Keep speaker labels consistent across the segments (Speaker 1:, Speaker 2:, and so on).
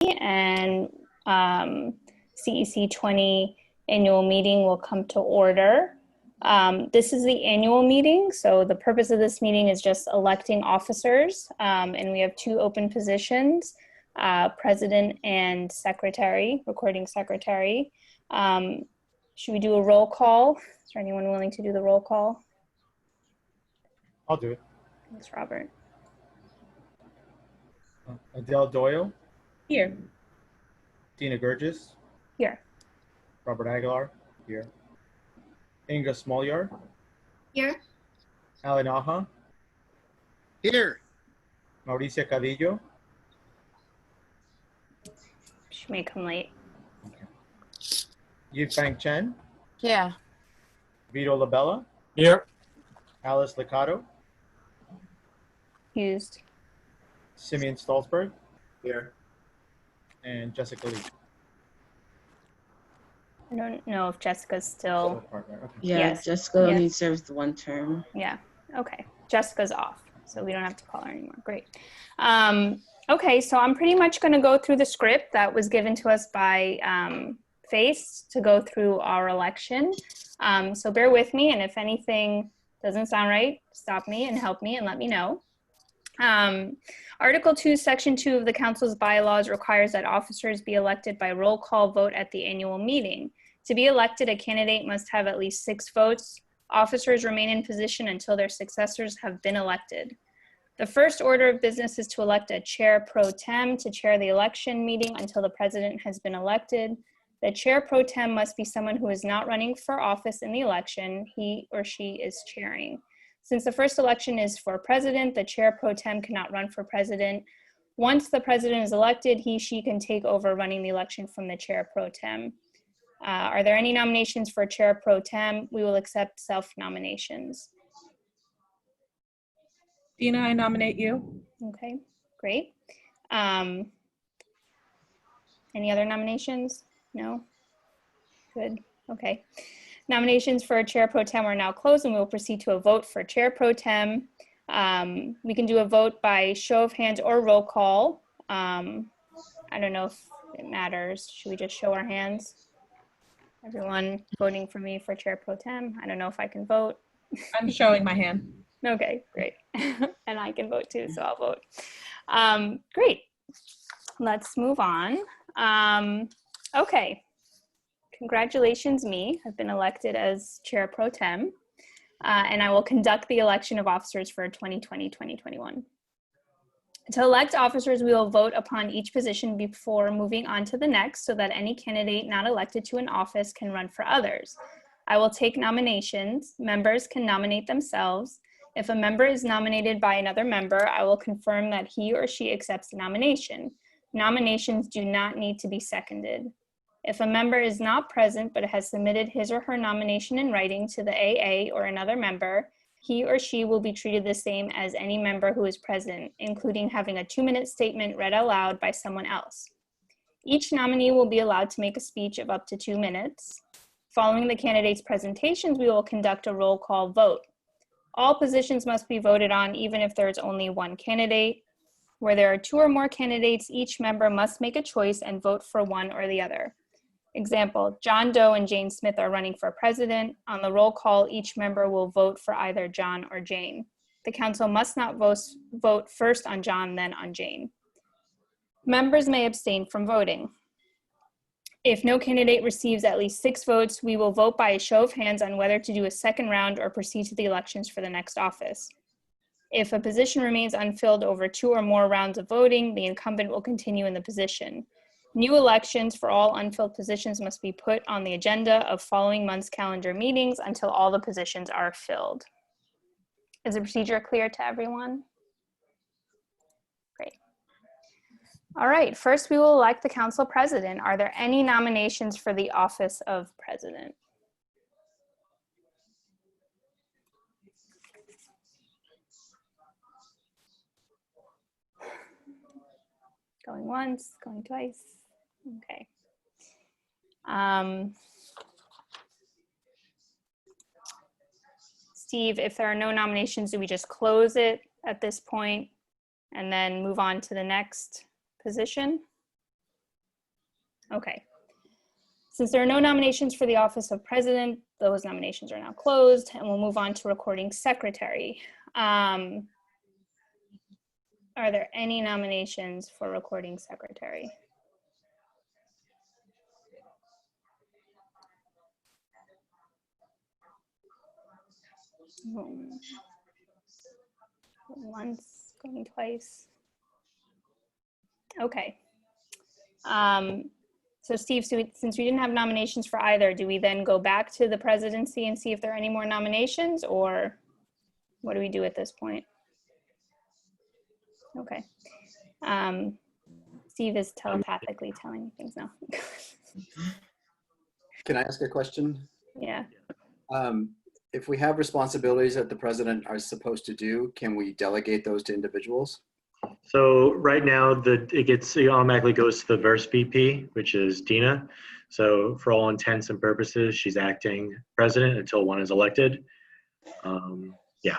Speaker 1: and CEC 20 annual meeting will come to order. This is the annual meeting, so the purpose of this meeting is just electing officers, and we have two open positions, president and secretary, recording secretary. Should we do a roll call? Is there anyone willing to do the roll call?
Speaker 2: I'll do it.
Speaker 1: Thanks, Robert.
Speaker 2: Adele Doyle,
Speaker 3: Here.
Speaker 2: Dina Gurgis,
Speaker 1: Here.
Speaker 2: Robert Aguilar, here. Inga Smolyar,
Speaker 4: Here.
Speaker 2: Alan Aja,
Speaker 5: Here.
Speaker 2: Mauricia Cadillo,
Speaker 1: She may come late.
Speaker 2: Yifang Chen,
Speaker 3: Yeah.
Speaker 2: Vito Labella,
Speaker 5: Here.
Speaker 2: Alice Licado,
Speaker 1: Used.
Speaker 2: Simeon Stolzberg,
Speaker 5: Here.
Speaker 2: and Jessica Lee.
Speaker 1: I don't know if Jessica's still,
Speaker 2: Partner. Okay.
Speaker 3: Yeah,
Speaker 1: Yes.
Speaker 3: Jessica
Speaker 1: Yes.
Speaker 3: only serves the one term.
Speaker 1: yeah, okay. Jessica's off, so we don't have to call her anymore. Great. Okay, so I'm pretty much going to go through the script that was given to us by FACE to go through our election. So bear with me, and if anything doesn't sound right, stop me and help me and let me know. Article 2, Section 2 of the Council's bylaws requires that officers be elected by roll call vote at the annual meeting. To be elected, a candidate must have at least 6 votes. Officers remain in position until their successors have been elected. The first order of business is to elect a chair pro tem to chair the election meeting until the president has been elected. The chair pro tem must be someone who is not running for office in the election he or she is chairing. Since the first election is for president, the chair pro tem cannot run for president. Once the president is elected, she can take over running the election from the chair pro tem. Are there any nominations for chair pro tem? We will accept self-nominations.
Speaker 4: Dina, I nominate you.
Speaker 1: Okay, great. Any other nominations? No? Good, okay. Nominations for Chair Pro Tem are now closed, and we will proceed to a vote for Chair Pro Tem. We can do a vote by show of hands or roll call. I don't know if it matters. Should we just show our hands? Everyone voting for me for Chair Pro Tem. I don't know if I can vote.
Speaker 4: I'm showing my hand.
Speaker 1: Okay, great. And I can vote too, so I'll vote. Great. Let's move on. Okay. Congratulations, me. I've been elected as Chair Pro Tem, and I will conduct the election of officers for 2020-2021. To elect officers, we will vote upon each position before moving on to the next so that any candidate not elected to an office can run for others. I will take nominations. Members can nominate themselves. If a member is nominated by another member, I will confirm that he or she accepts the nomination. Nominations do not need to be seconded. If a member is not present but has submitted his or her nomination in writing to the AA or another member, he or she will be treated the same as any member who is present, including having a 2-minute statement read aloud by someone else. Each nominee will be allowed to make a speech of up to 2 minutes. Following the candidates' presentations, we will conduct a roll call vote. All positions must be voted on even if there is only one candidate. Where there are 2 or more candidates, each member must make a choice and vote for one or the other. Example, John Doe and Jane Smith are running for president. On the roll call, each member will vote for either John or Jane. The council must not vote first on John, then on Jane. Members may abstain from voting. If no candidate receives at least 6 votes, we will vote by a show of hands on whether to do a second round or proceed to the elections for the next office. If a position remains unfilled over 2 or more rounds of voting, the incumbent will continue in the position. New elections for all unfilled positions must be put on the agenda of following month's calendar meetings until all the positions are filled. Is the procedure clear to everyone? Great. All right, first we will elect the council president. Are there any nominations for the office of president? Going once, going twice. Okay. Steve, if there are no nominations, do we just close it at this point and then move on to the next position? Okay. Since there are no nominations for the office of president, those nominations are now closed, and we'll move on to recording secretary. Are there any nominations for recording secretary? Once, going twice. Okay. So Steve, since we didn't have nominations for either, do we then go back to the presidency and see if there are any more nominations, or what do we do at this point? Okay. Steve is telepathically telling me things now.
Speaker 5: Can I ask a question?
Speaker 1: Yeah.
Speaker 5: If we have responsibilities that the president are supposed to do, can we delegate those to individuals?
Speaker 6: So right now, it automatically goes to the VERS VP, which is Dina. So for all intents and purposes, she's acting president until one is elected. Yeah.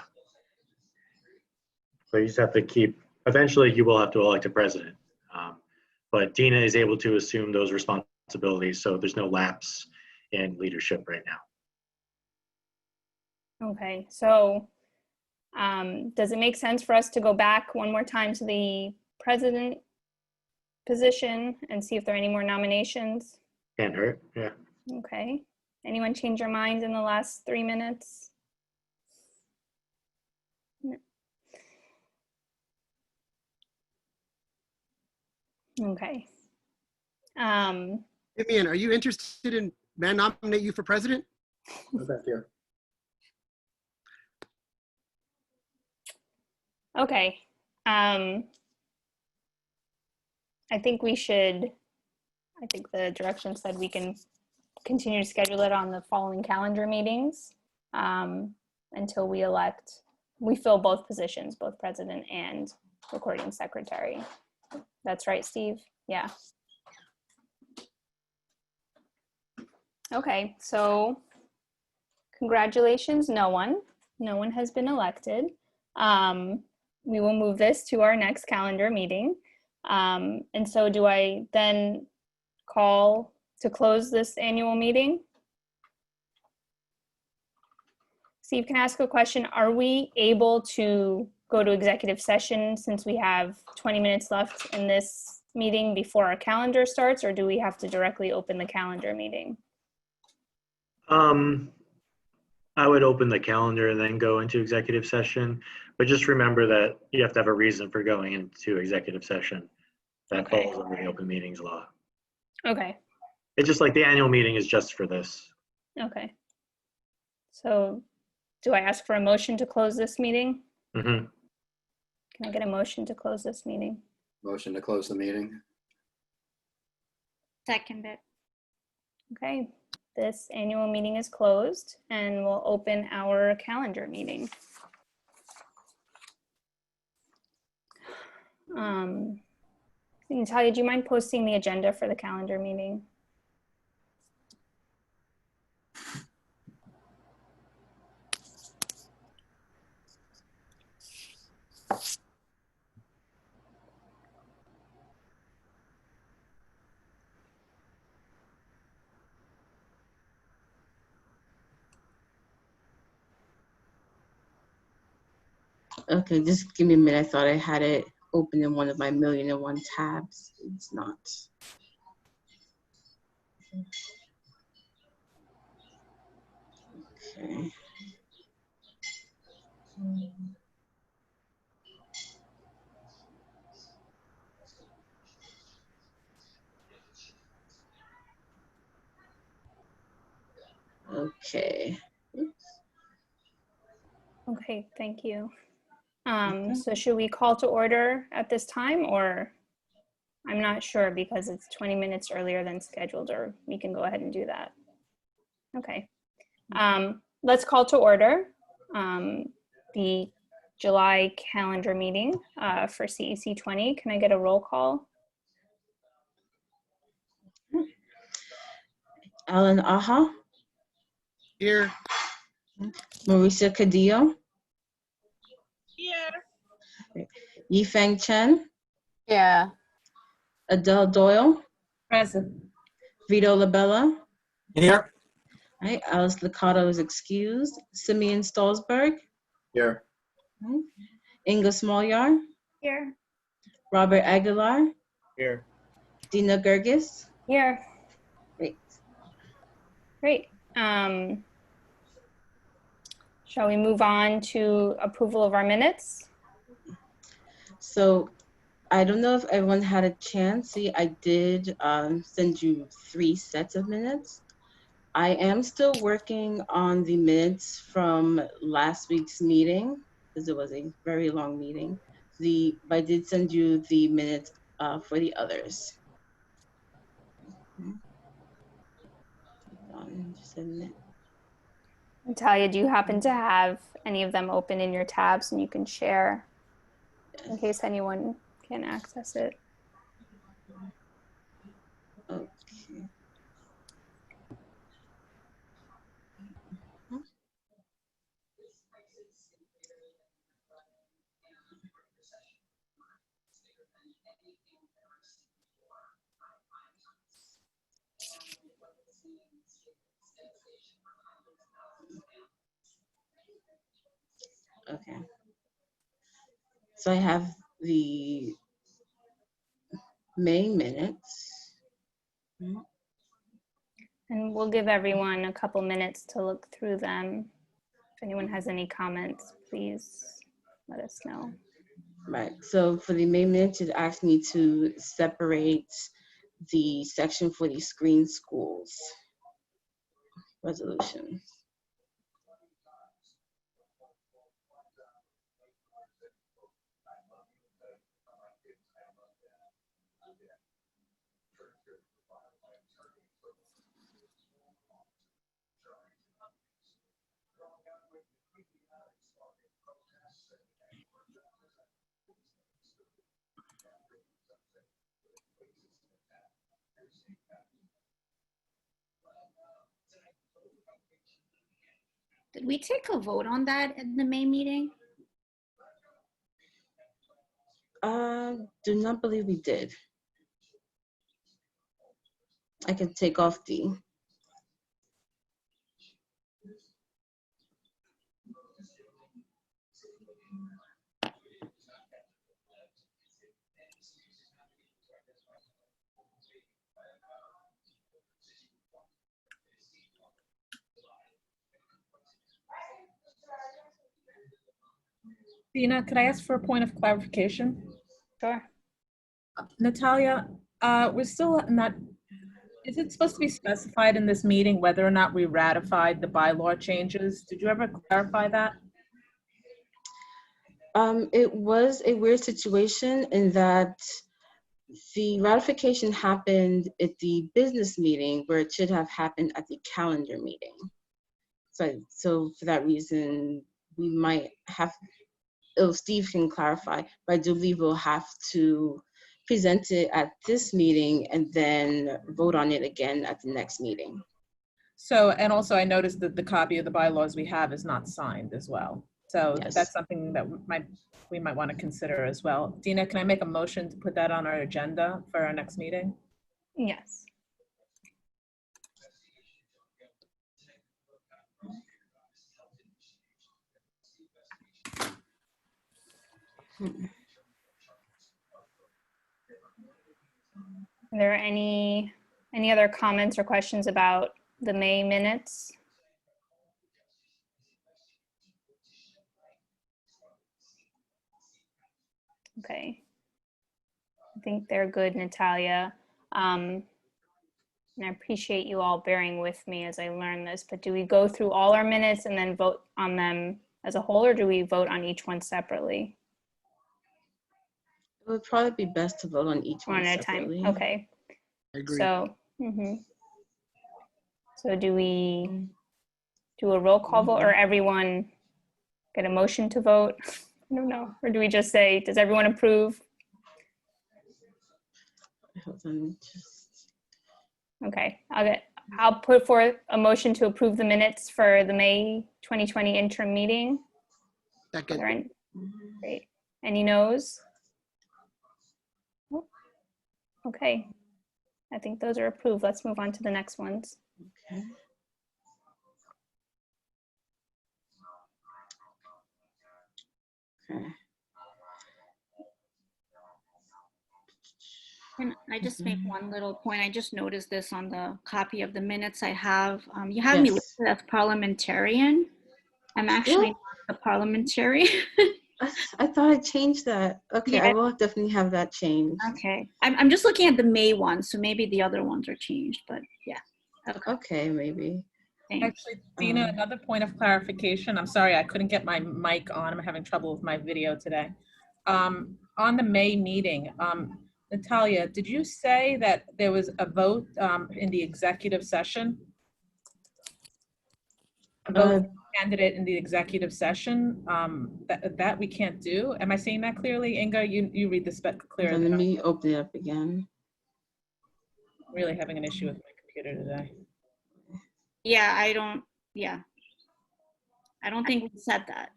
Speaker 6: So you just have to eventually you will have to elect a president. But Dina is able to assume those responsibilities, so there's no lapse in leadership right now.
Speaker 1: Okay, so does it make sense for us to go back one more time to the president position and see if there are any more nominations?
Speaker 6: Can't hurt, yeah.
Speaker 1: Okay. Anyone change your mind in the last 3 minutes? No. Okay.
Speaker 7: Simeon, are you interested in, may I nominate you for president?
Speaker 5: Back here.
Speaker 1: Okay. I think the direction said we can continue to schedule it on the following calendar meetings until we fill both positions, both president and recording secretary. That's right, Steve? Yeah. Okay, so congratulations, no one has been elected. We will move this to our next calendar meeting. And so do I then call to close this annual meeting? Steve, can I ask a question? Are we able to go to executive session since we have 20 minutes left in this meeting before our calendar starts, or do we have to directly open the calendar meeting?
Speaker 6: I would open the calendar and then go into executive session, but just remember that you have to have a reason for going into executive session. That
Speaker 1: Okay.
Speaker 6: falls under the open meetings law.
Speaker 1: Okay,
Speaker 6: It's just like the annual meeting is just for this.
Speaker 1: okay. So do I ask for a motion to close this meeting?
Speaker 6: Mm-hmm.
Speaker 1: Can I get a motion to close this meeting?
Speaker 5: Motion to close the meeting.
Speaker 8: Second it.
Speaker 1: Okay, this annual meeting is closed and we'll open our calendar meeting. Natalia, do you mind posting the agenda for the calendar meeting?
Speaker 3: Okay, just give me a minute. I thought I had it open in one of my 1,000,001 tabs. It's not. Okay. Okay.
Speaker 1: Okay, thank you. So should we call to order at this time, or I'm not sure because it's 20 minutes earlier than scheduled, or we can go ahead and do that. Okay. Let's call to order the July calendar meeting for CEC 20. Can I get a roll call?
Speaker 3: Alan Aha,
Speaker 7: Here.
Speaker 3: Marisa Cadillo,
Speaker 4: Here.
Speaker 3: Yifeng Chen,
Speaker 8: Yeah.
Speaker 3: Adele Doyle,
Speaker 4: Present.
Speaker 3: Vito Labella.
Speaker 8: Here.
Speaker 3: All right, Alice Licato is excused. Simeon Stolzberg.
Speaker 5: Here.
Speaker 3: All right. Inga Smolyar.
Speaker 1: Here.
Speaker 3: Robert Aguilar.
Speaker 2: Here.
Speaker 3: Dina Gergis.
Speaker 1: Here.
Speaker 3: Great.
Speaker 1: Great. Shall we move on to approval of our minutes?
Speaker 3: So I don't know if everyone had a chance. See, I did send you 3 sets of minutes. I am still working on the minutes from last week's meeting because it was a very long meeting. I did send you the minutes for the others. Hold on just a minute.
Speaker 1: Natalia, do you happen to have any of them open in your tabs and you can share in case anyone can access it?
Speaker 3: Okay. Okay. So I have the May minutes.
Speaker 1: And we'll give everyone a couple minutes to look through them. If anyone has any comments, please let us know.
Speaker 3: Right. So for the May minutes, it asked me to separate the section for the screen schools resolution.
Speaker 9: Did we take a vote on that in the May meeting?
Speaker 3: Do not believe we did. I can take off the.
Speaker 4: Dina, could I ask for a point of clarification?
Speaker 1: Sure.
Speaker 4: Natalia, we're still not, is it supposed to be specified in this meeting whether or not we ratified the bylaw changes? Did you ever clarify that?
Speaker 3: It was a weird situation in that the ratification happened at the business meeting where it should have happened at the calendar meeting. So for that reason, we might have, Steve can clarify, but I do believe we'll have to present it at this meeting and then vote on it again at the next meeting.
Speaker 4: So, and also I noticed that the copy of the bylaws we have is not signed as well. So
Speaker 3: Yes.
Speaker 4: That's something that we might want to consider as well. Dina, can I make a motion to put that on our agenda for our next meeting?
Speaker 1: Yes. Are there any other comments or questions about the May minutes? Okay. I think they're good, Natalia. And I appreciate you all bearing with me as I learn this, but do we go through all our minutes and then vote on them as a whole, or do we vote on each one separately?
Speaker 3: It would probably be best to vote on each one
Speaker 1: One at a
Speaker 3: separately.
Speaker 1: time, okay.
Speaker 7: I agree.
Speaker 1: So, so do we do a roll call vote or everyone get a motion to vote? I don't know. Or do we just say, does everyone approve?
Speaker 3: Hold on, just.
Speaker 1: Okay, I'll put forth a motion to approve the minutes for the May 2020 interim meeting. Are there
Speaker 7: Second.
Speaker 1: Great. Any no's? Oh, okay. I think those are approved. Let's move on to the next ones.
Speaker 3: Okay. Okay.
Speaker 9: Can I just make one little point? I just noticed this on the copy of the minutes I have. You have me
Speaker 3: Yes.
Speaker 9: listed as parliamentarian. I'm actually
Speaker 3: What?
Speaker 9: not a parliamentarian.
Speaker 3: I thought I changed that. Okay, I
Speaker 9: Yeah.
Speaker 3: will definitely have that changed.
Speaker 9: Okay. I'm just looking at the May one, so maybe the other ones are changed, but yeah. Okay,
Speaker 3: Okay, maybe.
Speaker 9: thanks.
Speaker 4: Actually, Dina,
Speaker 3: Um,
Speaker 4: another point of clarification. I'm sorry, I couldn't get my mic on. I'm having trouble with my video today. On the May meeting, Natalia, did you say that there was a vote in the executive session? A vote for a candidate in the executive session, that we can't do? Am I saying that clearly? Inga, you read the spec clearer
Speaker 3: Let
Speaker 4: than I'm
Speaker 3: me open it up again.
Speaker 4: really having an issue with my computer today.
Speaker 9: Yeah, I don't think we said that.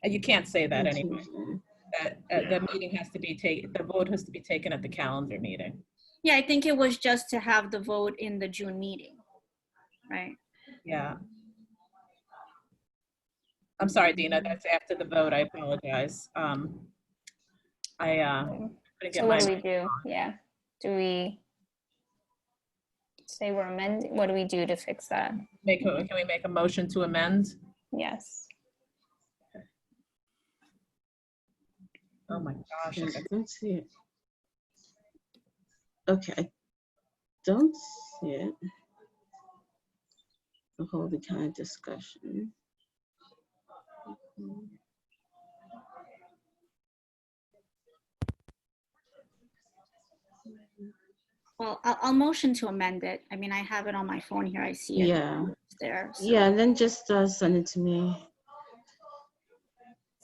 Speaker 4: And you can't say that anyway.
Speaker 3: Tuesday.
Speaker 4: That the meeting has to be taken, the vote has to be taken at the calendar meeting.
Speaker 9: Yeah, I think it was just to have the vote in the June meeting, right?
Speaker 4: Yeah. I'm sorry, Dina, that's after the vote. I apologize. I couldn't get
Speaker 1: So what
Speaker 4: my,
Speaker 1: do we do? Yeah. Do we say we're amending? What do we do to fix that?
Speaker 4: can we make a motion to amend?
Speaker 1: Yes.
Speaker 4: Oh my gosh.
Speaker 3: Okay, I don't see it. Okay, I don't see it. The whole kind of discussion.
Speaker 9: Well, I'll motion to amend it. I mean, I have it on my phone here. I see it
Speaker 3: Yeah,
Speaker 9: there. So.
Speaker 3: yeah, and then just send it to me.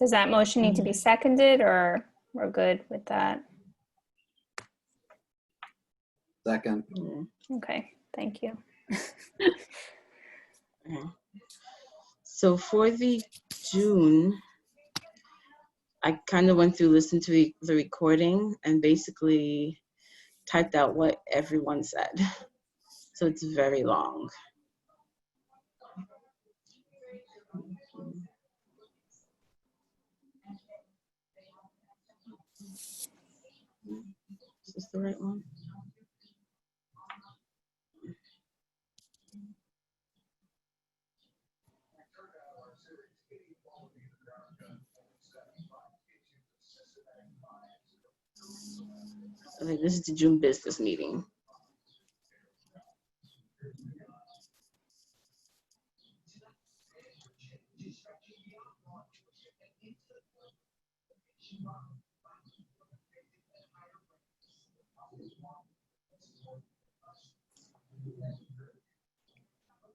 Speaker 1: Does that motion need to be seconded, or we're good with that?
Speaker 5: Second.
Speaker 3: Yeah.
Speaker 1: Okay, thank you.
Speaker 3: Okay. So for the June, I kind of went through, listened to the recording, and basically typed out what everyone said. So it's very long. Is this the right one? Okay, this is the June business meeting.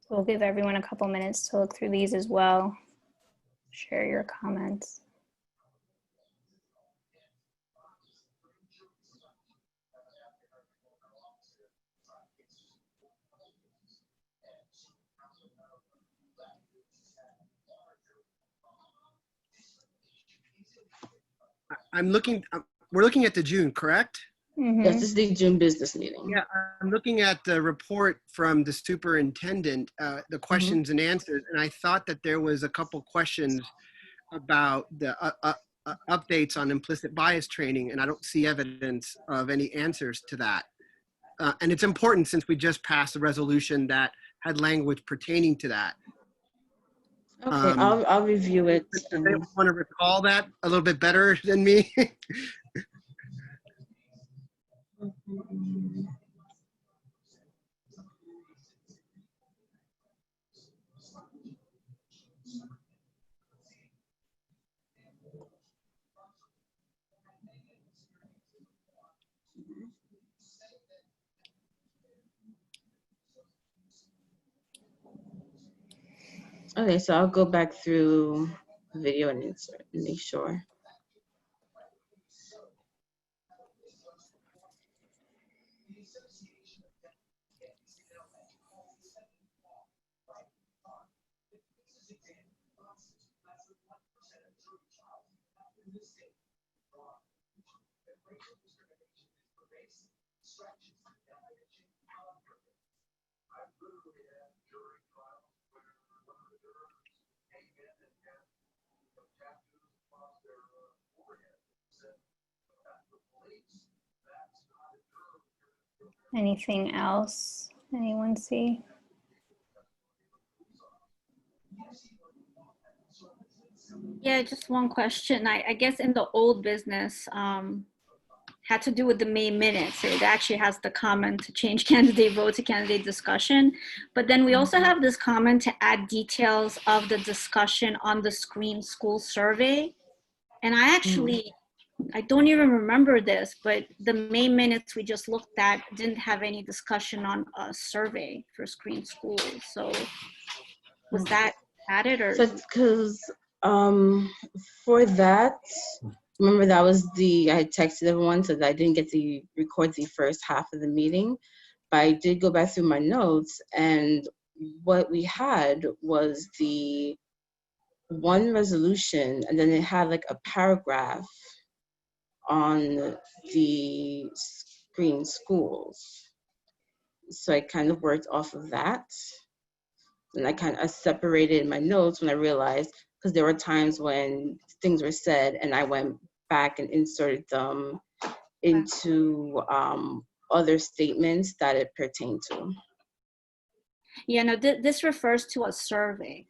Speaker 1: We'll give everyone a couple minutes to look through these as well. Share your comments.
Speaker 7: We're looking at the June, correct?
Speaker 1: Mhm.
Speaker 3: Yes, this is the June business meeting.
Speaker 7: Yeah, I'm looking at the report from the superintendent, the questions and answers, and I thought that there was a couple questions about the updates on implicit bias training, and I don't see evidence of any answers to that. And it's important since we just passed a resolution that had language pertaining to that.
Speaker 3: Okay, I'll review it.
Speaker 7: Does anyone want to recall that a little bit better than me?
Speaker 3: Okay, so I'll go back through the video and insert and make sure.
Speaker 1: Anything else anyone see?
Speaker 9: Yeah, just one question. I guess in the old business, had to do with the May minutes. It actually has the comment to change candidate vote to candidate discussion. But then we also have this comment to add details of the discussion on the screen school survey. And I actually, I don't even remember this, but the May minutes we just looked at didn't have any discussion on a survey for screen schools. So was that added or?
Speaker 3: So because for that, remember that was I had texted everyone so that I didn't get to record the first half of the meeting, but I did go back through my notes, and what we had was the one resolution, and then it had like a paragraph on the screen schools. So I kind of worked off of that. And I separated my notes when I realized, because there were times when things were said and I went back and inserted them into other statements that it pertained to.
Speaker 9: Yeah, no, this refers to a survey,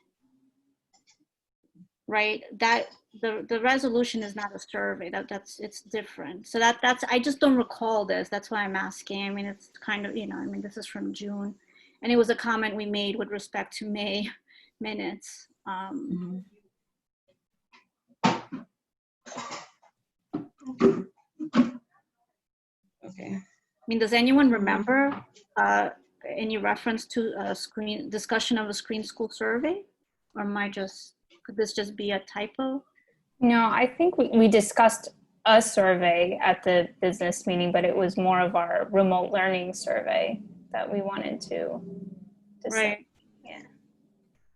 Speaker 9: right? That the resolution is not a survey. It's different. So that's I just don't recall this. That's why I'm asking. I mean, it's kind of, I mean, this is from June, and it was a comment we made with respect to May minutes.
Speaker 3: Okay.
Speaker 9: I mean, does anyone remember any reference to a discussion of a screen school survey? Or could this just be a typo?
Speaker 1: No, I think we discussed a survey at the business meeting, but it was more of our remote learning survey that we wanted to
Speaker 9: Right.
Speaker 1: Yeah.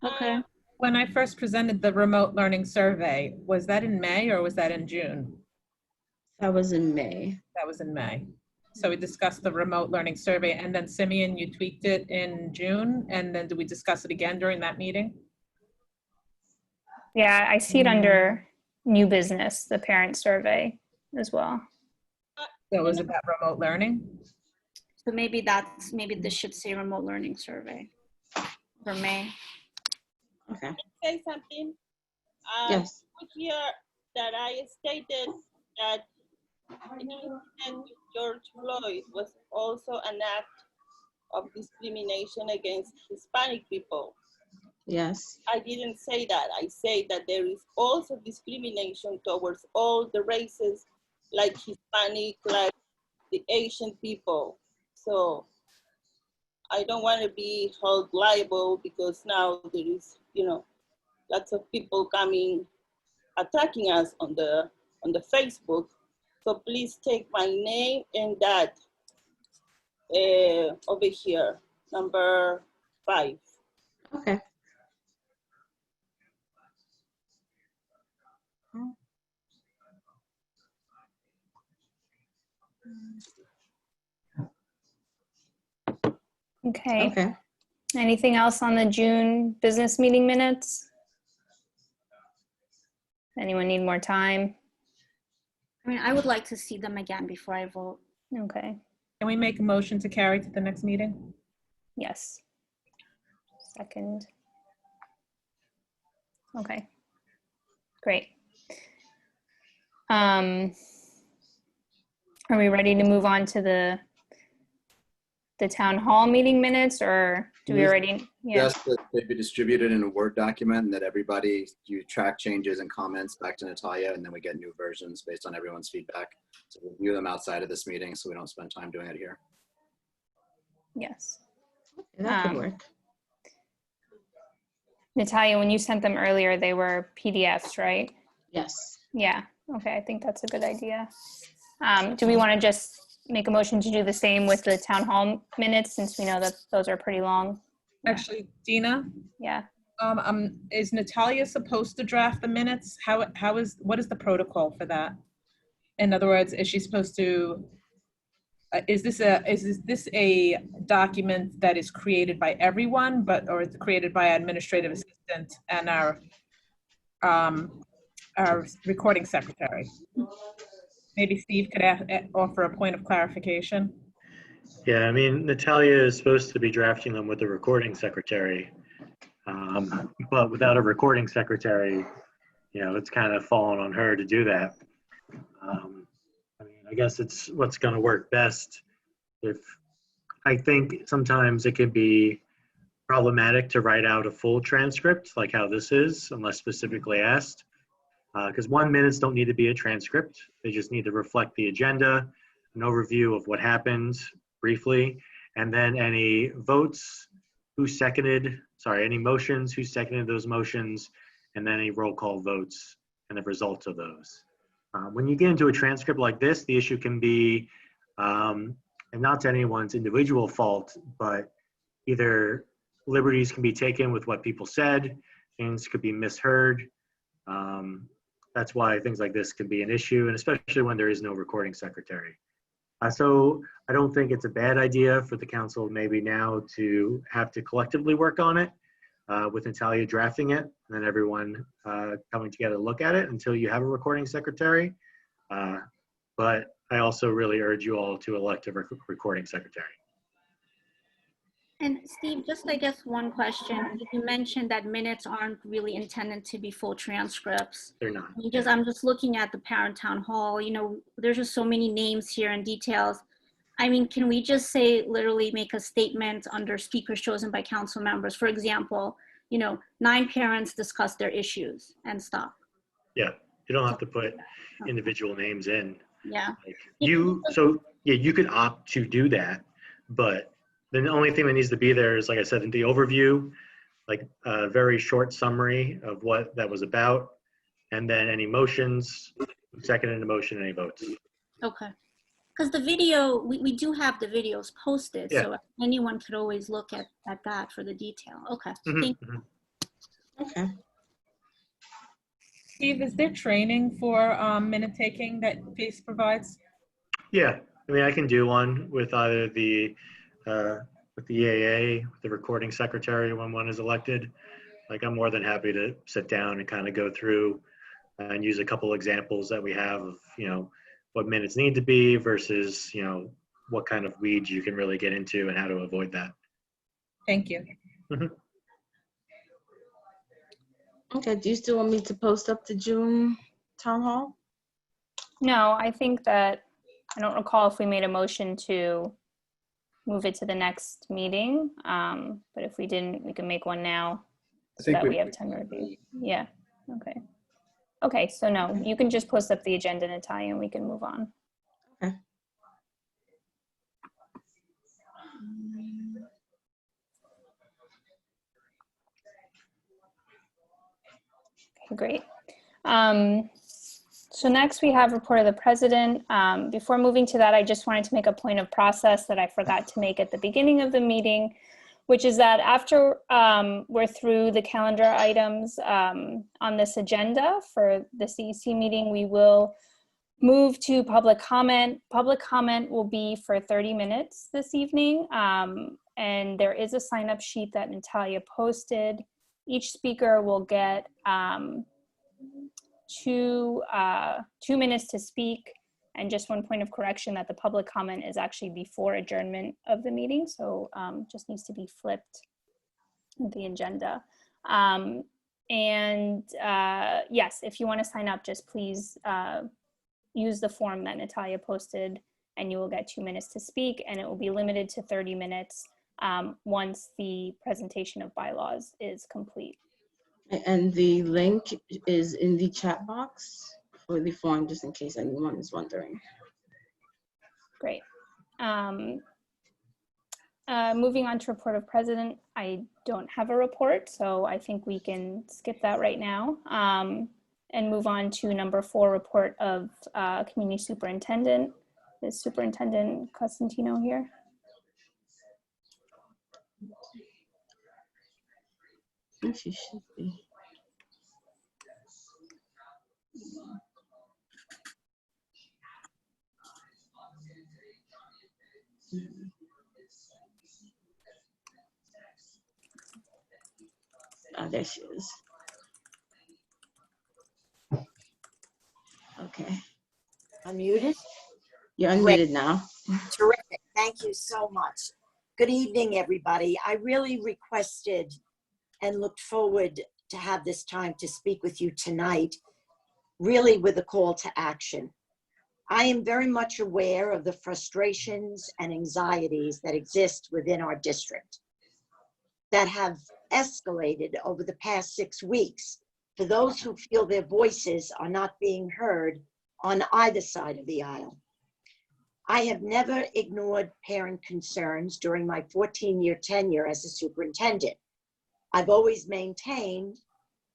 Speaker 9: Okay.
Speaker 4: When I first presented the remote learning survey, was that in May or was that in June?
Speaker 3: That was in May.
Speaker 4: That was in May. So we discussed the remote learning survey, and then Simeon, you tweaked it in June, and then did we discuss it again during that meeting?
Speaker 1: Yeah, I see it under new business, the parent survey as well.
Speaker 4: So it was about remote learning?
Speaker 9: So maybe this should say remote learning survey for May.
Speaker 3: Okay.
Speaker 8: Say something.
Speaker 3: Yes.
Speaker 8: Here that I stated that the incident with George Floyd was also an act of discrimination against Hispanic people.
Speaker 3: Yes.
Speaker 8: I didn't say that. I say that there is also discrimination towards all the races, like Hispanic, like the Asian people. So I don't want to be held liable because now there is, lots of people coming, attacking us on the Facebook. So please take my name and that over here, number 5.
Speaker 3: Okay.
Speaker 1: Okay.
Speaker 3: Okay.
Speaker 1: Anything else on the June business meeting minutes? Anyone need more time?
Speaker 9: I mean, I would like to see them again before I vote.
Speaker 1: Okay.
Speaker 4: Can we make a motion to carry to the next meeting?
Speaker 1: Yes. Second. Okay. Great. Are we ready to move on to the town hall meeting minutes, or do we already? Yeah.
Speaker 5: Just that they be distributed in a Word document and that you track changes and comments back to Natalia, and then we get new versions based on everyone's feedback. So we'll review them outside of this meeting so we don't spend time doing it here.
Speaker 1: Yes.
Speaker 3: That could work.
Speaker 1: Natalia, when you sent them earlier, they were PDFs, right?
Speaker 3: Yes.
Speaker 1: Yeah. Okay. I think that's a good idea. Do we want to just make a motion to do the same with the town hall minutes, since we know that those are pretty long?
Speaker 4: Actually, Dina,
Speaker 1: Yeah.
Speaker 4: is Natalia supposed to draft the minutes? What is the protocol for that? In other words, is she supposed to is this a document that is created by everyone, or is it created by our administrative assistant and our recording secretary? Maybe Steve could offer a point of clarification.
Speaker 6: Yeah, I mean, Natalia is supposed to be drafting them with the recording secretary. But without a recording secretary, you know, it's kind of fallen on her to do that. I mean, I guess it's what's going to work best. I think sometimes it can be problematic to write out a full transcript, like how this is, unless specifically asked. Because 1 minutes don't need to be a transcript. They just need to reflect the agenda, an overview of what happened briefly, and then any votes, any motions, who seconded those motions, and then any roll call votes and the results of those. When you get into a transcript like this, the issue can be, and not to anyone's individual fault, but either liberties can be taken with what people said, things could be misheard. That's why things like this can be an issue, and especially when there is no recording secretary. So I don't think it's a bad idea for the council maybe now to have to collectively work on it with Natalia drafting it, and then everyone coming together to look at it until you have a recording secretary. But I also really urge you all to elect a recording secretary.
Speaker 9: And Steve, just I guess one question. You mentioned that minutes aren't really intended to be full transcripts.
Speaker 6: They're not.
Speaker 9: I'm just looking at the parent town hall, you know, there's just so many names here and details. I mean, can we just say, literally make a statement under speakers chosen by council members? For example, you know, 9 parents discuss their issues and stop.
Speaker 6: Yeah, you don't have to put individual names in.
Speaker 9: Yeah.
Speaker 6: Like you could opt to do that, but the only thing that needs to be there is, like I said, in the overview, like a very short summary of what that was about, and then any motions, seconded the motion, any votes.
Speaker 9: Okay. Because the video, we do have the videos posted,
Speaker 6: Yeah.
Speaker 9: so anyone could always look at that for the detail. Okay. Thank you.
Speaker 3: Okay.
Speaker 4: Steve, is there training for minute taking that PACE provides?
Speaker 6: Yeah, I mean, I can do one with either the EAA, with the recording secretary when one is elected. Like, I'm more than happy to sit down and kind of go through and use a couple examples that we have of, you know, what minutes need to be versus, you know, what kind of weeds you can really get into and how to avoid that.
Speaker 4: Thank you.
Speaker 3: Okay, do you still want me to post up the June town hall?
Speaker 1: No, I think that, I don't recall if we made a motion to move it to the next meeting, but if we didn't, we can make one now so that we have time to review. Yeah, okay. Okay, so no, you can just post up the agenda, Natalia, and we can move on.
Speaker 3: Okay.
Speaker 1: Okay, great. So next we have report of the president. Before moving to that, I just wanted to make a point of process that I forgot to make at the beginning of the meeting, which is that after we're through the calendar items on this agenda for the CEC meeting, we will move to public comment. Public comment will be for 30 minutes this evening. And there is a sign-up sheet that Natalia posted. Each speaker will get 2 minutes to speak, and just one point of correction that the public comment is actually before adjournment of the meeting, so just needs to be flipped in the agenda. Yes, if you want to sign up, just please use the form that Natalia posted, and you will get 2 minutes to speak, and it will be limited to 30 minutes once the presentation of bylaws is complete.
Speaker 3: And the link is in the chat box for the form, just in case anyone is wondering.
Speaker 1: Great. Moving on to report of president, I don't have a report, so I think we can skip that right now and move on to number 4, report of community superintendent. Is Superintendent Costantino here?
Speaker 3: I think she should be. Oh, there she is. Okay,
Speaker 10: Unmuted?
Speaker 3: you're
Speaker 10: Great.
Speaker 3: unmuted now.
Speaker 10: Terrific. Thank you so much. Good evening, everybody. I really requested and looked forward to have this time to speak with you tonight, really with a call to action. I am very much aware of the frustrations and anxieties that exist within our district that have escalated over the past 6 weeks for those who feel their voices are not being heard on either side of the aisle. I have never ignored parent concerns during my 14-year tenure as a superintendent. I've always maintained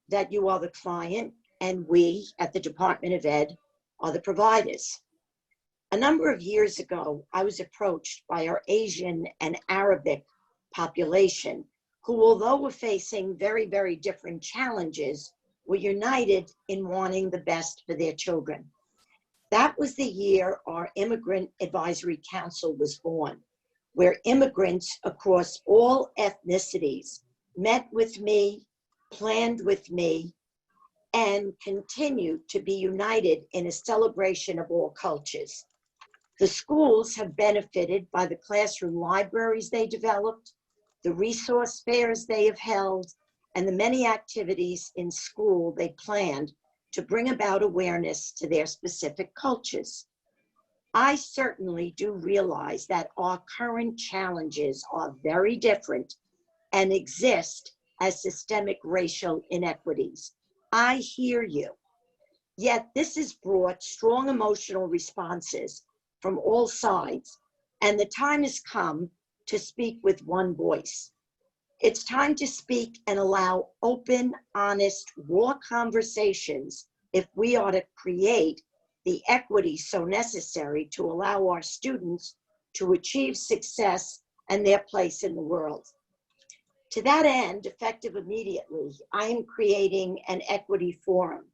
Speaker 10: that you are the client and we at the Department of Ed are the providers. A number of years ago, I was approached by our Asian and Arabic population who, although were facing very, very different challenges, were united in wanting the best for their children. That was the year our Immigrant Advisory Council was born, where immigrants across all ethnicities met with me, planned with me, and continue to be united in a celebration of all cultures. The schools have benefited by the classroom libraries they developed, the resource fairs they have held, and the many activities in school they planned to bring about awareness to their specific cultures. I certainly do realize that our current challenges are very different and exist as systemic racial inequities. I hear you. Yet this has brought strong emotional responses from all sides, and the time has come to speak with one voice. It's time to speak and allow open, honest, raw conversations if we are to create the equity so necessary to allow our students to achieve success and their place in the world. To that end, effective immediately, I am creating an equity forum,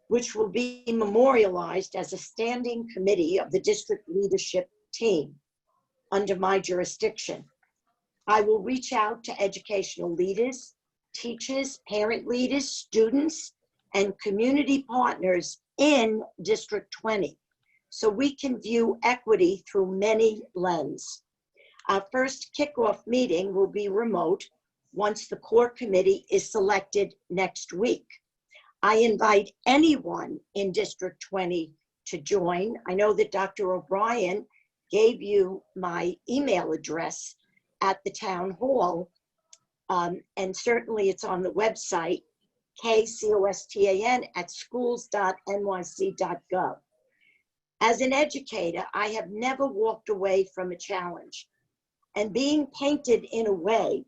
Speaker 10: which will be memorialized as a standing committee of the district leadership team under my jurisdiction. I will reach out to educational leaders, teachers, parent leaders, students, and community partners in District 20, so we can view equity through many lenses. Our first kickoff meeting will be remote once the core committee is selected next week. I invite anyone in District 20 to join. I know that Dr. O'Brien gave you my email address at the town hall, and certainly it's on the website, kcostan@schools.nyc.gov. As an educator, I have never walked away from a challenge, and being painted in a way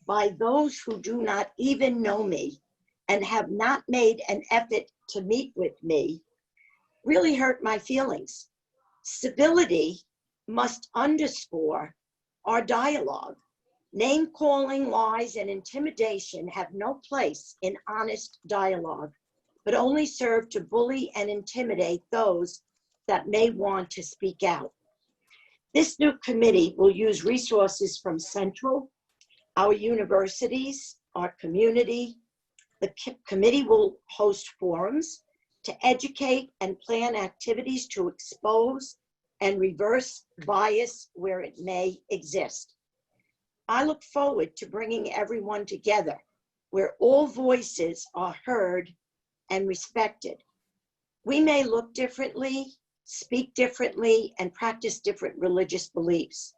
Speaker 10: by those who do not even know me and have not made an effort to meet with me really hurt my feelings. Civility must underscore our dialogue. Name-calling, lies, and intimidation have no place in honest dialogue, but only serve to bully and intimidate those that may want to speak out. This new committee will use resources from Central, our universities, our community. The committee will host forums to educate and plan activities to expose and reverse bias where it may exist. I look forward to bringing everyone together where all voices are heard and respected. We may look differently, speak differently, and practice different religious beliefs,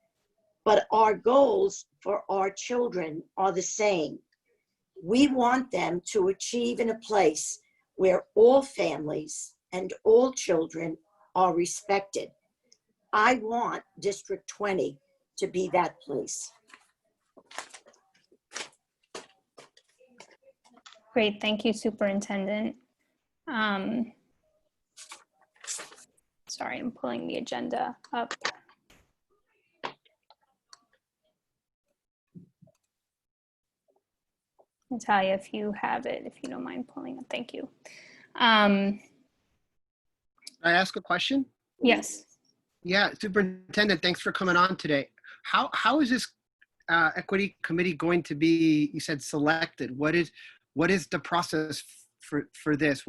Speaker 10: but our goals for our children are the same. We want them to achieve in a place where all families and all children are respected. I want District 20 to be that place.
Speaker 1: Great, thank you, Superintendent. Sorry, I'm pulling the agenda up. Natalia, if you have it, if you don't mind pulling it, thank you.
Speaker 7: Can I ask a question?
Speaker 1: Yes.
Speaker 7: Yeah, Superintendent, thanks for coming on today. How is this equity committee going to be, you said, selected? What is the process for this?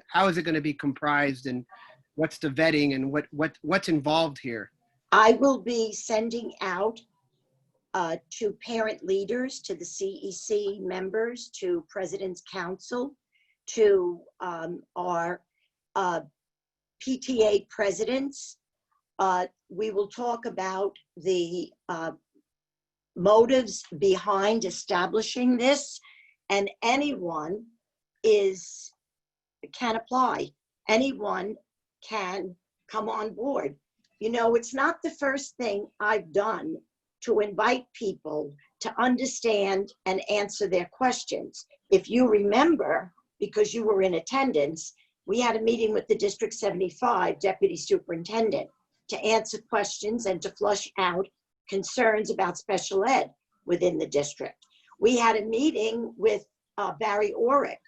Speaker 7: How is it gonna be comprised, and what's the vetting, and what's involved here?
Speaker 10: I will be sending out to parent leaders, to the CEC members, to President's Council, to our PTA presidents. We will talk about the motives behind establishing this, and anyone can apply. Anyone can come on board. You know, it's not the first thing I've done to invite people to understand and answer their questions. If you remember, because you were in attendance, we had a meeting with the District 75 Deputy Superintendent to answer questions and to flush out concerns about special ed within the district. We had a meeting with Barry Orrick,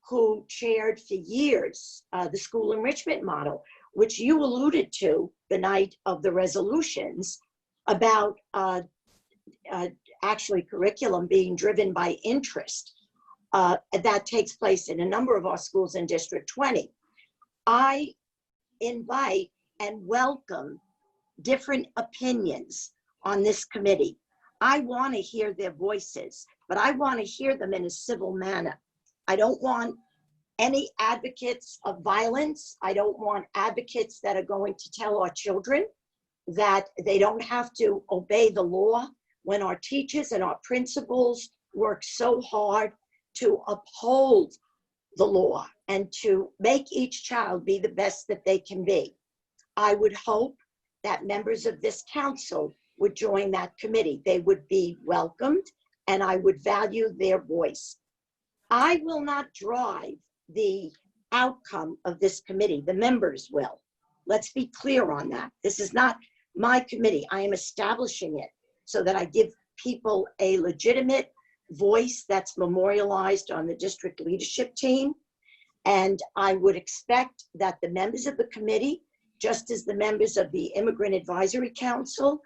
Speaker 10: who chaired for years the school enrichment model, which you alluded to the night of the resolutions about actually curriculum being driven by interest. That takes place in a number of our schools in District 20. I invite and welcome different opinions on this committee. I want to hear their voices, but I want to hear them in a civil manner. I don't want any advocates of violence. I don't want advocates that are going to tell our children that they don't have to obey the law when our teachers and our principals work so hard to uphold the law and to make each child be the best that they can be. I would hope that members of this council would join that committee. They would be welcomed, and I would value their voice. I will not drive the outcome of this committee. The members will. Let's be clear on that. This is not my committee. I am establishing it so that I give people a legitimate voice that's memorialized on the district leadership team. And I would expect that the members of the committee, just as the members of the Immigrant Advisory Council,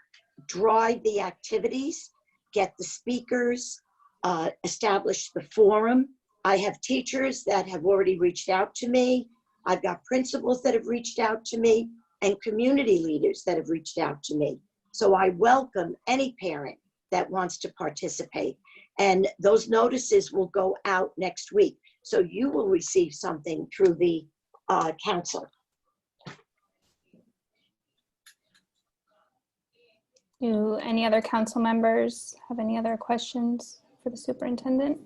Speaker 10: drive the activities, get the speakers, establish the forum. I have teachers that have already reached out to me. I've got principals that have reached out to me and community leaders that have reached out to me. So I welcome any parent that wants to participate. And those notices will go out next week. So you will receive something through the council.
Speaker 1: Do any other council members have any other questions for the superintendent?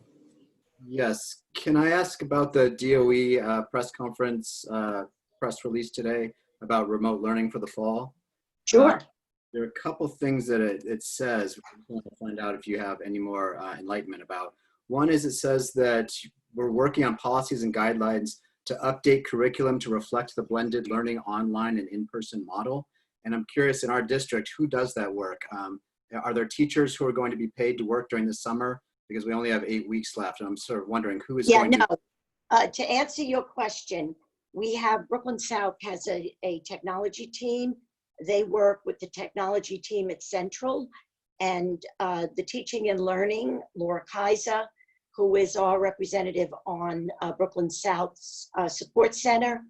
Speaker 5: Yes. Can I ask about the DOE press conference, press release today about remote learning for the fall?
Speaker 10: Sure.
Speaker 5: There are a couple things that it says. I want to find out if you have any more enlightenment about. One is it says that we're working on policies and guidelines to update curriculum to reflect the blended learning online and in-person model. And I'm curious, in our district, who does that work? Are there teachers who are going to be paid to work during the summer? Because we only have 8 weeks left, and I'm sort of wondering who is going to...
Speaker 10: To answer your question, we have Brooklyn South has a technology team. They work with the technology team at Central, and the teaching and learning, Laura Kaiser, who is our representative on Brooklyn South's support center,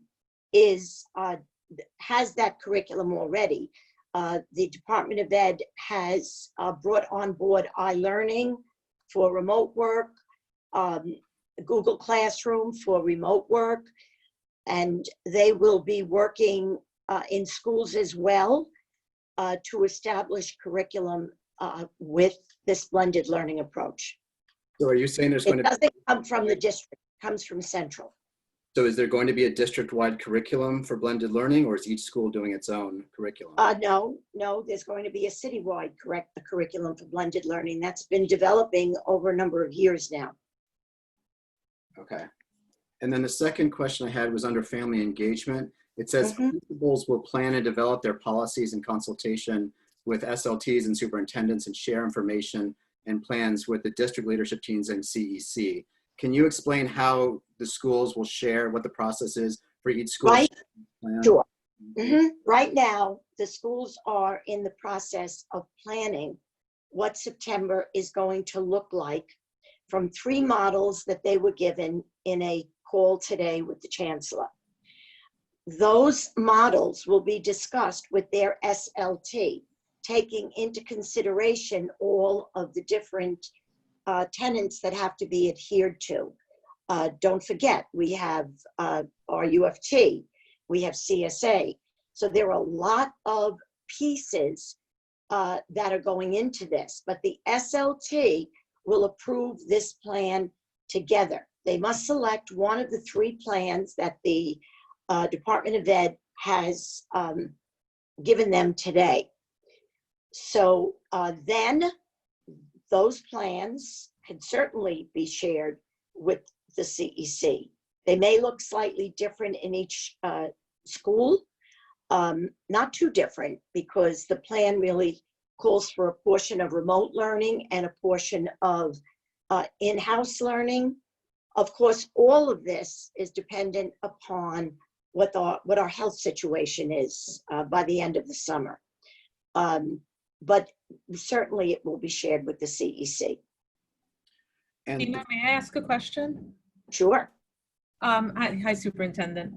Speaker 10: has that curriculum already. The Department of Ed has brought on board iLearning for remote work, Google Classroom for remote work, and they will be working in schools as well to establish curriculum with this blended learning approach.
Speaker 5: So are you saying there's going to...
Speaker 10: It doesn't come from the district, it comes from Central.
Speaker 5: So is there going to be a district-wide curriculum for blended learning, or is each school doing its own curriculum?
Speaker 10: No, there's going to be a citywide curriculum for blended learning. That's been developing over a number of years now.
Speaker 5: Okay. And then the second question I had was under family engagement. It says principals will plan and develop their policies in consultation with SLTs and superintendents and share information and plans with the district leadership teams and CEC. Can you explain how the schools will share, what the process is for each school?
Speaker 10: Right. Sure. Right now, the schools are in the process of planning what September is going to look like from 3 models that they were given in a call today with the chancellor. Those models will be discussed with their SLT, taking into consideration all of the different tenets that have to be adhered to. Don't forget, we have RUFT, we have CSA. So there are a lot of pieces that are going into this, but the SLT will approve this plan together. They must select one of the 3 plans that the Department of Ed has given them today. So then those plans can certainly be shared with the CEC. They may look slightly different in each school, not too different, because the plan really calls for a portion of remote learning and a portion of in-house learning. Of course, all of this is dependent upon what our health situation is by the end of the summer. But certainly it will be shared with the CEC.
Speaker 5: And
Speaker 4: Tina, may I ask a question?
Speaker 10: Sure.
Speaker 4: Hi, Superintendent.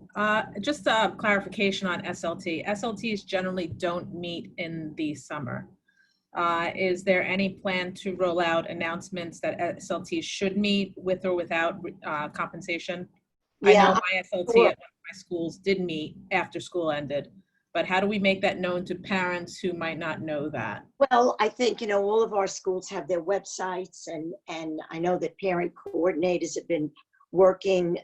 Speaker 4: Just a clarification on SLT. SLTs generally don't meet in the summer. Is there any plan to roll out announcements that SLTs should meet with or without compensation? I know my SLT
Speaker 10: sure.
Speaker 4: at one of my schools did meet after school ended, but how do we make that known to parents who might not know that?
Speaker 10: Well, I think, all of our schools have their websites, and I know that parent coordinators have been working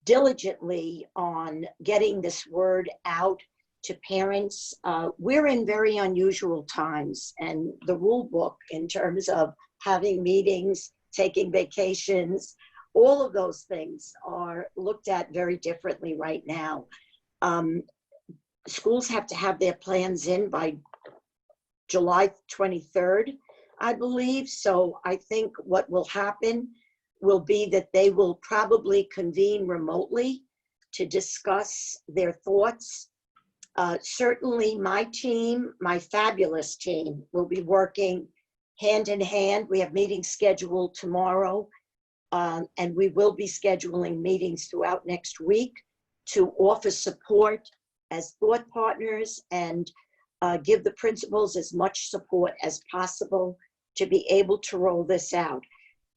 Speaker 10: diligently on getting this word out to parents. We're in very unusual times, and the rule book in terms of having meetings, taking vacations, all of those things are looked at very differently right now. Schools have to have their plans in by July 23rd, I believe. So I think what will happen will be that they will probably convene remotely to discuss their thoughts. Certainly my team, my fabulous team, will be working hand in hand. We have meetings scheduled tomorrow, and we will be scheduling meetings throughout next week to offer support as thought partners and give the principals as much support as possible to be able to roll this out.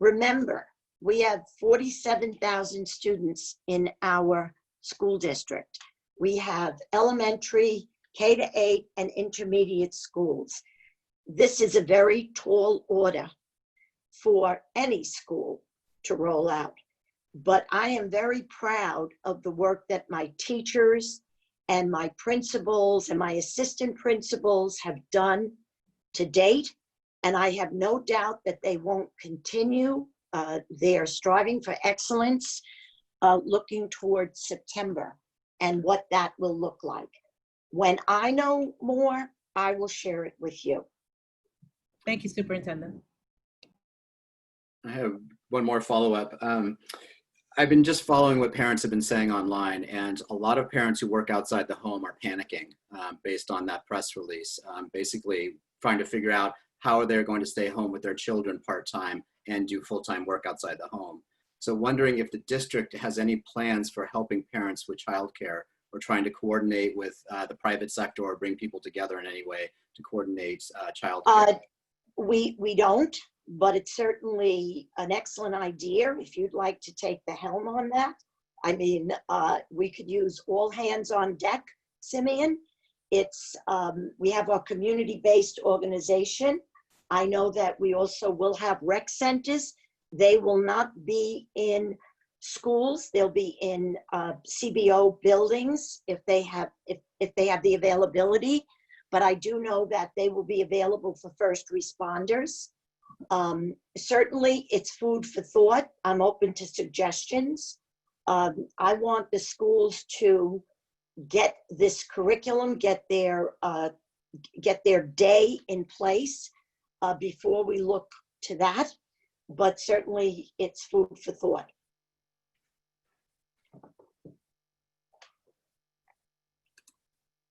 Speaker 10: Remember, we have 47,000 students in our school district. We have elementary, K-8, and intermediate schools. This is a very tall order for any school to roll out. But I am very proud of the work that my teachers and my principals and my assistant principals have done to date. And I have no doubt that they won't continue. They are striving for excellence, looking towards September and what that will look like. When I know more, I will share it with you.
Speaker 4: Thank you, Superintendent.
Speaker 5: I have one more follow-up. I've been just following what parents have been saying online, and a lot of parents who work outside the home are panicking based on that press release, basically trying to figure out how they're going to stay home with their children part-time and do full-time work outside the home. So wondering if the district has any plans for helping parents with childcare or trying to coordinate with the private sector or bring people together in any way to coordinate childcare.
Speaker 10: We don't, but it's certainly an excellent idea if you'd like to take the helm on that. I mean, we could use all hands on deck, Simeon. It's, we have our community-based organization. I know that we also will have rec centers. They will not be in schools. They'll be in CBO buildings if they have the availability. But I do know that they will be available for first responders. Certainly, it's food for thought. I'm open to suggestions. I want the schools to get this curriculum, get their day in place before we look to that. But certainly, it's food for thought.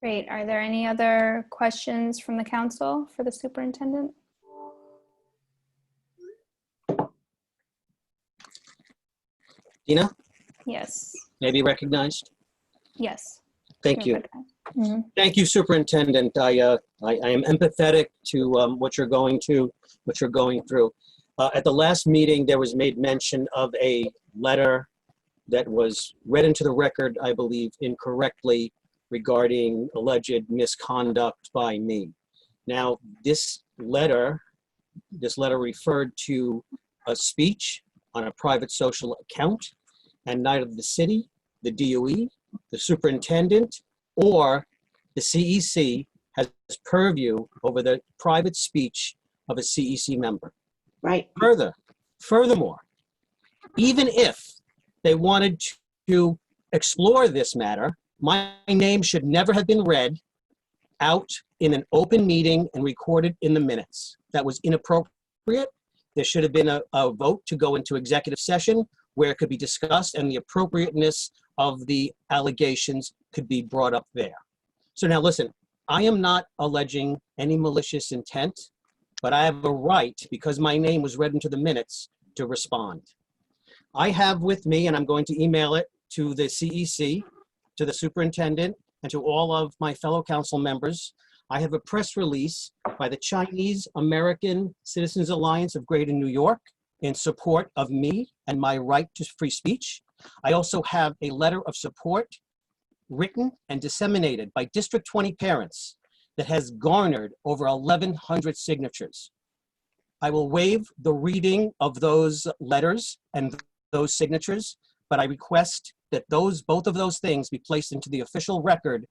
Speaker 1: Great. Are there any other questions from the council for the superintendent?
Speaker 11: Dina,
Speaker 1: Yes.
Speaker 11: maybe recognized.
Speaker 1: Yes.
Speaker 11: Thank you.
Speaker 1: Mhm.
Speaker 11: Thank you, Superintendent. I am empathetic to what you're going through. At the last meeting, there was made mention of a letter that was read into the record, I believe, incorrectly regarding alleged misconduct by me. Now, this letter referred to a speech on a private social account, and neither the city, the DOE, the superintendent, or the CEC has purview over the private speech of a CEC member.
Speaker 10: Right.
Speaker 11: Furthermore, even if they wanted to explore this matter, my name should never have been read out in an open meeting and recorded in the minutes. That was inappropriate. There should have been a vote to go into executive session where it could be discussed and the appropriateness of the allegations could be brought up there. So now listen, I am not alleging any malicious intent, but I have a right, because my name was read into the minutes, to respond. I have with me, and I'm going to email it to the CEC, to the superintendent, and to all of my fellow council members. I have a press release by the Chinese American Citizens Alliance of Greater New York in support of me and my right to free speech. I also have a letter of support written and disseminated by District 20 parents that has garnered over 1,100 signatures. I will waive the reading of those letters and those signatures, but I request that both of those things be placed into the official record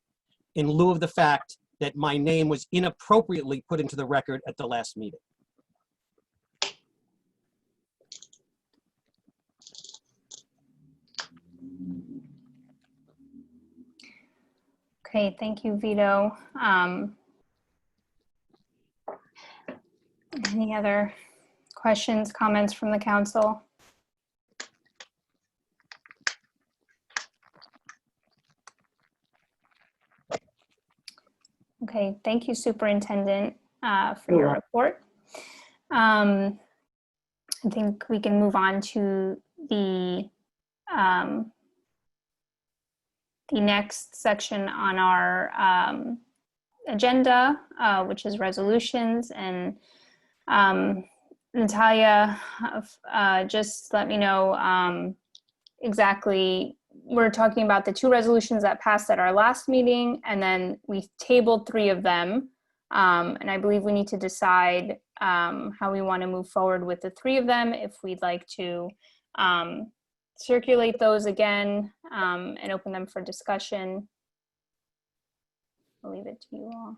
Speaker 11: in lieu of the fact that my name was inappropriately put into the record at the last meeting.
Speaker 1: Okay, thank you, Vito. Any other questions, comments from the council? Okay, thank you, Superintendent, for your report. I think we can move on to the next section on our agenda, which is resolutions. And Natalia, just let me know exactly. We're talking about the 2 resolutions that passed at our last meeting, and then we tabled 3 of them. And I believe we need to decide how we want to move forward with the 3 of them, if we'd like to circulate those again and open them for discussion. I'll leave it to you all.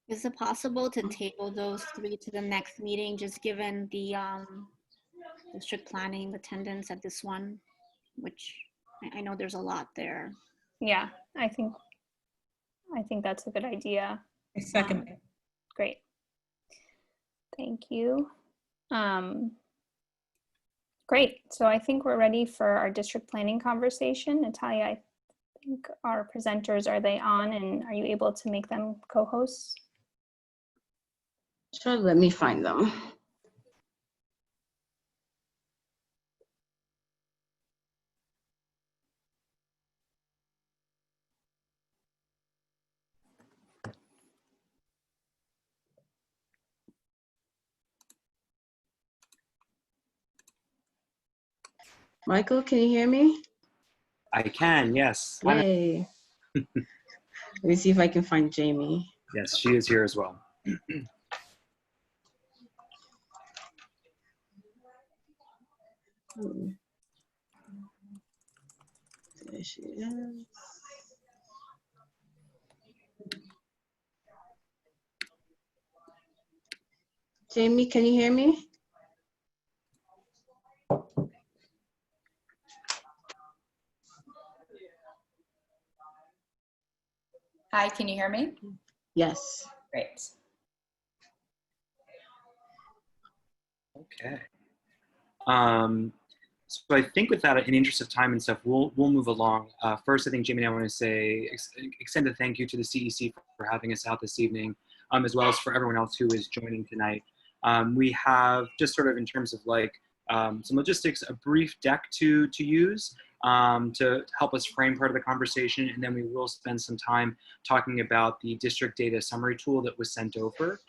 Speaker 9: Is it possible to table those 3 to the next meeting, just given the district planning attendance at this one, which I know there's a lot there.
Speaker 1: Yeah, I think that's a good idea.
Speaker 4: I second it.
Speaker 1: Great. Thank you. Great. So I think we're ready for our district planning conversation. Natalia, I think our presenters, are they on, and are you able to make them co-hosts?
Speaker 3: Sure, let me find them. Michael, can you hear me?
Speaker 12: I can, yes.
Speaker 3: Yay. Let me see if I can find Jamie.
Speaker 12: Yes, she is here as well.
Speaker 3: There she is. Jamie, can you hear me?
Speaker 13: Hi, can you hear me?
Speaker 3: Yes.
Speaker 13: Great.
Speaker 12: Okay. So I think with that, in the interest of time and stuff, we'll move along. First, I think Jamie and I want to say, extend a thank you to the CEC for having us out this evening, as well as for everyone else who is joining tonight. We have just sort of in terms of like some logistics, a brief deck to use to help us frame part of the conversation, and then we will spend some time talking about the district data summary tool that was sent over.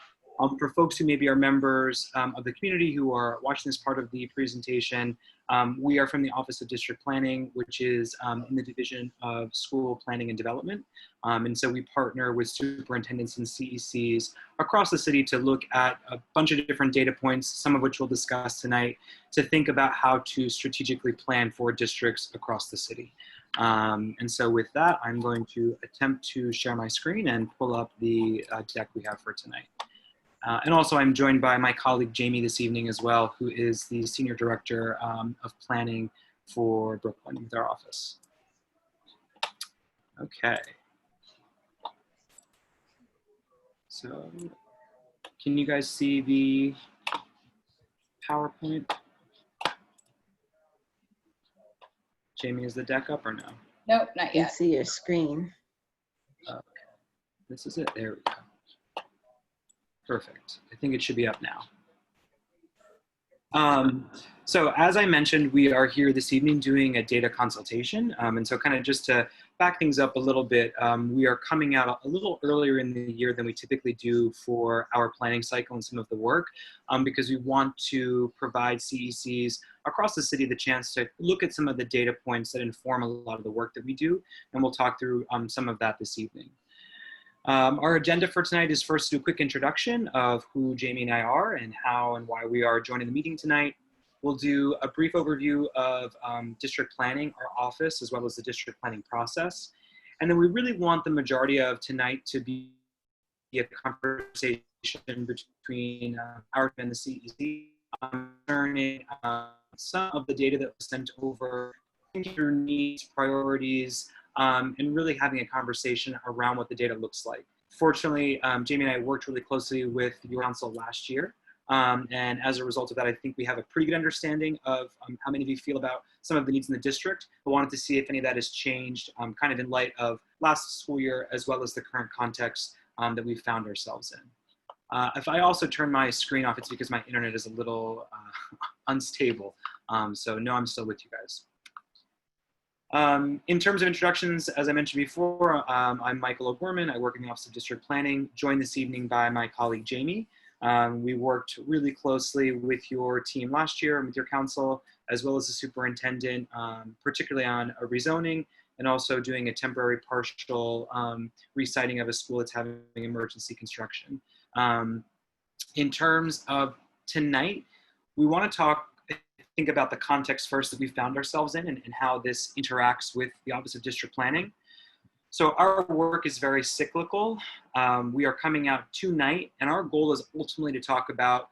Speaker 12: For folks who maybe are members of the community who are watching this part of the presentation, we are from the Office of District Planning, which is in the Division of School Planning and Development. And so we partner with superintendents and CECs across the city to look at a bunch of different data points, some of which we'll discuss tonight, to think about how to strategically plan for districts across the city. And so with that, I'm going to attempt to share my screen and pull up the deck we have for tonight. And also I'm joined by my colleague Jamie this evening as well, who is the Senior Director of Planning for Brooklyn with our office. Okay. So can you guys see the PowerPoint? Jamie, is the deck up or no?
Speaker 13: Nope, not
Speaker 3: You
Speaker 13: yet.
Speaker 3: can see your screen.
Speaker 12: Okay. This is it. There we go. Perfect. I think it should be up now. So as I mentioned, we are here this evening doing a data consultation. And so kind of just to back things up a little bit, we are coming out a little earlier in the year than we typically do for our planning cycle and some of the work, because we want to provide CECs across the city the chance to look at some of the data points that inform a lot of the work that we do. And we'll talk through some of that this evening. Our agenda for tonight is first to do a quick introduction of who Jamie and I are and how and why we are joining the meeting tonight. We'll do a brief overview of district planning, our office, as well as the district planning process. And then we really want the majority of tonight to be a conversation between our and the CEC concerning some of the data that was sent over, your needs, priorities, and really having a conversation around what the data looks like. Fortunately, Jamie and I worked really closely with your council last year. And as a result of that, I think we have a pretty good understanding of how many of you feel about some of the needs in the district. I wanted to see if any of that has changed kind of in light of last school year, as well as the current context that we found ourselves in. If I also turn my screen off, it's because my internet is a little unstable. So no, I'm still with you guys. In terms of introductions, as I mentioned before, I'm Michael O'Gorman. I work in the Office of District Planning, joined this evening by my colleague Jamie. We worked really closely with your team last year and with your council, as well as the superintendent, particularly on a rezoning and also doing a temporary partial resiting of a school that's having emergency construction. In terms of tonight, we want to think about the context first that we found ourselves in and how this interacts with the Office of District Planning. So our work is very cyclical. We are coming out tonight, and our goal is ultimately to talk about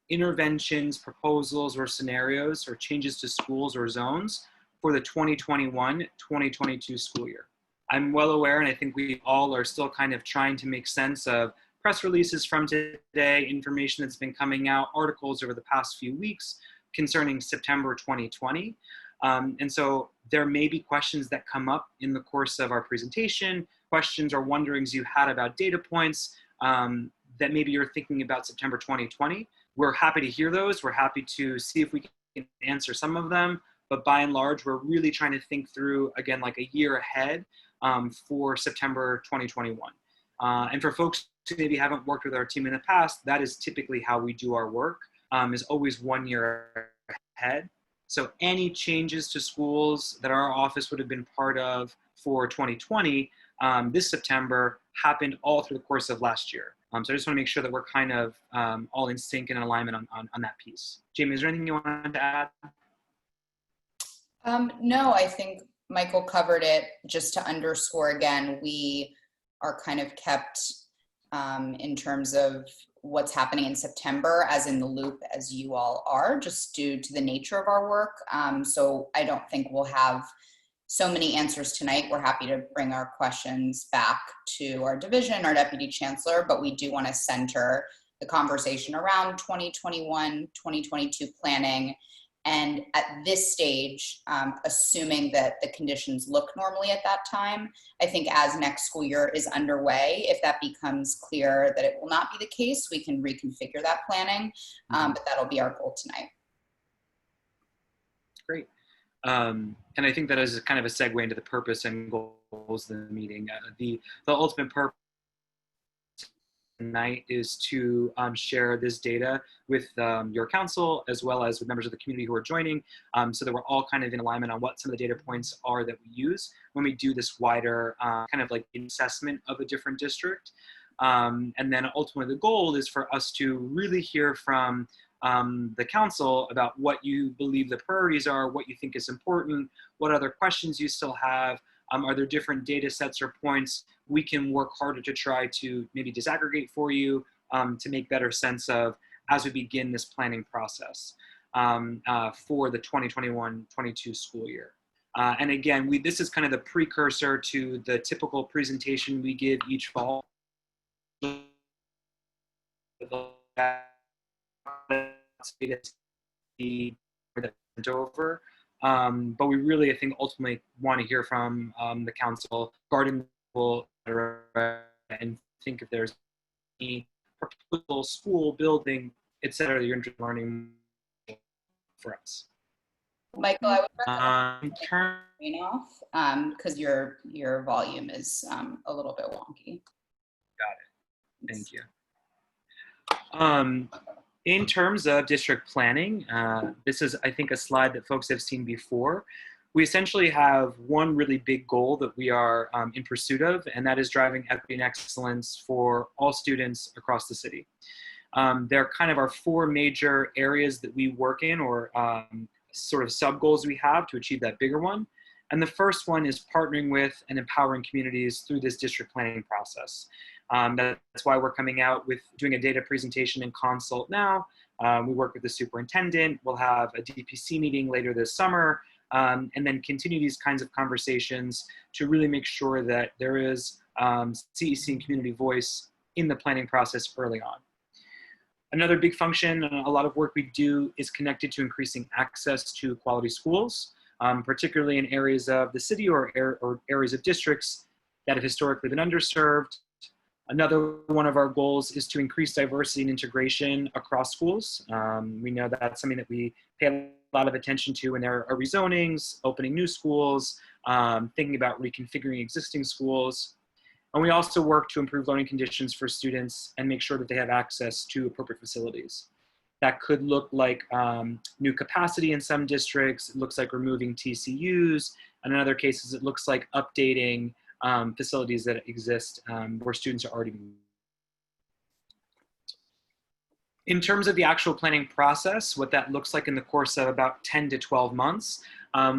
Speaker 12: interventions, proposals, or scenarios or changes to schools or zones for the 2021-2022 school year. I'm well aware, and I think we all are still kind of trying to make sense of press releases from today, information that's been coming out, articles over the past few weeks concerning September 2020. And so there may be questions that come up in the course of our presentation, questions or wonderings you had about data points that maybe you're thinking about September 2020. We're happy to hear those. We're happy to see if we can answer some of them. But by and large, we're really trying to think through, again, like a year ahead for September 2021. And for folks who maybe haven't worked with our team in the past, that is typically how we do our work, is always 1 year ahead. So any changes to schools that our office would have been part of for 2020 this September happened all through the course of last year. So I just want to make sure that we're kind of all in sync and in alignment on that piece. Jamie, is there anything you wanted to add?
Speaker 13: No, I think Michael covered it. Just to underscore again, we are kind of kept in terms of what's happening in September as in the loop as you all are, just due to the nature of our work. So I don't think we'll have so many answers tonight. We're happy to bring our questions back to our division, our deputy chancellor, but we do want to center the conversation around 2021, 2022 planning And at this stage, assuming that the conditions look normally at that time, I think as next school year is underway, if that becomes clear that it will not be the case, we can reconfigure that planning, but that'll be our goal tonight.
Speaker 12: Great. And I think that is kind of a segue into the purpose and goals of the meeting. The ultimate purpose tonight is to share this data with your council as well as with members of the community who are joining, so that we're all kind of in alignment on what some of the data points are that we use when we do this wider kind of like assessment of a different district. And then ultimately the goal is for us to really hear from the council about what you believe the priorities are, what you think is important, what other questions you still have. Are there different data sets or points we can work harder to try to maybe disaggregate for you to make better sense of as we begin this planning process for the 2021-22 school year. And again, this is kind of the precursor to the typical presentation we give each fall. Over. But we really, I think, ultimately want to hear from the council, garden and think if there's any proposal, school, building, et cetera, that you're interested in learning for us.
Speaker 13: Michael, I would recommend turning off because your volume is a little bit wonky.
Speaker 12: Got it. Thank you. In terms of district planning, this is, I think, a slide that folks have seen before. We essentially have one really big goal that we are in pursuit of, and that is driving equity and excellence for all students across the city. There kind of are four major areas that we work in, or sort of sub-goals we have to achieve that bigger one. And the first one is partnering with and empowering communities through this district planning process. That's why we're coming out with doing a data presentation and consult now. We work with the superintendent. We'll have a DPC meeting later this summer, and then continue these kinds of conversations to really make sure that there is CEC and community voice in the planning process early on. Another big function, a lot of work we do is connected to increasing access to quality schools, particularly in areas of the city or areas of districts that have historically been underserved. Another one of our goals is to increase diversity and integration across schools. We know that's something that we pay a lot of attention to when there are rezonings, opening new schools, thinking about reconfiguring existing schools. And we also work to improve learning conditions for students and make sure that they have access to appropriate facilities. That could look like new capacity in some districts. It looks like removing TCUs. And in other cases, it looks like updating facilities that exist where students are already. In terms of the actual planning process, what that looks like in the course of about 10 to 12 months,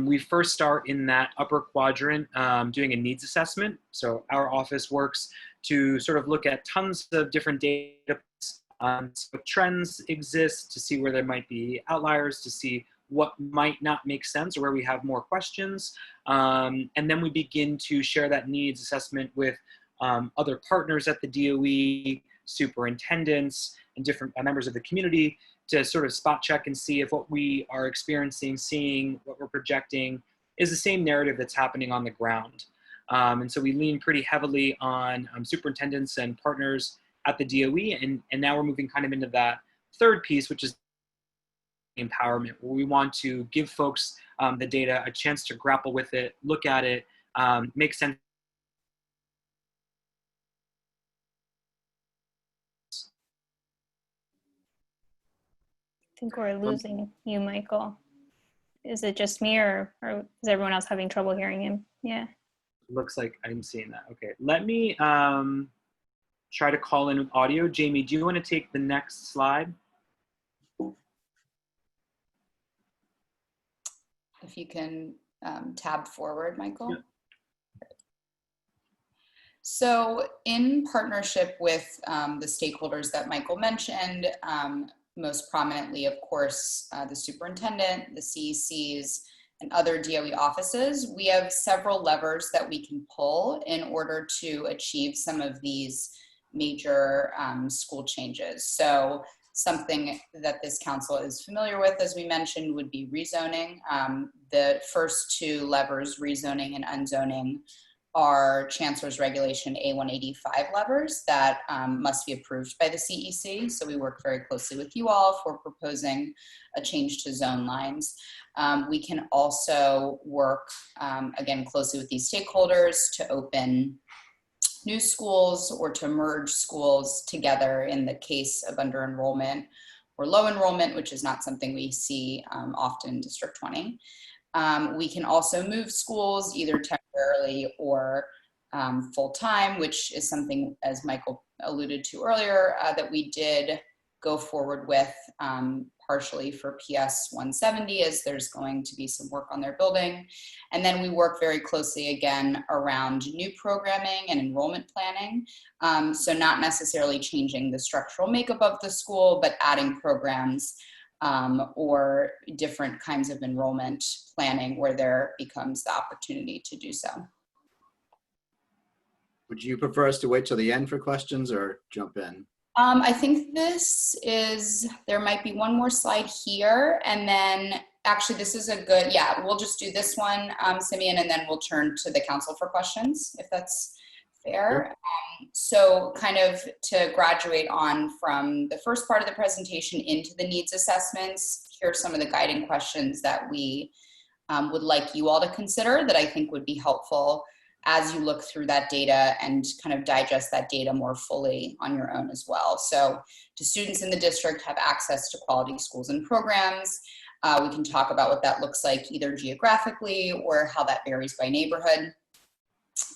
Speaker 12: we first start in that upper quadrant doing a needs assessment. So our office works to sort of look at tons of different data points, so trends exist, to see where there might be outliers, to see what might not make sense or where we have more questions. And then we begin to share that needs assessment with other partners at the DOE, superintendents, and different members of the community to sort of spot check and see if what we are experiencing, seeing, what we're projecting is the same narrative that's happening on the ground. And so we lean pretty heavily on superintendents and partners at the DOE, and now we're moving kind of into that third piece, which is empowerment, where we want to give folks the data a chance to grapple with it, look at it, make sense.
Speaker 1: I think we're losing you, Michael. Is it just me, or is everyone else having trouble hearing him? Yeah.
Speaker 12: Looks like I'm seeing that. Okay, let me try to call in with audio. Jamie, do you want to take the next slide?
Speaker 13: If you can tab forward, Michael. Yeah. So in partnership with the stakeholders that Michael mentioned, most prominently, of course, the superintendent, the CECs, and other DOE offices, we have several levers that we can pull in order to achieve some of these major school changes. So Something that this council is familiar with, as we mentioned, would be rezoning. The first two levers, rezoning and unzoning, are Chancellor's Regulation A185 levers that must be approved by the CEC. So we work very closely with you all for proposing a change to zone lines. We can also work, again, closely with these stakeholders to open new schools or to merge schools together in the case of under enrollment or low enrollment, which is not something we see often in District 20. We can also move schools either temporarily or full-time, which is something, as Michael alluded to earlier, that we did go forward with partially for PS 170, as there's going to be some work on their building. And then we work very closely again around new programming and enrollment planning. So not necessarily changing the structural makeup of the school, but adding programs or different kinds of enrollment planning where there becomes the opportunity to do so.
Speaker 5: Would you prefer us to wait till the end for questions or jump in?
Speaker 13: I think there might be one more slide here, and then actually this is a good, yeah, we'll just do this one, Simeon, and then we'll turn to the council for questions, if that's fair. So kind of to graduate on from the first part of the presentation into the needs assessments, here are some of the guiding questions that we would like you all to consider that I think would be helpful as you look through that data and kind of digest that data more fully on your own as well. So, do students in the district have access to quality schools and programs? We can talk about what that looks like either geographically or how that varies by neighborhood.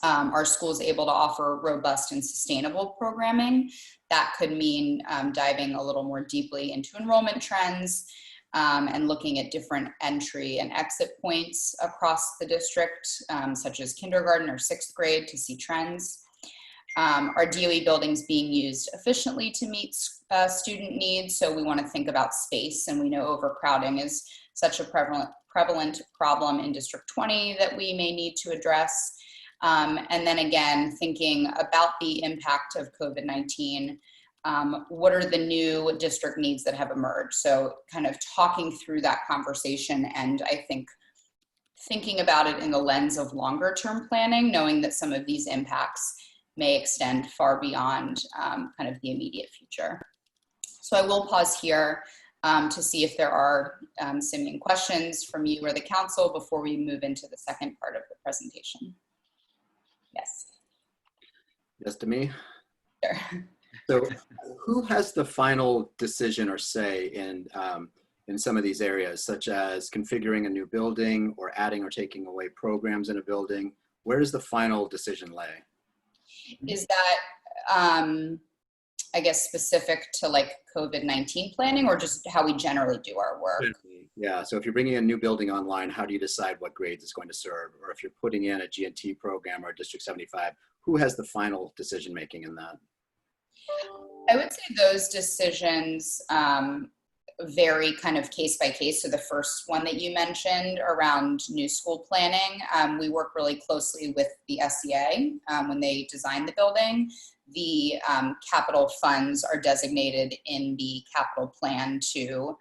Speaker 13: Are schools able to offer robust and sustainable programming? That could mean diving a little more deeply into enrollment trends, and looking at different entry and exit points across the district, such as kindergarten or 6th grade, to see trends. Are DOE buildings being used efficiently to meet student needs? So we want to think about space, and we know overcrowding is such a prevalent problem in District 20 that we may need to address. And then again, thinking about the impact of COVID-19, what are the new district needs that have emerged? So kind of talking through that conversation, and I think thinking about it in the lens of longer term planning, knowing that some of these impacts may extend far beyond kind of the immediate future. So I will pause here to see if there are Simeon questions from you or the council before we move into the second part of the presentation. Yes.
Speaker 5: Yes, to me.
Speaker 13: Sure.
Speaker 5: So who has the final decision or say in some of these areas, such as configuring a new building or adding or taking away programs in a building? Where does the final decision lay?
Speaker 13: Is that, I guess, specific to like COVID-19 planning, or just how we generally do our work?
Speaker 5: Yeah, so if you're bringing a new building online, how do you decide what grades it's going to serve? Or if you're putting in a G&T program or District 75, who has the final decision making in that?
Speaker 13: I would say those decisions vary kind of case by case. So the first one that you mentioned around new school planning, we work really closely with the SEA when they design the building. The capital funds are designated in the capital plan to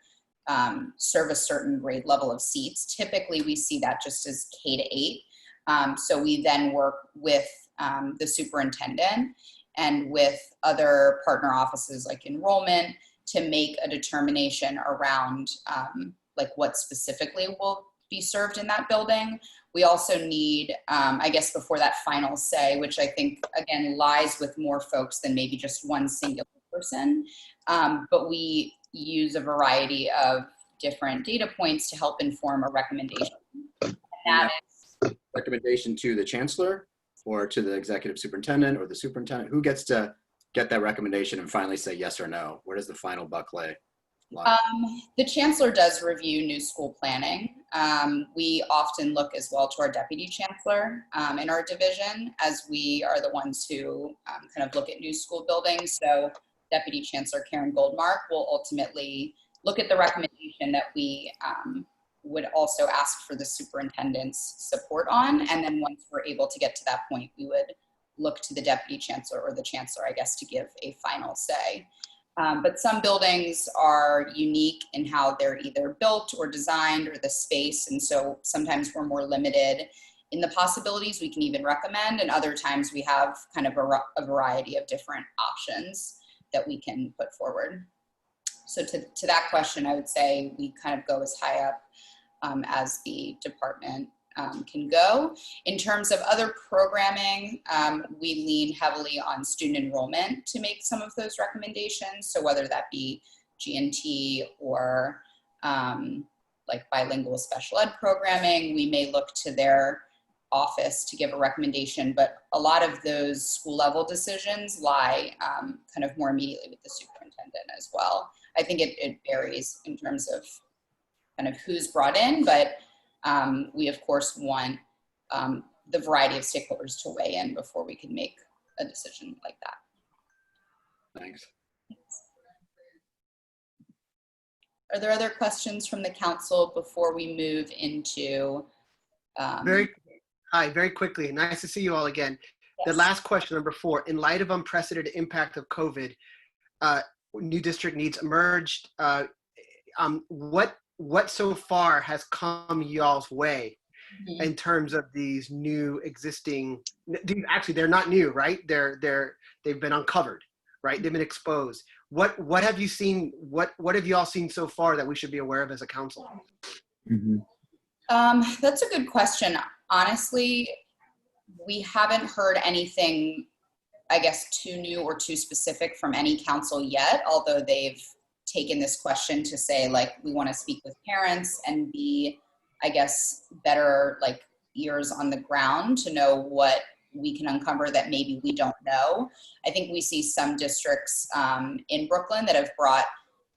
Speaker 13: serve a certain grade level of seats. Typically, we see that just as K-8. So we then work with the superintendent and with other partner offices like enrollment to make a determination around like what specifically will be served in that building. We also need, I guess before that final say, which I think again lies with more folks than maybe just one singular person, but we use a variety of different data points to help inform a recommendation. And that is
Speaker 5: recommendation to the chancellor or to the executive superintendent or the superintendent? Who gets to get that recommendation and finally say yes or no? Where does the final buck lie?
Speaker 13: The chancellor does review new school planning. We often look as well to our deputy chancellor in our division, as we are the ones who kind of look at new school buildings. So Deputy Chancellor Karen Goldmark will ultimately look at the recommendation that we would also ask for the superintendent's support on. And then once we're able to get to that point, we would look to the deputy chancellor or the chancellor, I guess, to give a final say. But some buildings are unique in how they're either built or designed or the space. And so sometimes we're more limited in the possibilities we can even recommend. And other times we have kind of a variety of different options that we can put forward. So to that question, I would say we kind of go as high up as the department can go. In terms of other programming, we lean heavily on student enrollment to make some of those recommendations. So whether that be G&T or like bilingual special ed programming, we may look to their office to give a recommendation, but a lot of those school level decisions lie kind of more immediately with the superintendent as well. I think it varies in terms of kind of who's brought in, but we of course want the variety of stakeholders to weigh in before we can make a decision like that.
Speaker 5: Thanks.
Speaker 13: Are there other questions from the council before we move into?
Speaker 7: Very quickly. Nice to see you all again.
Speaker 13: Yes.
Speaker 7: The last question, number 4. In light of unprecedented impact of COVID, new district needs emerged. What so far has come y'all's way in terms of these new existing? Actually, they're not new, right? They've been uncovered, right? They've been exposed. What have you seen? What have you all seen so far that we should be aware of as a council?
Speaker 13: That's a good question. Honestly, we haven't heard anything, I guess, too new or too specific from any council yet, although they've taken this question to say, like, we want to speak with parents and be, I guess, better like ears on the ground to know what we can uncover that maybe we don't know. I think we see some districts in Brooklyn that have brought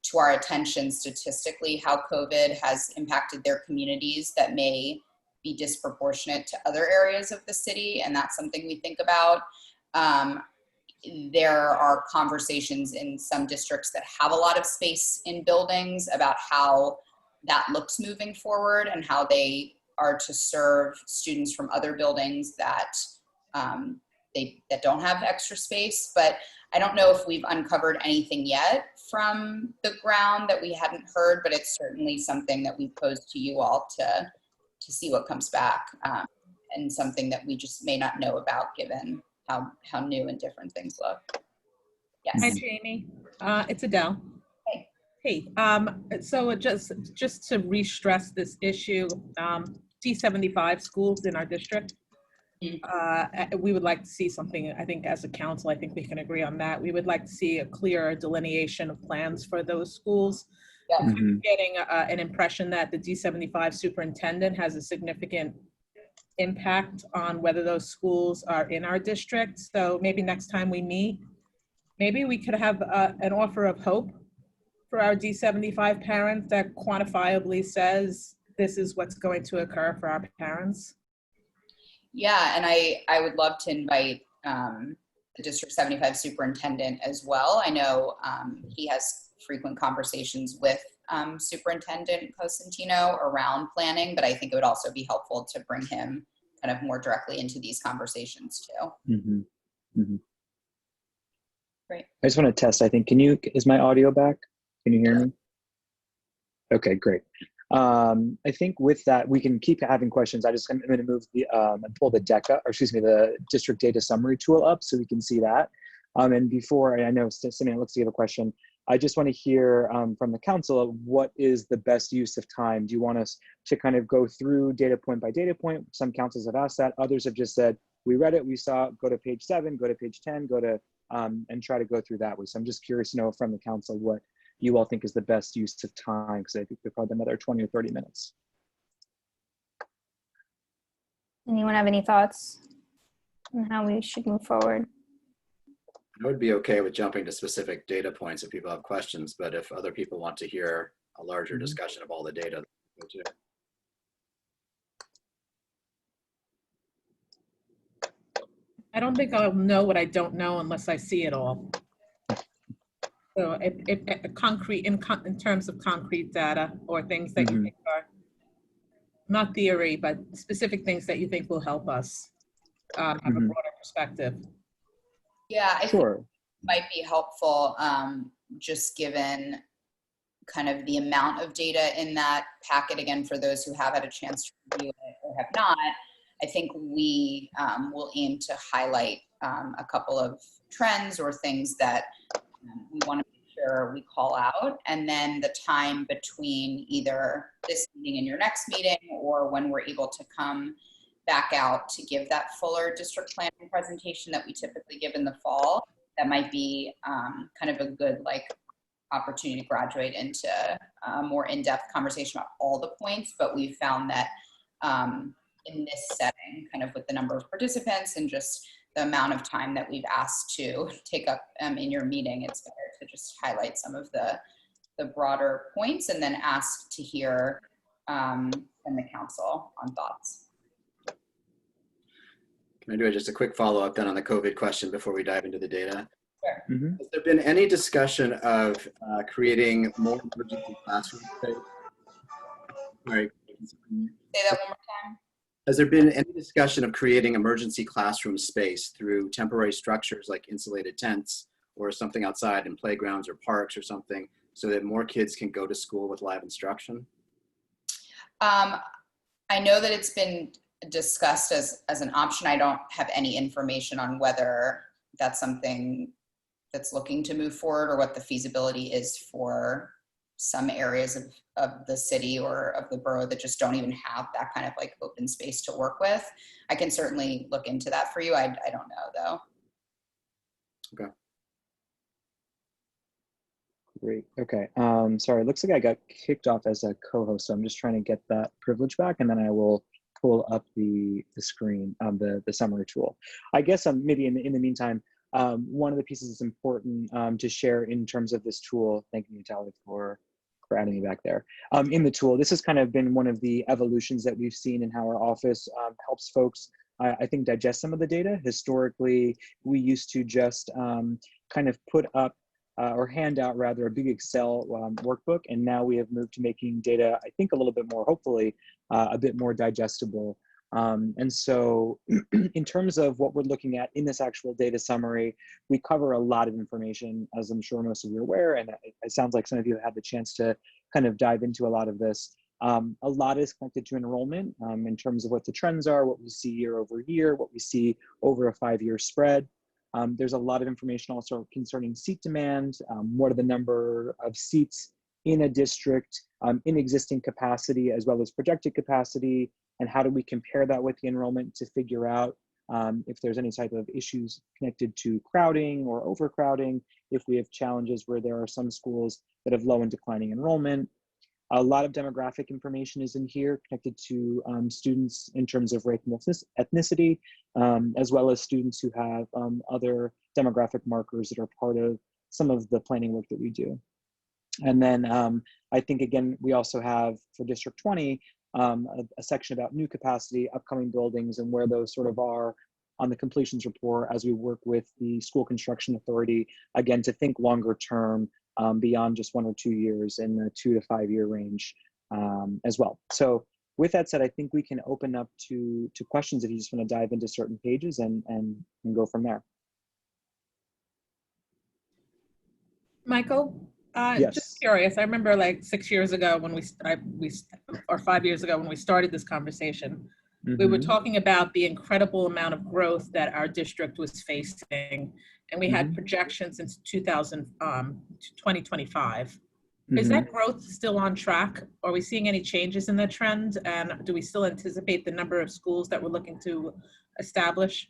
Speaker 13: to our attention statistically how COVID has impacted their communities that may be disproportionate to other areas of the city, and that's something we think about. There are conversations in some districts that have a lot of space in buildings about how that looks moving forward and how they are to serve students from other buildings that that don't have extra space. But I don't know if we've uncovered anything yet from the ground that we hadn't heard, but it's certainly something that we posed to you all to see what comes back, and something that we just may not know about given how new and different things look. Yes.
Speaker 4: Hi, Jamie. It's Adele.
Speaker 13: Hey.
Speaker 4: Hey. So just to re-stress this issue, D75 schools in our district, we would like to see something. I think as a council, I think we can agree on that. We would like to see a clearer delineation of plans for those schools.
Speaker 13: Yeah.
Speaker 4: I'm getting an impression that the D75 superintendent has a significant impact on whether those schools are in our district. So maybe next time we meet, maybe we could have an offer of hope for our D75 parents that quantifiably says this is what's going to occur for our parents.
Speaker 13: Yeah, and I would love to invite the District 75 superintendent as well. I know he has frequent conversations with Superintendent Cosentino around planning, but I think it would also be helpful to bring him kind of more directly into these conversations too. Great.
Speaker 14: I just want to test, I think, is my audio back? Can you hear me? Okay, great. I think with that, we can keep having questions. I'm going to move and pull the the district data summary tool up so we can see that. And before, I know Simeon looks to give a question. I just want to hear from the council, what is the best use of time? Do you want us to kind of go through data point by data point? Some councils have asked that. Others have just said, we read it, we saw it, go to page 7, go to page 10, go to, and try to go through that way. So I'm just curious to know from the council what you all think is the best use of time, because I think we've got another 20 or 30 minutes.
Speaker 1: Anyone have any thoughts on how we should move forward?
Speaker 5: I would be okay with jumping to specific data points if people have questions, but if other people want to hear a larger discussion of all the data, go too.
Speaker 4: I don't think I'll know what I don't know unless I see it all. So in terms of concrete data or things that you think are not theory, but specific things that you think will help us have a broader perspective.
Speaker 13: Yeah,
Speaker 14: Sure.
Speaker 13: might be helpful, just given kind of the amount of data in that packet, again, for those who have had a chance to review it or have not. I think we will aim to highlight a couple of trends or things that we want to make sure we call out, and then the time between either this meeting and your next meeting, or when we're able to come back out to give that fuller district planning presentation that we typically give in the fall. That might be kind of a good opportunity to graduate into a more in-depth conversation about all the points, but we've found that in this setting, kind of with the number of participants and just the amount of time that we've asked to take up in your meeting, it's better to just highlight some of the broader points and then ask to hear from the council on thoughts.
Speaker 5: Can I do just a quick follow-up then on the COVID question before we dive into the data?
Speaker 13: Sure.
Speaker 14: Mm-hmm.
Speaker 5: Has there been any discussion of creating more emergency classroom space? Sorry.
Speaker 13: Say that one more time.
Speaker 5: Has there been any discussion of creating emergency classroom space through temporary structures like insulated tents or something outside in playgrounds or parks or something, so that more kids can go to school with live instruction?
Speaker 13: I know that it's been discussed as an option. I don't have any information on whether that's something that's looking to move forward or what the feasibility is for some areas of the city or of the borough that just don't even have that kind of open space to work with. I can certainly look into that for you. I don't know though.
Speaker 5: Okay.
Speaker 14: Great. Okay. Sorry, it looks like I got kicked off as a co-host, so I'm just trying to get that privilege back, and then I will pull up the screen, the summary tool. I guess maybe in the meantime, one of the pieces that's important to share in terms of this tool, thank you, Natalia, for adding me back there. In the tool, this has kind of been one of the evolutions that we've seen in how our office helps folks, I think, digest some of the data. Historically, we used to just kind of put up or hand out rather a big Excel workbook, and now we have moved to making data, I think, a little bit more, hopefully, a bit more digestible. And so in terms of what we're looking at in this actual data summary, we cover a lot of information, as I'm sure most of you are aware, and it sounds like some of you have had the chance to kind of dive into a lot of this. A lot is connected to enrollment in terms of what the trends are, what we see year over year, what we see over a 5-year spread. There's a lot of information also concerning seat demand, what are the number of seats in a district, in existing capacity as well as projected capacity, and how do we compare that with the enrollment to figure out if there's any type of issues connected to crowding or overcrowding, if we have challenges where there are some schools that have low and declining enrollment. A lot of demographic information is in here connected to students in terms of race and ethnicity, as well as students who have other demographic markers that are part of some of the planning work that we do. And then I think, again, we also have for District 20, a section about new capacity, upcoming buildings, and where those sort of are on the completions report as we work with the School Construction Authority, again, to think longer term beyond just 1 or 2 years in the 2 to 5 year range as well. So with that said, I think we can open up to questions if you just want to dive into certain pages and go from there.
Speaker 4: Michael,
Speaker 14: Yes.
Speaker 4: just curious. I remember 6 years ago when or 5 years ago when we started this conversation, we were talking about the incredible amount of growth that our district was facing, and we had projections into 2025. Is that growth still on track? Are we seeing any changes in the trend? And do we still anticipate the number of schools that we're looking to establish?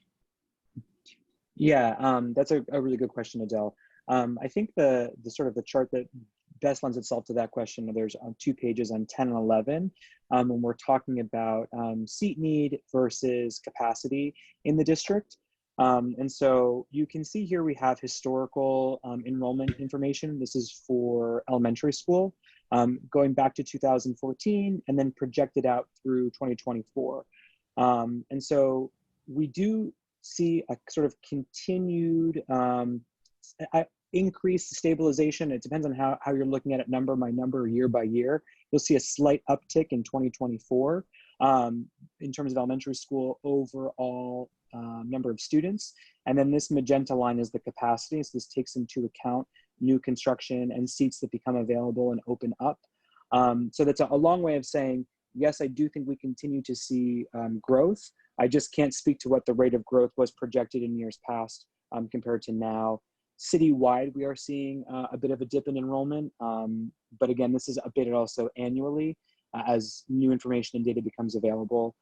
Speaker 14: Yeah, that's a really good question, Adele. I think the sort of the chart that best lends itself to that question, there's 2 pages on 10 and 11, when we're talking about seat need versus capacity in the district. And so you can see here we have historical enrollment information. This is for elementary school, going back to 2014 and then projected out through 2024. And so we do see a sort of continued increased stabilization. It depends on how you're looking at it number by number, year by year. You'll see a slight uptick in 2024 in terms of elementary school overall number of students. And then this magenta line is the capacity. So this takes into account new construction and seats that become available and open up. So that's a long way of saying, yes, I do think we continue to see growth. I just can't speak to what the rate of growth was projected in years past compared to now. Citywide, we are seeing a bit of a dip in enrollment. But again, this is updated also annually as new information and data becomes available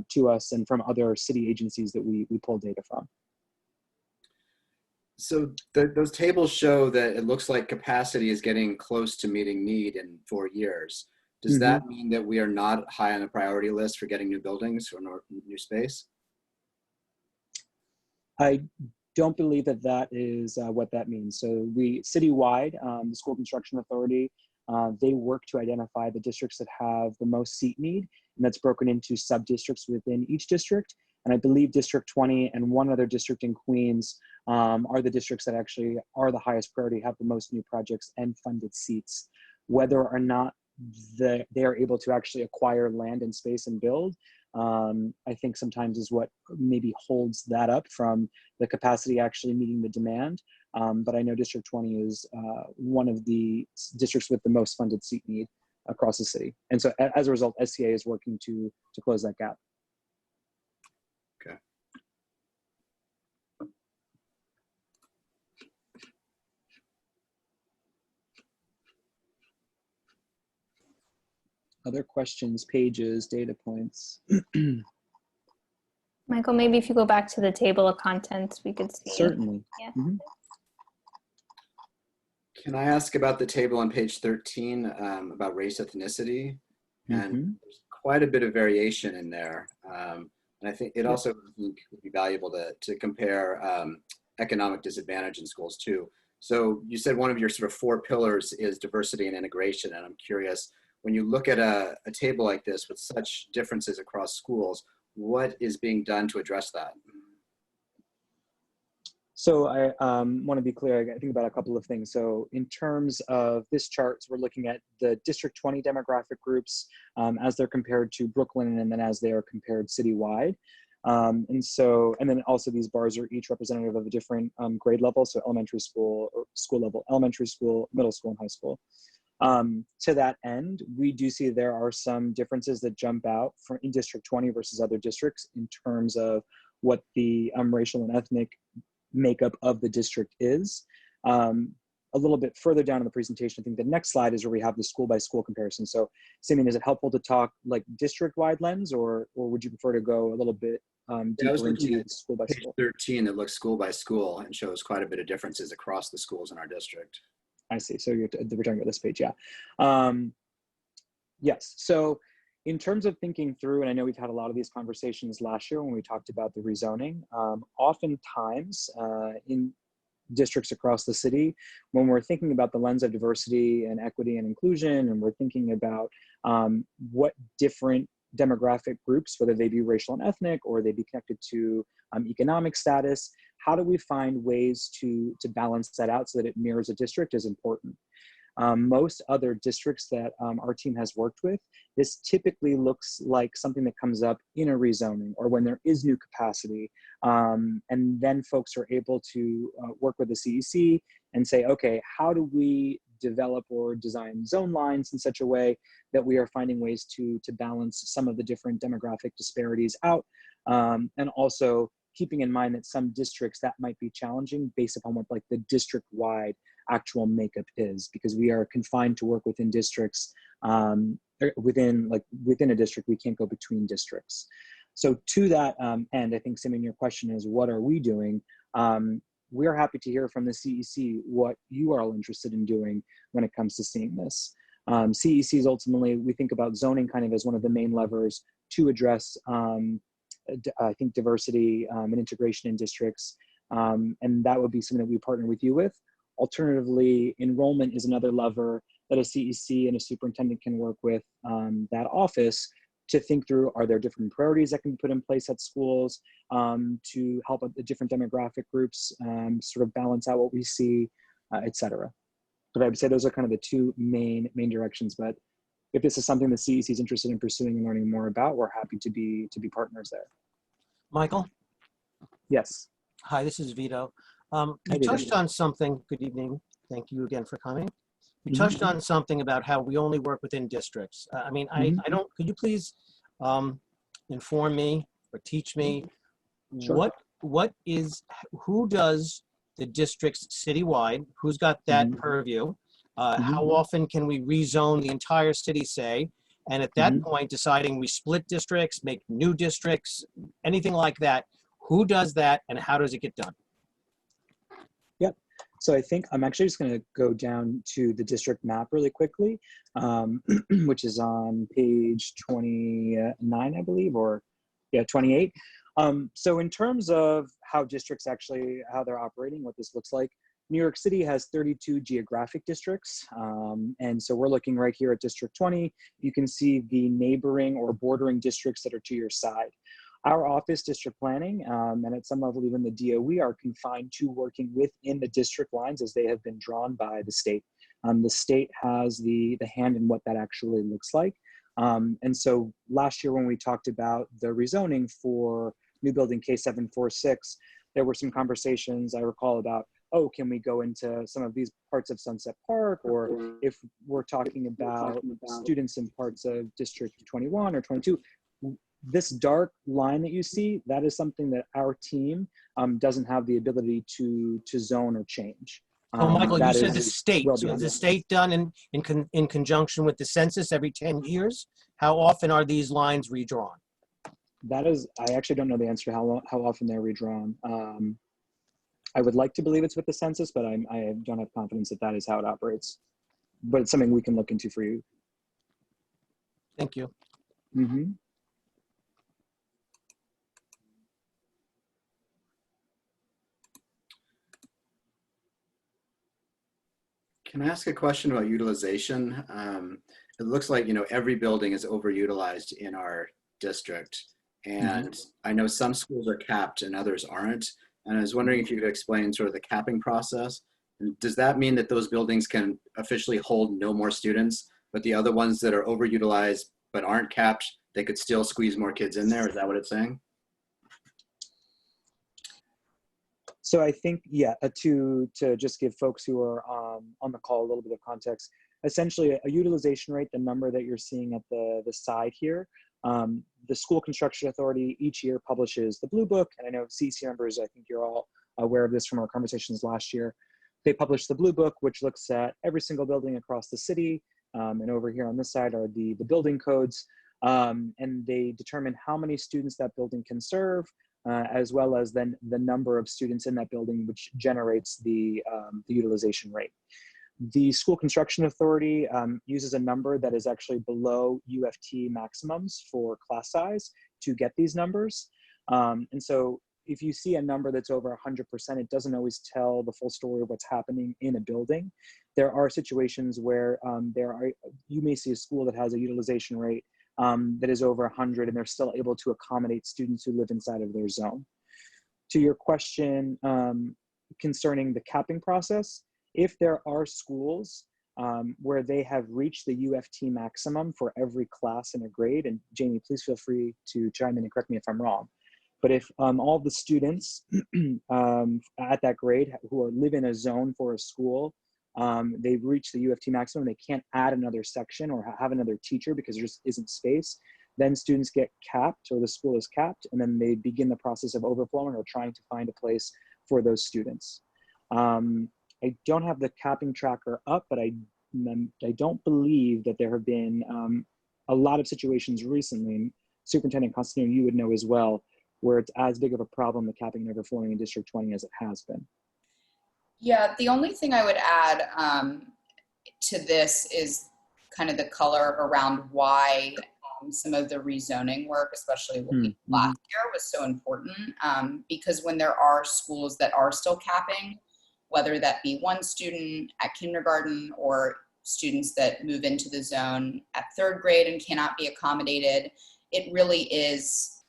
Speaker 14: to us and from other city agencies that we pull data from.
Speaker 5: So those tables show that it looks like capacity is getting close to meeting need in 4 years. Does that mean that we are not high on the priority list for getting new buildings or new space?
Speaker 14: I don't believe that that is what that means. So we, citywide, the School Construction Authority, they work to identify the districts that have the most seat need, and that's broken into sub-districts within each district. And I believe District 20 and one other district in Queens are the districts that actually are the highest priority, have the most new projects and funded seats. Whether or not they are able to actually acquire land and space and build, I think sometimes is what maybe holds that up from the capacity actually meeting the demand. But I know District 20 is one of the districts with the most funded seat need across the city. And so as a result, SCA is working to close that gap.
Speaker 5: Okay.
Speaker 14: Other questions, pages, data points?
Speaker 1: Michael, maybe if you go back to the table of contents, we could see.
Speaker 14: Certainly.
Speaker 1: Yeah.
Speaker 5: Can I ask about the table on page 13 about race ethnicity? And there's quite a bit of variation in there. And I think it also would be valuable to compare economic disadvantage in schools too. So you said one of your sort of 4 pillars is diversity and integration. And I'm curious, when you look at a table like this with such differences across schools, what is being done to address that?
Speaker 14: So I want to be clear, I think about a couple of things. So in terms of this chart, we're looking at the District 20 demographic groups as they're compared to Brooklyn and then as they are compared citywide. And then also these bars are each representative of a different grade level. So elementary school or school level, elementary school, middle school, and high school. To that end, we do see there are some differences that jump out in District 20 versus other districts in terms of what the racial and ethnic makeup of the district is. A little bit further down in the presentation, I think the next slide is where we have the school by school comparison. So Simeon, is it helpful to talk like district-wide lens, or would you prefer to go a little bit deeper into school by school?
Speaker 5: Page 13 that looks school by school and shows quite a bit of differences across the schools in our district.
Speaker 14: I see. So we're talking about this page, yeah. Yes. So in terms of thinking through, and I know we've had a lot of these conversations last year when we talked about the rezoning, oftentimes in districts across the city, when we're thinking about the lens of diversity and equity and inclusion, and we're thinking about what different demographic groups, whether they be racial and ethnic or they be connected to economic status, how do we find ways to balance that out so that it mirrors a district is important. Most other districts that our team has worked with, this typically looks like something that comes up in a rezoning or when there is new capacity. And then folks are able to work with the CEC and say, okay, how do we develop or design zone lines in such a way that we are finding ways to balance some of the different demographic disparities out, and also keeping in mind that some districts that might be challenging based upon what like the district-wide actual makeup is, because we are confined to work within districts, within a district, we can't go between districts. So to that end, I think, Simeon, your question is, what are we doing? We're happy to hear from the CEC what you are all interested in doing when it comes to seeing this. CECs ultimately, we think about zoning kind of as one of the main levers to address, I think, diversity and integration in districts. And that would be something that we partner with you with. Alternatively, enrollment is another lever that a CEC and a superintendent can work with that office to think through, are there different priorities that can be put in place at schools to help the different demographic groups sort of balance out what we see, et cetera. But I would say those are kind of the two main directions. But if this is something the CEC is interested in pursuing and learning more about, we're happy to be partners there.
Speaker 11: Michael?
Speaker 14: Yes.
Speaker 11: Hi, this is Vito.
Speaker 14: Hi,
Speaker 11: You
Speaker 14: Vito.
Speaker 11: touched on something. Good evening. Thank you again for coming. You
Speaker 14: Mhm.
Speaker 11: touched on something about how we only work within districts. I mean,
Speaker 14: Mhm.
Speaker 11: I don't, could you please inform me or teach me
Speaker 14: Sure.
Speaker 11: who does the districts citywide? Who's got that
Speaker 14: Mhm.
Speaker 11: purview?
Speaker 14: Mhm.
Speaker 11: How often can we rezone the entire city, say? And at that
Speaker 14: Mhm.
Speaker 11: point, deciding we split districts, make new districts, anything like that, who does that and how does it get done?
Speaker 14: Yep. So I think I'm actually just going to go down to the district map really quickly, which is on page 29, I believe, or yeah, 28. So in terms of how districts actually, how they're operating, what this looks like, New York City has 32 geographic districts. And so we're looking right here at District 20. You can see the neighboring or bordering districts that are to your side. Our office, district planning, and at some level even the DOE are confined to working within the district lines as they have been drawn by the state. The state has the hand in what that actually looks like. And so last year when we talked about the rezoning for new building K746, there were some conversations I recall about, oh, can we go into some of these parts of Sunset Park? Or if we're talking about students in parts of District 21 or 22, this dark line that you see, that is something that our team doesn't have the ability to zone or change.
Speaker 11: Oh, Michael, you
Speaker 14: That
Speaker 11: said the
Speaker 14: is
Speaker 11: state.
Speaker 14: well
Speaker 11: So is
Speaker 14: beyond
Speaker 11: the
Speaker 14: that.
Speaker 11: state done in conjunction with the census every 10 years? How often are these lines redrawn?
Speaker 14: That is, I actually don't know the answer to how often they're redrawn. I would like to believe it's with the census, but I don't have confidence that that is how it operates. But it's something we can look into for you.
Speaker 11: Thank you.
Speaker 14: Mm-hmm.
Speaker 5: Can I ask a question about utilization? It looks like, every building is overutilized in our district. And I know some schools are capped and others aren't. And I was wondering if you could explain sort of the capping process. And does that mean that those buildings can officially hold no more students, but the other ones that are overutilized but aren't capped, they could still squeeze more kids in there? Is that what it's saying?
Speaker 14: So I think, yeah, to just give folks who are on the call a little bit of context, essentially a utilization rate, the number that you're seeing at the side here, the School Construction Authority each year publishes the Blue Book, and I know CEC members, I think you're all aware of this from our conversations last year. They publish the Blue Book, which looks at every single building across the city, and over here on this side are the building codes, and they determine how many students that building can serve, as well as then the number of students in that building, which generates the utilization rate. The School Construction Authority uses a number that is actually below UFT maximums for class size to get these numbers. And so if you see a number that's over 100%, it doesn't always tell the full story of what's happening in a building. There are situations where you may see a school that has a utilization rate that is over 100 and they're still able to accommodate students who live inside of their zone. To your question concerning the capping process, if there are schools where they have reached the UFT maximum for every class in a grade, and Jamie, please feel free to chime in and correct me if I'm wrong, but if all the students at that grade who live in a zone for a school, they've reached the UFT maximum, they can't add another section or have another teacher because there just isn't space, then students get capped, or the school is capped, and then they begin the process of overflowing or trying to find a place for those students. I don't have the capping tracker up, but I don't believe that there have been a lot of situations recently, and Superintendent Constantino, you would know as well, where it's as big of a problem, the capping and overflowing in District 20 as it has been.
Speaker 13: Yeah, the only thing I would add to this is kind of the color around why some of the rezoning work, especially what we did last year, was so important. Because when there are schools that are still capping, whether that be one student at kindergarten or students that move into the zone at third grade and cannot be accommodated, it really is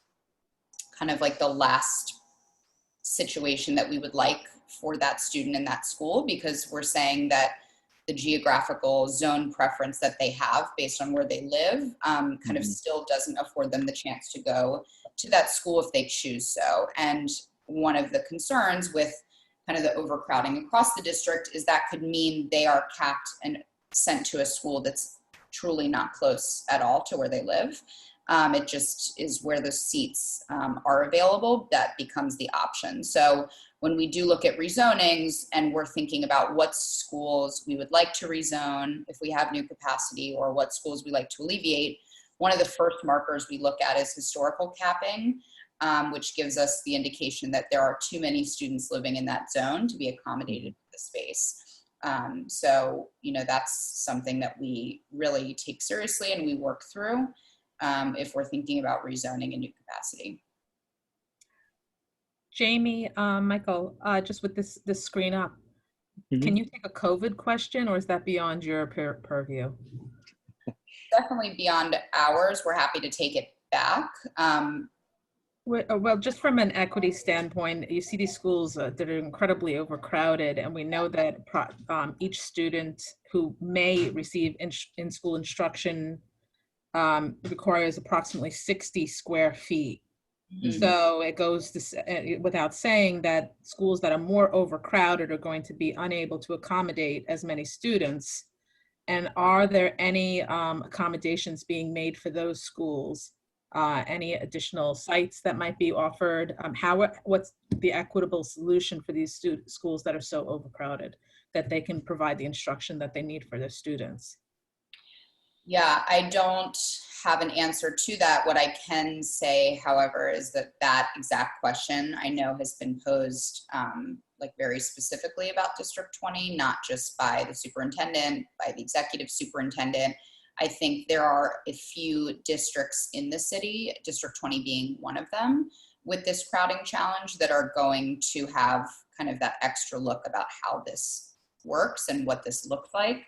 Speaker 13: kind of like the last situation that we would like for that student in that school, because we're saying that the geographical zone preference that they have based on where they live kind of still doesn't afford them the chance to go to that school if they choose so. And one of the concerns with kind of the overcrowding across the district is that could mean they are capped and sent to a school that's truly not close at all to where they live. It just is where the seats are available that becomes the option. So when we do look at rezonings and we're thinking about what schools we would like to rezone if we have new capacity, or what schools we like to alleviate, one of the first markers we look at is historical capping, which gives us the indication that there are too many students living in that zone to be accommodated with the space. So, you know, that's something that we really take seriously and we work through if we're thinking about rezoning a new capacity.
Speaker 4: Jamie, Michael, just with this screen up, can you take a COVID question, or is that beyond your purview?
Speaker 13: Definitely beyond ours. We're happy to take it back.
Speaker 4: Well, just from an equity standpoint, you see these schools that are incredibly overcrowded, and we know that each student who may receive in-school instruction requires approximately 60 square feet. Mm-hmm. So it goes to, without saying that schools that are more overcrowded are going to be unable to accommodate as many students. And are there any accommodations being made for those schools? Any additional sites that might be offered? What's the equitable solution for these schools that are so overcrowded that they can provide the instruction that they need for their students?
Speaker 13: Yeah, I don't have an answer to that. What I can say, however, is that that exact question I know has been posed like very specifically about District 20, not just by the superintendent, by the executive superintendent. I think there are a few districts in the city, District 20 being one of them, with this crowding challenge that are going to have kind of that extra look about how this works and what this looks like.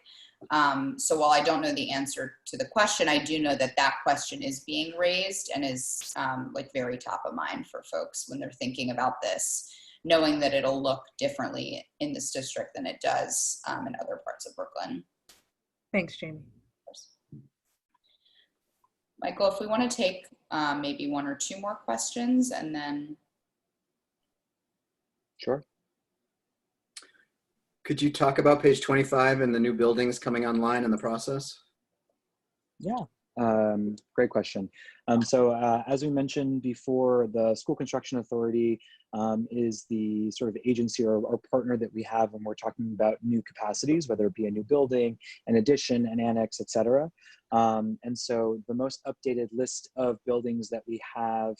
Speaker 13: So while I don't know the answer to the question, I do know that that question is being raised and is like very top of mind for folks when they're thinking about this, knowing that it'll look differently in this district than it does in other parts of Brooklyn.
Speaker 4: Thanks, Jamie.
Speaker 13: Michael, if we want to take maybe one or two more questions and then.
Speaker 14: Sure.
Speaker 5: Could you talk about page 25 and the new buildings coming online in the process?
Speaker 14: Yeah, great question. So as we mentioned before, the School Construction Authority is the sort of agency or partner that we have when we're talking about new capacities, whether it be a new building, an addition, an annex, et cetera. And so the most updated list of buildings that we have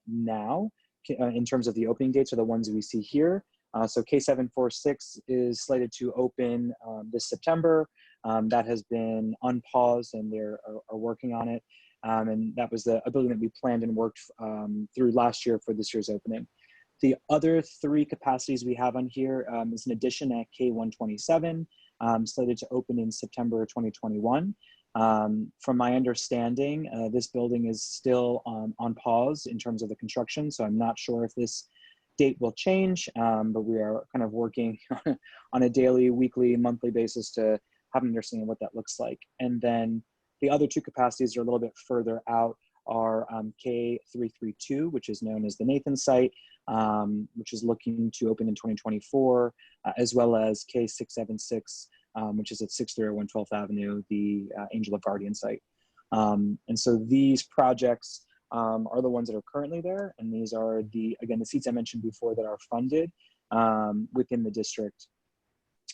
Speaker 14: now in terms of the opening dates are the ones we see here. So K746 is slated to open this September. That has been on pause and they are working on it. And that was a building that we planned and worked through last year for this year's opening. The other three capacities we have on here is an addition at K127, slated to open in September 2021. From my understanding, this building is still on pause in terms of the construction, so I'm not sure if this date will change, but we are kind of working on a daily, weekly, monthly basis to have an understanding of what that looks like. And then the other two capacities are a little bit further out are K332, which is known as the Nathan site, which is looking to open in 2024, as well as K676, which is at 631 12th Avenue, the Angel of Guardian site. And so these projects are the ones that are currently there. And these are the seats I mentioned before that are funded within the district.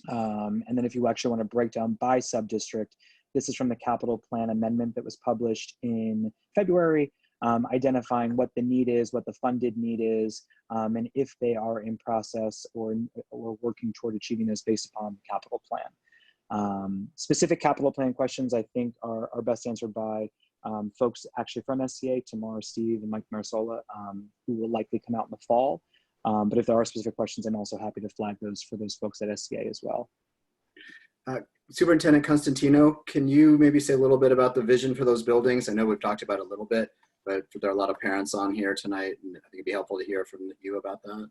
Speaker 14: And then if you actually want to break down by sub-district, this is from the capital plan amendment that was published in February, identifying what the need is, what the funded need is, and if they are in process or working toward achieving this based upon the capital plan. Specific capital plan questions, I think, are best answered by folks actually from SCA, Tamara, Steve, and Mike Marisola, who will likely come out in the fall. But if there are specific questions, I'm also happy to flag those for those folks at SCA as well.
Speaker 5: Superintendent Constantino, can you maybe say a little bit about the vision for those buildings? I know we've talked about it a little bit, but there are a lot of parents on here tonight, and I think it'd be helpful to hear from you about that.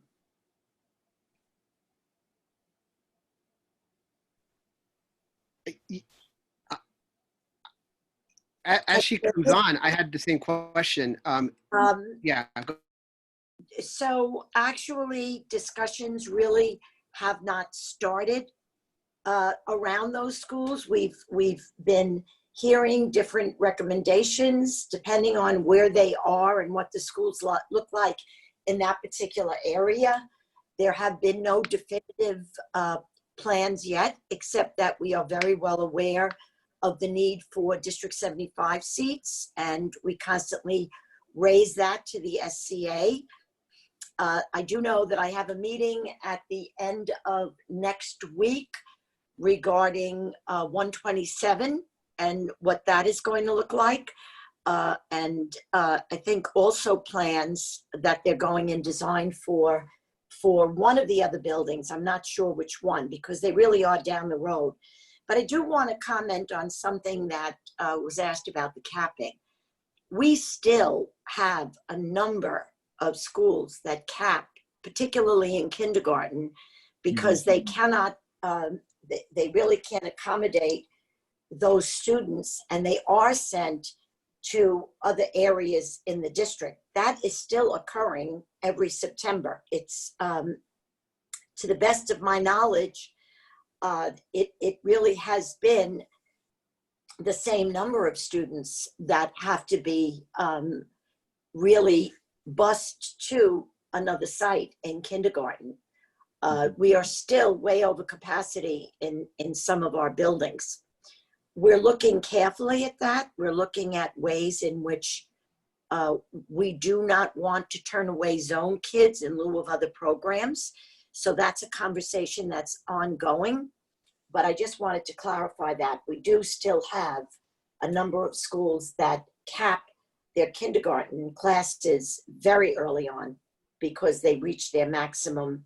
Speaker 7: As she comes on, I had the same question. Yeah.
Speaker 10: So actually, discussions really have not started around those schools. We've been hearing different recommendations depending on where they are and what the schools look like in that particular area. There have been no definitive plans yet, except that we are very well aware of the need for District 75 seats, and we constantly raise that to the SCA. I do know that I have a meeting at the end of next week regarding 127 and what that is going to look like. And I think also plans that they're going in design for one of the other buildings. I'm not sure which one because they really are down the road. But I do want to comment on something that was asked about the capping. We still have a number of schools that cap, particularly in kindergarten, because they cannot, they really can't accommodate those students, and they are sent to other areas in the district. That is still occurring every September. It's, to the best of my knowledge, it really has been the same number of students that have to be really bused to another site in kindergarten. We are still way over capacity in some of our buildings. We're looking carefully at that. We're looking at ways in which we do not want to turn away zone kids in lieu of other programs. So that's a conversation that's ongoing. But I just wanted to clarify that we do still have a number of schools that cap their kindergarten classes very early on because they reach their maximum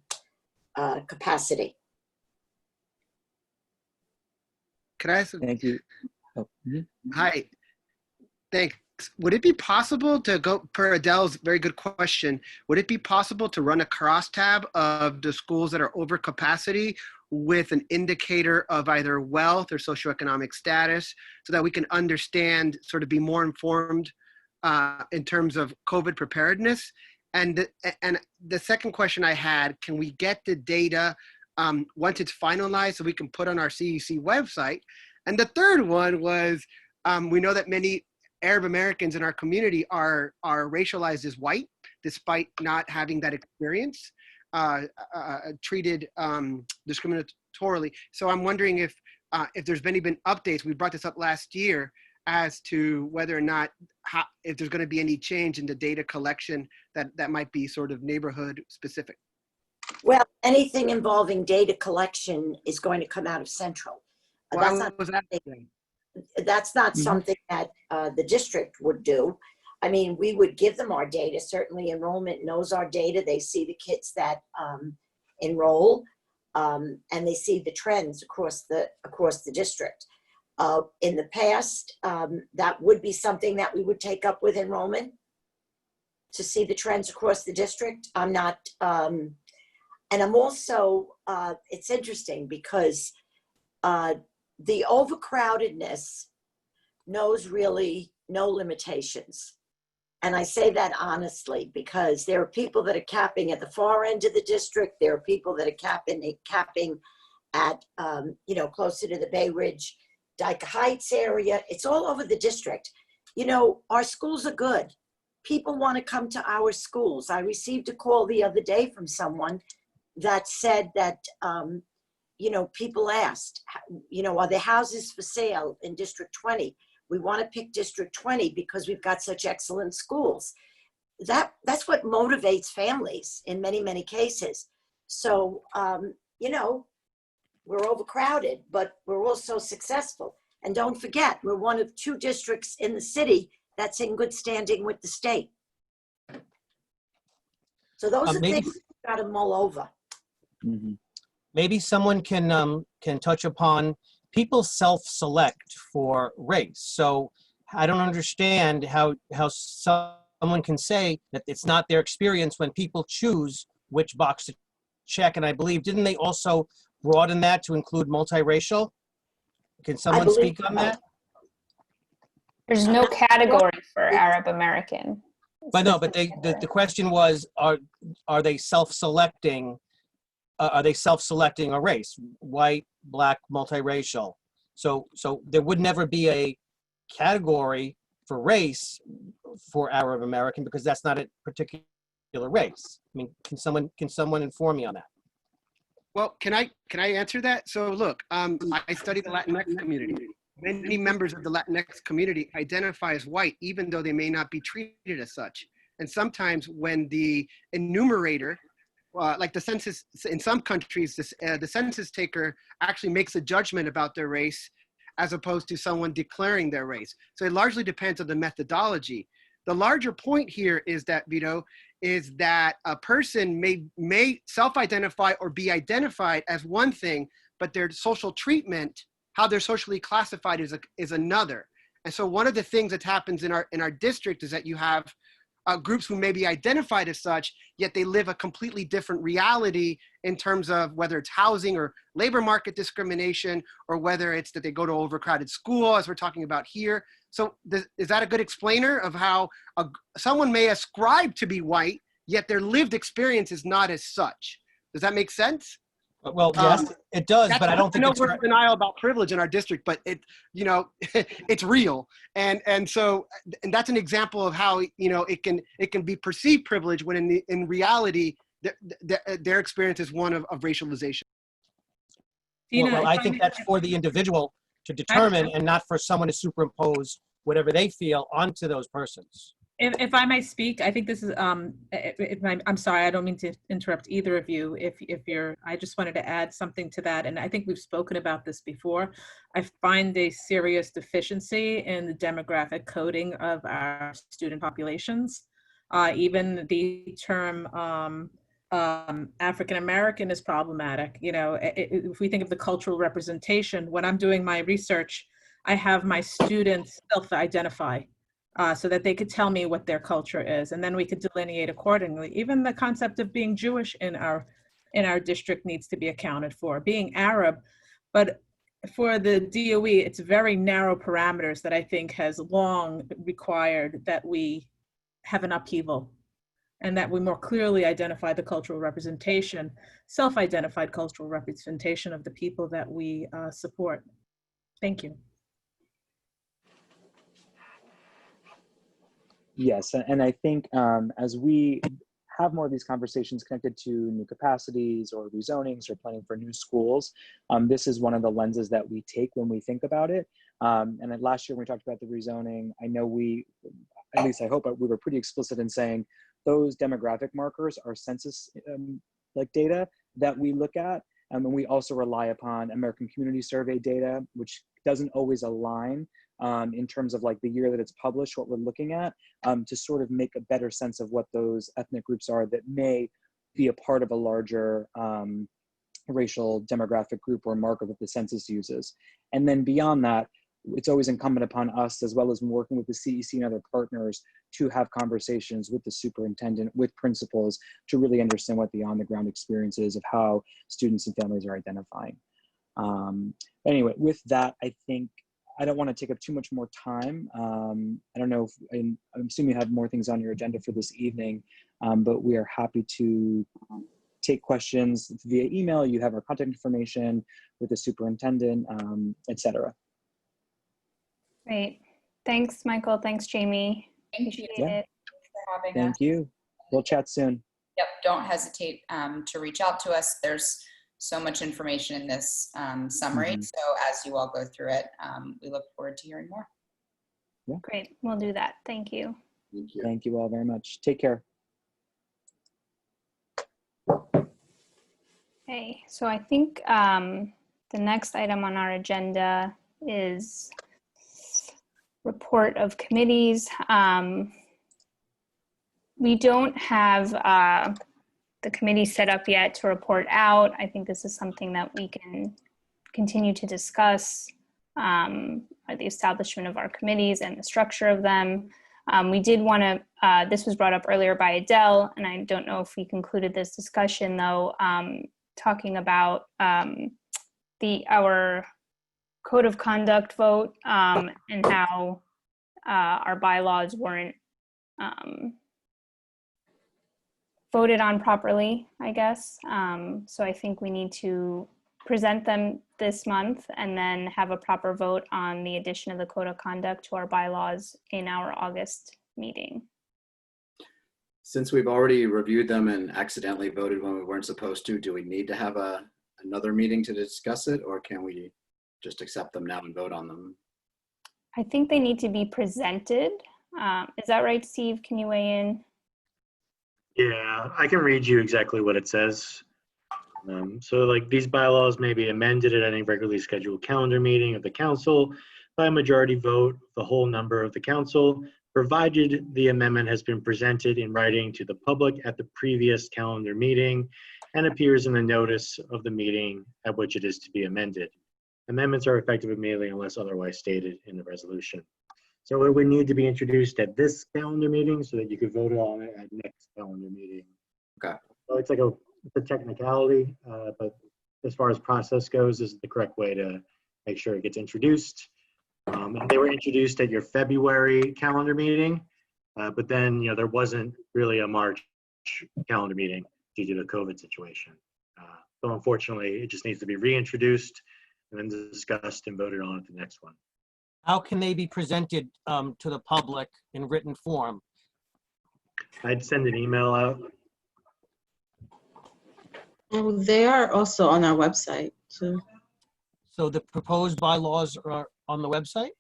Speaker 10: capacity.
Speaker 7: Could I ask?
Speaker 14: Thank you. Oh,
Speaker 7: Hi, thanks. Would it be possible to go, per Adele's very good question, would it be possible to run a crosstab of the schools that are over capacity with an indicator of either wealth or socioeconomic status so that we can understand, sort of be more informed in terms of COVID preparedness? And the second question I had, can we get the data once it's finalized so we can put on our CEC website? And the third one was, we know that many Arab Americans in our community are racialized as white, despite not having that experience, treated discriminatorily. So I'm wondering if there's been updates. We brought this up last year as to whether or not, if there's going to be any change in the data collection that might be sort of neighborhood specific.
Speaker 10: Well, anything involving data collection is going to come out of Central. That's not something that the district would do. I mean, we would give them our data. Certainly enrollment knows our data. They see the kids that enroll, and they see the trends across the district. In the past, that would be something that we would take up with enrollment to see the trends across the district. I'm not, and I'm also, it's interesting because the overcrowdedness knows really no limitations. And I say that honestly because there are people that are capping at the far end of the district. There are people that are capping at, closer to the Bay Ridge, Dyke Heights area. It's all over the district. You know, our schools are good. People want to come to our schools. I received a call the other day from someone that said that, people asked, are there houses for sale in District 20? We want to pick District 20 because we've got such excellent schools. That's what motivates families in many, many cases. So, we're overcrowded, but we're also successful. And don't forget, we're one of 2 districts in the city that's in good standing with the state. So those are things we've got to mull over.
Speaker 11: Mm-hmm. Maybe someone can touch upon people self-select for race. So I don't understand how someone can say that it's not their experience when people choose which box to check. And I believe, didn't they also broaden that to include multiracial? Can someone speak on that?
Speaker 1: There's no category for Arab American.
Speaker 11: But no, but the question was, are they self-selecting? Are they self-selecting a race? White, black, multiracial. So there would never be a category for race for Arab American because that's not a particular race. I mean, can someone inform me on that?
Speaker 7: Well, can I answer that? So look, I study the Latinx community. Many members of the Latinx community identify as white, even though they may not be treated as such. And sometimes when the enumerator, like the census, in some countries, the census taker actually makes a judgment about their race as opposed to someone declaring their race. So it largely depends on the methodology. The larger point here is that, Vito, is that a person may self-identify or be identified as one thing, but their social treatment, how they're socially classified is another. And so one of the things that happens in our district is that you have groups who may be identified as such, yet they live a completely different reality in terms of whether it's housing or labor market discrimination, or whether it's that they go to overcrowded school, as we're talking about here. So is that a good explainer of how someone may ascribe to be white, yet their lived experience is not as such? Does that make sense?
Speaker 11: Well, yes, it does, but I don't think
Speaker 7: I know
Speaker 11: it's
Speaker 7: we're in denial about privilege in our district, but it's real, and that's an example of how it can be perceived privilege when in reality their experience is one of racialization.
Speaker 11: Well, I think that's for the individual to determine, and not for someone to superimpose whatever they feel onto those persons.
Speaker 4: If I may speak, I think this is, I'm sorry, I don't mean to interrupt either of you. I just wanted to add something to that. And I think we've spoken about this before. I find a serious deficiency in the demographic coding of our student populations. Even the term African American is problematic. If we think of the cultural representation, when I'm doing my research, I have my students self-identify. So that they could tell me what their culture is, and then we could delineate accordingly. Even the concept of being Jewish in our district needs to be accounted for. Being Arab, but for the DOE, it's very narrow parameters that I think has long required that we have an upheaval, and that we more clearly identify the cultural representation, self-identified cultural representation of the people that we support. Thank you.
Speaker 14: Yes, and I think as we have more of these conversations connected to new capacities or rezonings or planning for new schools, this is one of the lenses that we take when we think about it. And then last year when we talked about the rezoning, I know at least I hope we were pretty explicit in saying those demographic markers are census like data that we look at. And we also rely upon American Community Survey data, which doesn't always align in terms of like the year that it's published, what we're looking at, to sort of make a better sense of what those ethnic groups are that may be a part of a larger racial demographic group or marker that the census uses. And then beyond that, it's always incumbent upon us, as well as working with the CEC and other partners, to have conversations with the superintendent, with principals, to really understand what the on-the-ground experience is of how students and families are identifying. Anyway, with that, I think I don't want to take up too much more time. I don't know I'm assuming you have more things on your agenda for this evening, but we are happy to take questions via email. You have our contact information with the superintendent, et cetera.
Speaker 1: Great. Thanks, Michael. Thanks, Jamie. Appreciate it.
Speaker 13: Thanks for having us.
Speaker 14: Thank you. We'll chat soon.
Speaker 13: Yep, don't hesitate to reach out to us. There's so much information in this summary.
Speaker 14: Mm-hmm.
Speaker 13: So as you all go through it, we look forward to hearing more.
Speaker 14: Yeah.
Speaker 1: Great. We'll do that. Thank you.
Speaker 5: Thank you.
Speaker 14: Thank you all very much. Take care.
Speaker 1: Okay, so I think the next item on our agenda is report of committees. We don't have the committee set up yet to report out. I think this is something that we can continue to discuss, the establishment of our committees and the structure of them. We did want to, this was brought up earlier by Adele, and I don't know if we concluded this discussion though, talking about our code of conduct vote, and how our bylaws weren't voted on properly, I guess. So I think we need to present them this month and then have a proper vote on the addition of the code of conduct to our bylaws in our August meeting.
Speaker 5: Since we've already reviewed them and accidentally voted when we weren't supposed to, do we need to have another meeting to discuss it, or can we just accept them now and vote on them?
Speaker 1: I think they need to be presented. Is that right, Steve? Can you weigh in?
Speaker 6: Yeah, I can read you exactly what it says. So like these bylaws may be amended at any regularly scheduled calendar meeting of the council by a majority vote of the whole number of the council, provided the amendment has been presented in writing to the public at the previous calendar meeting and appears in the notice of the meeting at which it is to be amended. Amendments are effective immediately unless otherwise stated in the resolution. So it would need to be introduced at this calendar meeting so that you could vote on it at next calendar meeting.
Speaker 5: Okay.
Speaker 6: So it's like a technicality, but as far as process goes, this is the correct way to make sure it gets introduced. And they were introduced at your February calendar meeting, but then there wasn't really a March calendar meeting due to the COVID situation. So unfortunately, it just needs to be reintroduced and then discussed and voted on at the next one.
Speaker 11: How can they be presented to the public in written form?
Speaker 6: I'd send an email out.
Speaker 3: Oh, they are also on our website too.
Speaker 11: So the proposed bylaws are on the website?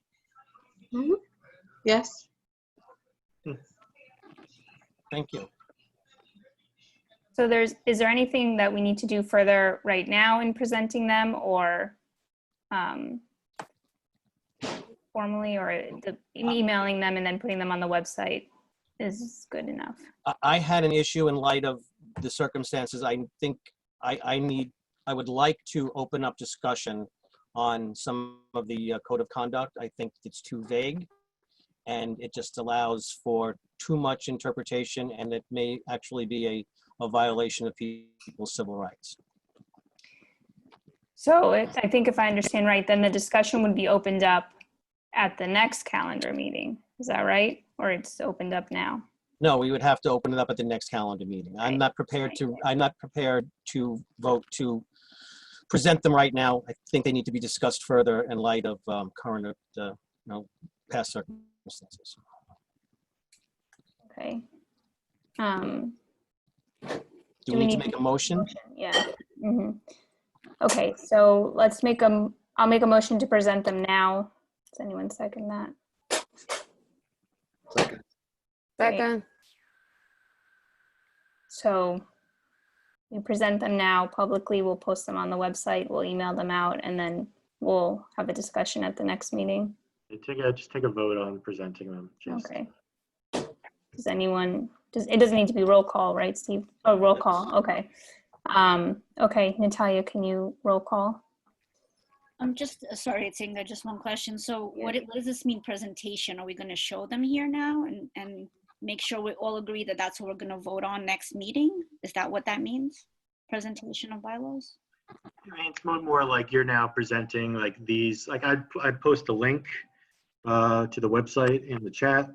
Speaker 3: Mhm. Yes.
Speaker 11: Thank you.
Speaker 1: So is there anything that we need to do further right now in presenting them, or formally, or emailing them and then putting them on the website is good enough?
Speaker 11: I had an issue in light of the circumstances. I think I would like to open up discussion on some of the code of conduct. I think it's too vague and it just allows for too much interpretation, and it may actually be a violation of people's civil rights.
Speaker 1: So I think if I understand right, then the discussion would be opened up at the next calendar meeting. Is that right? Or it's opened up now?
Speaker 11: No, we would have to open it up at the next calendar meeting. I'm not prepared to vote to present them right now. I think they need to be discussed further in light of current, past circumstances.
Speaker 1: Okay.
Speaker 11: Do we need to make a motion?
Speaker 1: Yeah. Mm-hmm. Okay, so I'll make a motion to present them now. Does anyone second that?
Speaker 5: Second.
Speaker 1: Second. So we present them now publicly. We'll post them on the website. We'll email them out, and then we'll have a discussion at the next meeting.
Speaker 6: Just take a vote on presenting them.
Speaker 1: Okay. Does anyone? It doesn't need to be roll call, right, Steve? Oh, roll call. Okay. Okay, Natalia, can you roll call?
Speaker 9: I'm just sorry, it's Inga, just one question. So what does this mean, presentation? Are we going to show them here now and make sure we all agree that that's what we're going to vote on next meeting? Is that what that means? Presentation of bylaws?
Speaker 6: I mean, it's more like you're now presenting like these, like I'd post a link to the website in the chat,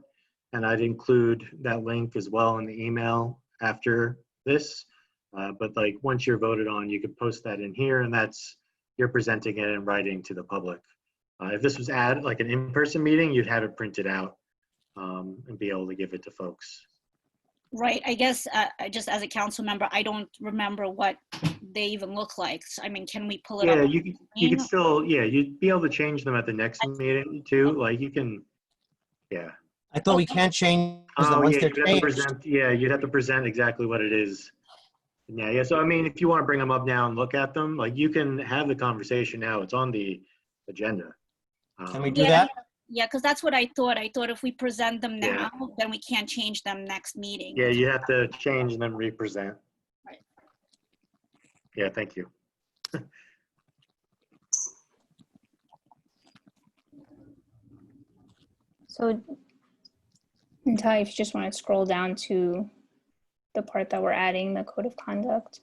Speaker 6: and I'd include that link as well in the email after this. But like once you're voted on, you could post that in here, and you're presenting it in writing to the public. If this was like an in-person meeting, you'd have it printed out and be able to give it to folks.
Speaker 9: Right. I guess just as a council member, I don't remember what they even look like. So, I mean, can we pull it up?
Speaker 6: Yeah, you could still, you'd be able to change them at the next meeting too. Like you can, yeah.
Speaker 11: I thought we can't change them
Speaker 6: Oh,
Speaker 11: once
Speaker 6: yeah,
Speaker 11: they're changed.
Speaker 6: you'd have to present exactly what it is. Yeah. So I mean, if you want to bring them up now and look at them, like you can have the conversation now. It's on the agenda.
Speaker 11: Can we do that?
Speaker 9: Yeah, because that's what I thought. I thought if we present them now, then we can't change them next meeting.
Speaker 6: Yeah, you have to change and then represent.
Speaker 9: Right.
Speaker 6: Yeah, thank you.
Speaker 1: So, Natalia, if you just want to scroll down to the part that we're adding, the code of conduct.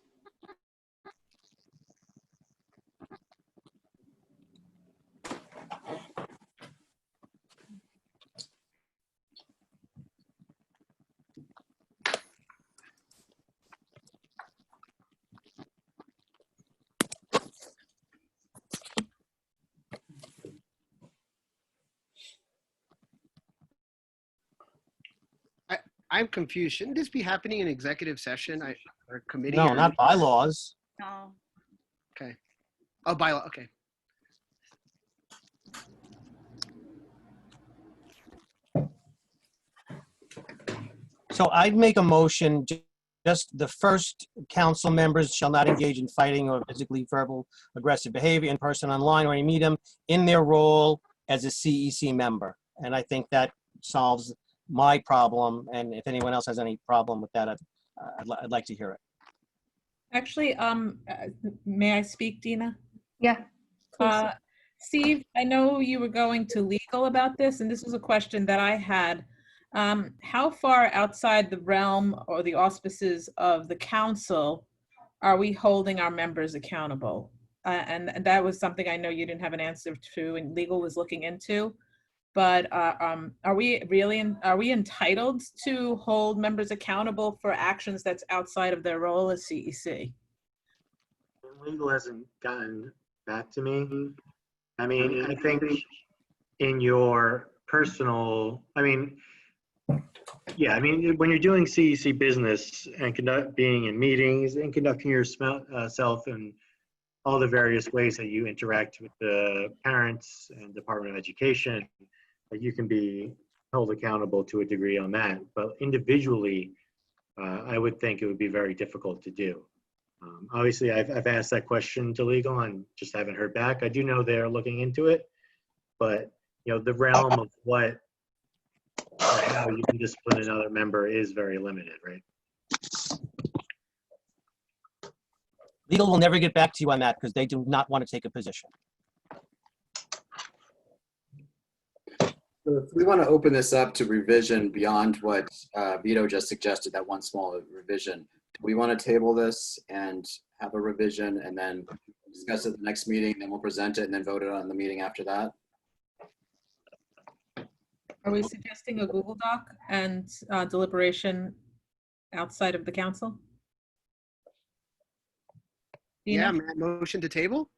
Speaker 7: I'm confused. Shouldn't this be happening in executive session or committee?
Speaker 11: No,
Speaker 7: or-
Speaker 11: not bylaws.
Speaker 9: No.
Speaker 7: Okay. Oh, bylaw. Okay.
Speaker 11: So I'd make a motion, just the first council members shall not engage in fighting or physically verbal aggressive behavior in person, online, or any medium in their role as a CEC member. And I think that solves my problem. And if anyone else has any problem with that, I'd like to hear it.
Speaker 4: Actually, may I speak, Dina?
Speaker 1: Yeah.
Speaker 4: Steve, I know you were going to legal about this, and this was a question that I had. How far outside the realm or the auspices of the council are we holding our members accountable? And that was something I know you didn't have an answer to and legal was looking into. But are we entitled to hold members accountable for actions that's outside of their role as CEC?
Speaker 6: Legal hasn't gotten back to me. I mean, I think in your personal, yeah, I mean, when you're doing CEC business and being in meetings and conducting yourself in all the various ways that you interact with the parents and Department of Education, you can be held accountable to a degree on that. But individually, I would think it would be very difficult to do. Obviously, I've asked that question to legal and just haven't heard back. I do know they're looking into it, but the realm of what or how you can discipline another member is very limited, right?
Speaker 11: Legal will never get back to you on that because they do not want to take a position.
Speaker 5: So if we want to open this up to revision beyond what Vito just suggested, that one small revision, we want to table this and have a revision and then discuss it at the next meeting, then we'll present it and then vote it on the meeting after that.
Speaker 4: Are we suggesting a Google Doc and deliberation outside of the council?
Speaker 7: Yeah, motion to table?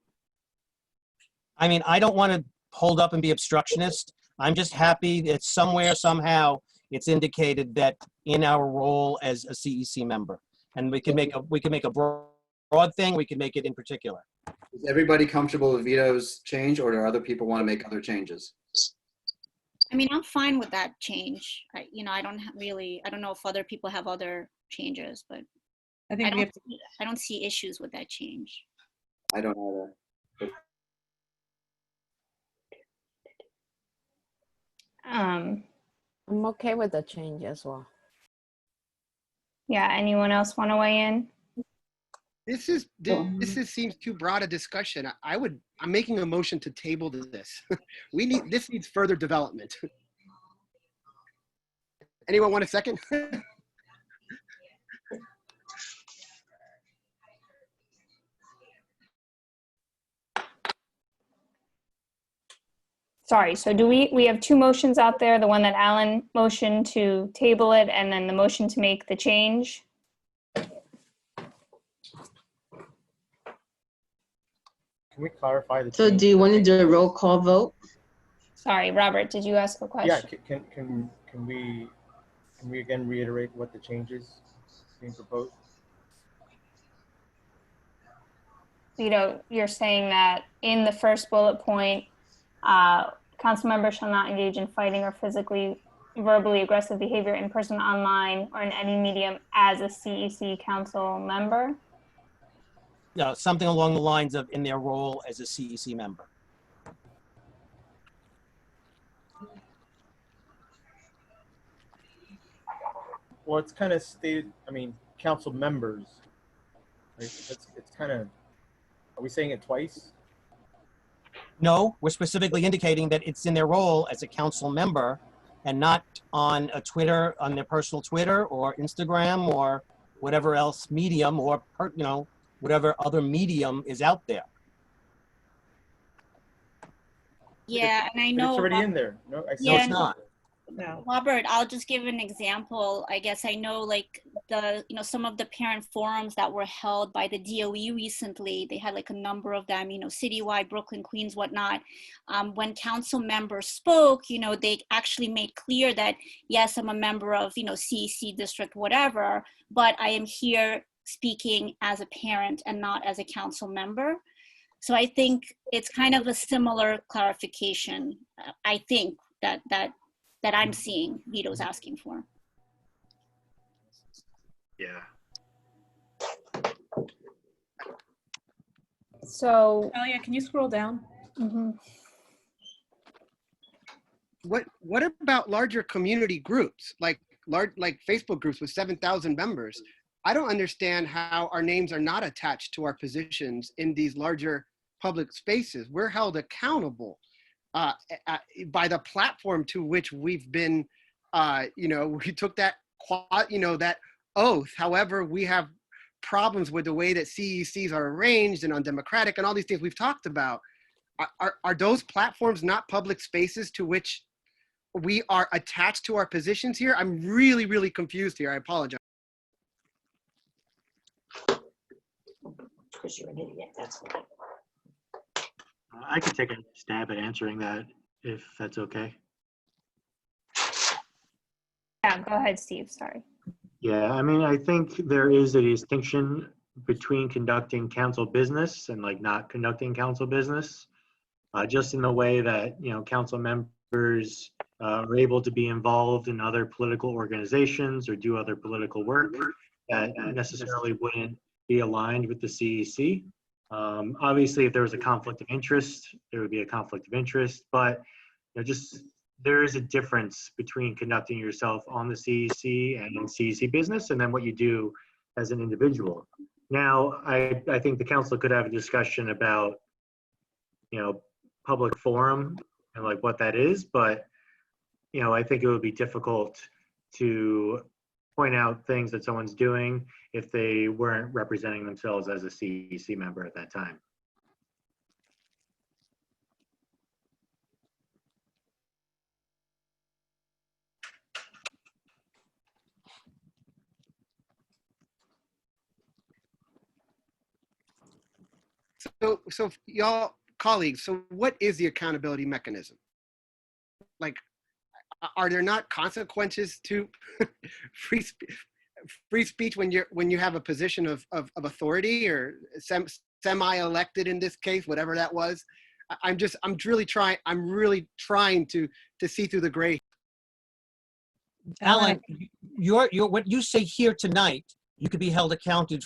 Speaker 11: I mean, I don't want to hold up and be obstructionist. I'm just happy that somewhere, somehow, it's indicated that in our role as a CEC member. And we can make a broad thing, we can make it in particular.
Speaker 5: Is everybody comfortable with Vito's change, or do other people want to make other changes?
Speaker 9: I mean, I'm fine with that change. I don't know if other people have other changes, but
Speaker 4: I think
Speaker 9: I don't see issues with that change.
Speaker 5: I don't either.
Speaker 1: I'm
Speaker 15: okay with the change as well.
Speaker 1: Yeah, anyone else want to weigh in?
Speaker 7: This seems too broad a discussion. I'm making a motion to table this. This needs further development. Anyone want a second?
Speaker 1: Sorry, so we have two motions out there, the one that Alan motioned to table it and then the motion to make the change.
Speaker 2: Can we clarify the
Speaker 3: So
Speaker 2: change?
Speaker 3: do you want to do a roll call vote?
Speaker 1: Sorry, Robert, did you ask a question?
Speaker 2: Yeah, can we again reiterate what the changes being proposed?
Speaker 1: You're saying that in the first bullet point, council members shall not engage in fighting or physically, verbally aggressive behavior in person, online, or in any medium as a CEC council member.
Speaker 11: Yeah, something along the lines of in their role as a CEC member.
Speaker 2: Well, it's kind of stated, council members. Right? It's kind of, are we saying it twice?
Speaker 11: No, we're specifically indicating that it's in their role as a council member and not on a Twitter, on their personal Twitter or Instagram or whatever else medium or, whatever other medium is out there.
Speaker 9: Yeah, and I
Speaker 2: But
Speaker 9: know.
Speaker 2: it's already in there. No,
Speaker 11: No, it's not.
Speaker 4: No.
Speaker 9: Robert, I'll just give an example. I guess I know like some of the parent forums that were held by the DOE recently. They had like a number of them, citywide, Brooklyn, Queens, whatnot. When council members spoke, they actually made clear that, yes, I'm a member of, CEC district, whatever, but I am here speaking as a parent and not as a council member. So I think it's kind of a similar clarification, I think, that I'm seeing Vito's asking for.
Speaker 6: Yeah.
Speaker 1: So,
Speaker 4: Talia, can you scroll down?
Speaker 7: What about larger community groups, like Facebook groups with 7,000 members? I don't understand how our names are not attached to our positions in these larger public spaces. We're held accountable by the platform to which we've been, we took that, that oath. However, we have problems with the way that CECs are arranged and undemocratic and all these things we've talked about. Are those platforms not public spaces to which we are attached to our positions here? I'm really, really confused here. I apologize.
Speaker 10: Because you're an idiot, that's why.
Speaker 6: I could take a stab at answering that if that's okay.
Speaker 1: Yeah, go ahead, Steve, sorry.
Speaker 6: Yeah, I mean, I think there is a distinction between conducting council business and like not conducting council business, just in the way that, council members are able to be involved in other political organizations or do other political work that necessarily wouldn't be aligned with the CEC. Obviously, if there was a conflict of interest, there would be a conflict of interest, but there is a difference between conducting yourself on the CEC and in CEC business and then what you do as an individual. Now, I think the council could have a discussion about, public forum and like what that is, but, I think it would be difficult to point out things that someone's doing if they weren't representing themselves as a CEC member at that time.
Speaker 7: So y'all colleagues, so what is the accountability mechanism? Like, are there not consequences to free speech when you have a position of authority or semi-elected in this case, whatever that was? I'm really trying to see through the gray.
Speaker 11: Alan, what you say here tonight, you could be held accountable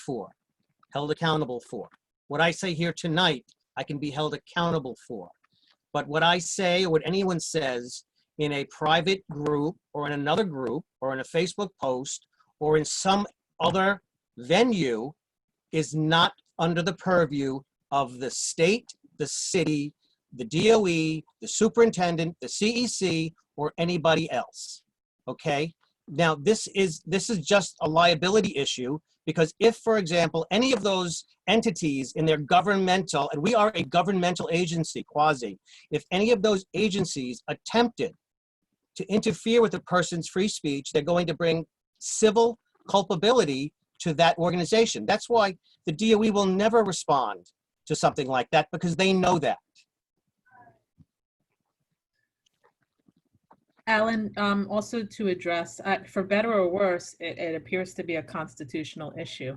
Speaker 11: for. What I say here tonight, I can be held accountable for. But what I say, or what anyone says in a private group or in another group or in a Facebook post or in some other venue is not under the purview of the state, the city, the DOE, the superintendent, the CEC, or anybody else. Okay? Now, this is just a liability issue, because if, for example, any of those entities in their governmental, and we are a governmental agency, quasi, if any of those agencies attempted to interfere with a person's free speech, they're going to bring civil culpability to that organization. That's why the DOE will never respond to something like that, because they know that.
Speaker 4: Alan, also to address, for better or worse, it appears to be a constitutional issue.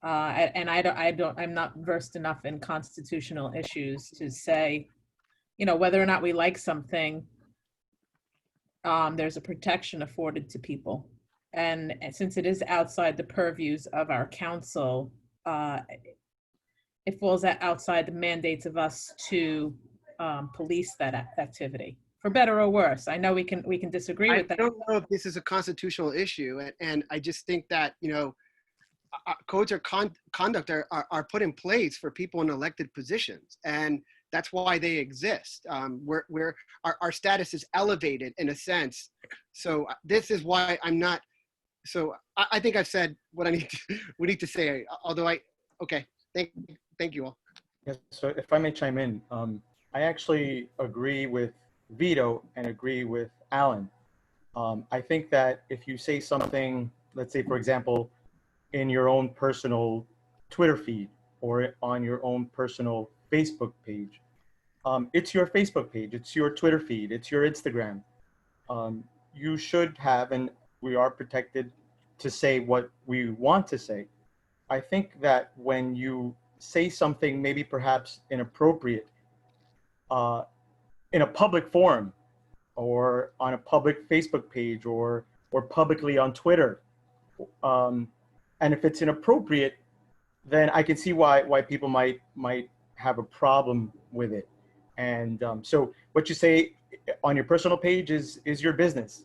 Speaker 4: And I'm not versed enough in constitutional issues to say, whether or not we like something, there's a protection afforded to people. And since it is outside the purviews of our council, it falls outside the mandates of us to police that activity. For better or worse. I know we can disagree with that.
Speaker 7: I don't know if this is a constitutional issue, and I just think that codes of conduct are put in place for people in elected positions, and that's why they exist. Our status is elevated in a sense. So this is why I'm not. So I think I've said what we need to say. Although okay, thank you all.
Speaker 2: Yes. So if I may chime in, I actually agree with Vito and agree with Alan. I think that if you say something let's say, for example, in your own personal Twitter feed or on your own personal Facebook page. It's your Facebook page, it's your Twitter feed, it's your Instagram. You should have, and we are protected to say what we want to say. I think that when you say something maybe perhaps inappropriate in a public forum or on a public Facebook page or publicly on Twitter, and if it's inappropriate, then I can see why people might have a problem with it. And so what you say on your personal page is your business.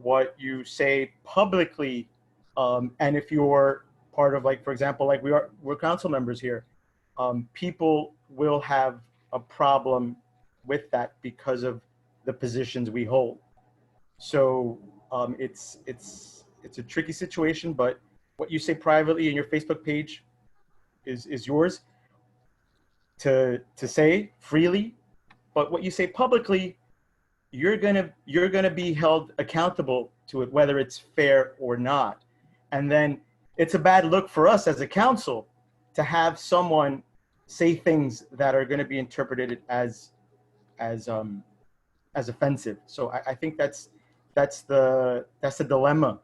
Speaker 2: What you say publicly, and if you're part of, like, for example, like we're council members here, people will have a problem with that because of the positions we hold. So it's a tricky situation, but what you say privately in your Facebook page is yours to say freely. But what you say publicly, you're gonna be held accountable to it, whether it's fair or not. And then it's a bad look for us as a council to have someone say things that are going to be interpreted as offensive. So I think that's the dilemma,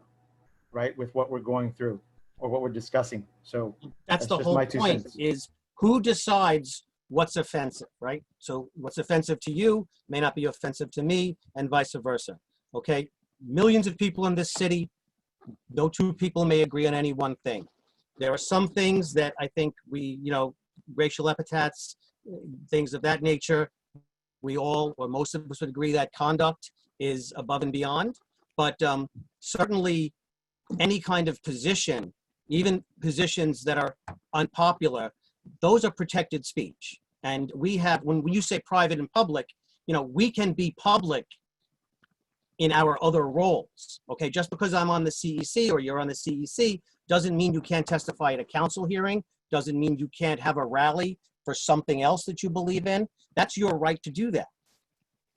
Speaker 2: right, with what we're going through or what we're discussing. So
Speaker 11: That's the
Speaker 2: just
Speaker 11: whole
Speaker 2: my 2
Speaker 11: point,
Speaker 2: cents.
Speaker 11: is who decides what's offensive, right? So what's offensive to you may not be offensive to me, and vice versa, okay? Millions of people in this city, no two people may agree on any one thing. There are some things that I think we, racial epithets, things of that nature, we all, or most of us would agree that conduct is above and beyond. But certainly any kind of position, even positions that are unpopular, those are protected speech. And we have, when you say private and public, we can be public in our other roles, okay? Just because I'm on the CEC or you're on the CEC doesn't mean you can't testify at a council hearing, doesn't mean you can't have a rally for something else that you believe in. That's your right to do that.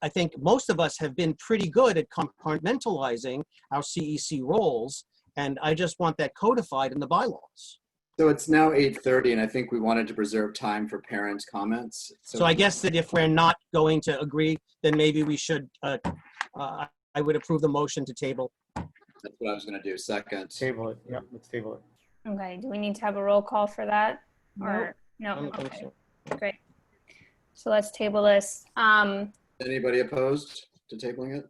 Speaker 11: I think most of us have been pretty good at compartmentalizing our CEC roles, and I just want that codified in the bylaws.
Speaker 5: So it's now 8:30, and I think we wanted to preserve time for parents' comments.
Speaker 11: So I guess that if we're not going to agree, then maybe we should, I would approve the motion to table.
Speaker 5: That's what I was going to do. Second.
Speaker 2: Table it. Yeah, let's table it.
Speaker 1: Okay, do we need to have a roll call for that? Or no?
Speaker 11: I don't think
Speaker 1: Okay,
Speaker 11: so.
Speaker 1: great. So let's table this.
Speaker 5: Anybody opposed to tabling it?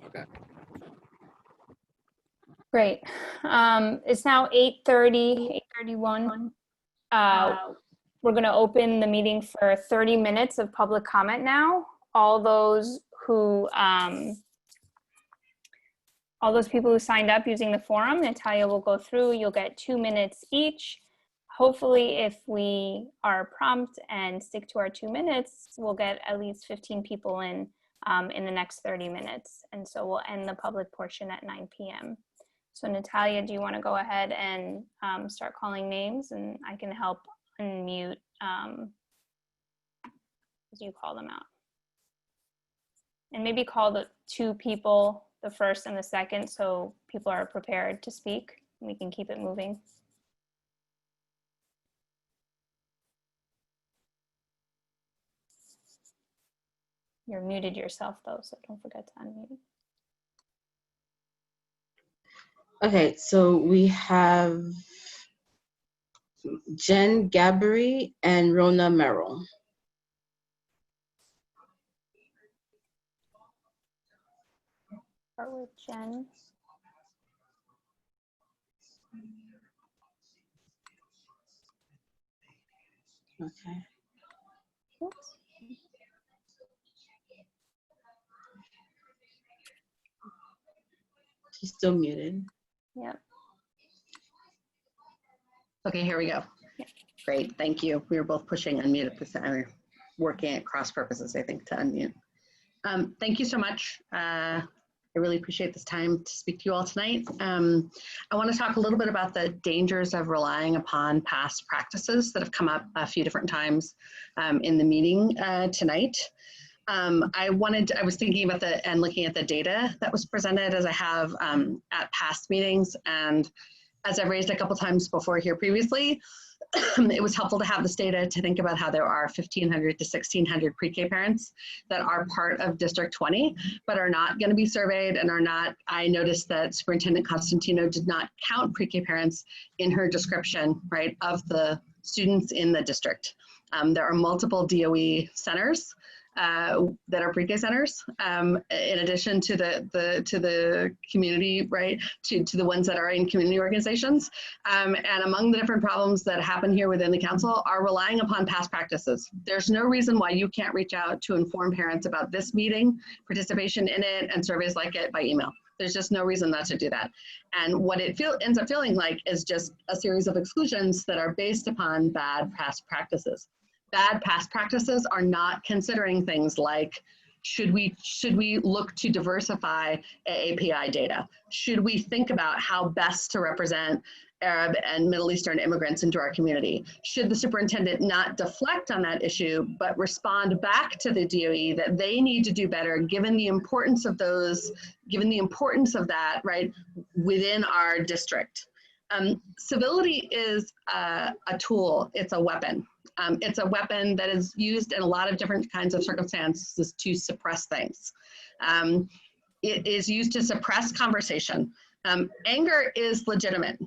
Speaker 5: Okay.
Speaker 1: Great. It's now 8:30, 8:31. We're going to open the meeting for 30 minutes of public comment now. All those people who signed up using the forum, Natalia will go through. You'll get 2 minutes each. Hopefully, if we are prompt and stick to our 2 minutes, we'll get at least 15 people in the next 30 minutes. And so we'll end the public portion at 9 p.m. So Natalia, do you want to go ahead and start calling names, and I can help unmute as you call them out. And maybe call the 2 people, the first and the second, so people are prepared to speak. And we can keep it moving. You're muted yourself though, so don't forget to unmute.
Speaker 3: Okay, so we have Jen Gabbery and Rona Merrill.
Speaker 1: Start with Jen.
Speaker 3: Okay.
Speaker 1: Oops.
Speaker 3: She's still muted.
Speaker 1: Yep.
Speaker 16: Okay, here we go. Great, thank you. We were both pushing unmute at the same time. We're working at cross purposes, I think, to unmute. Thank you so much. I really appreciate this time to speak to you all tonight. I want to talk a little bit about the dangers of relying upon past practices that have come up a few different times in the meeting tonight. I was thinking about and looking at the data that was presented as I have at past meetings. And as I've raised a couple times before here previously, it was helpful to have this data to think about how there are 1,500 to 1,600 pre-K parents that are part of District 20, but are not going to be surveyed and are not. I noticed that Superintendent Constantino did not count pre-K parents in her description, right, of the students in the district. There are multiple DOE centers that are pre-K centers, in addition to the community, right, to the ones that are in community organizations. And among the different problems that happen here within the council are relying upon past practices. There's no reason why you can't reach out to inform parents about this meeting, participation in it, and surveys like it by email. There's just no reason not to do that. And what it ends up feeling like is just a series of exclusions that are based upon bad past practices. Bad past practices are not considering things like, should we look to diversify API data? Should we think about how best to represent Arab and Middle Eastern immigrants into our community? Should the superintendent not deflect on that issue, but respond back to the DOE that they need to do better given the importance of that, right, within our district? Civility is a tool, it's a weapon. It's a weapon that is used in a lot of different kinds of circumstances to suppress things. It is used to suppress conversation. Anger is legitimate.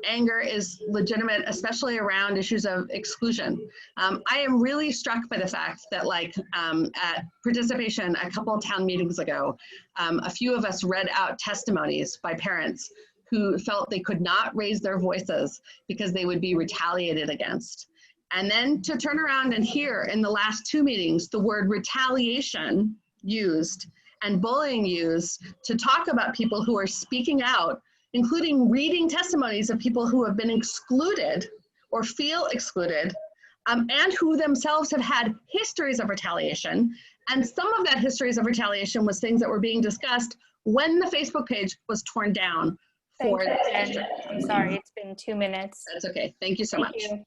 Speaker 16: Anger is legitimate, especially around issues of exclusion. I am really struck by the fact that, like, at participation a couple of town meetings ago, a few of us read out testimonies by parents who felt they could not raise their voices because they would be retaliated against. And then to turn around and hear in the last two meetings the word retaliation used and bullying used to talk about people who are speaking out, including reading testimonies of people who have been excluded or feel excluded, and who themselves have had histories of retaliation. And some of that histories of retaliation was things that were being discussed when the Facebook page was torn down. For
Speaker 1: Thank you, Jen. I'm sorry, it's been 2 minutes.
Speaker 16: That's okay. Thank you so much.
Speaker 1: You.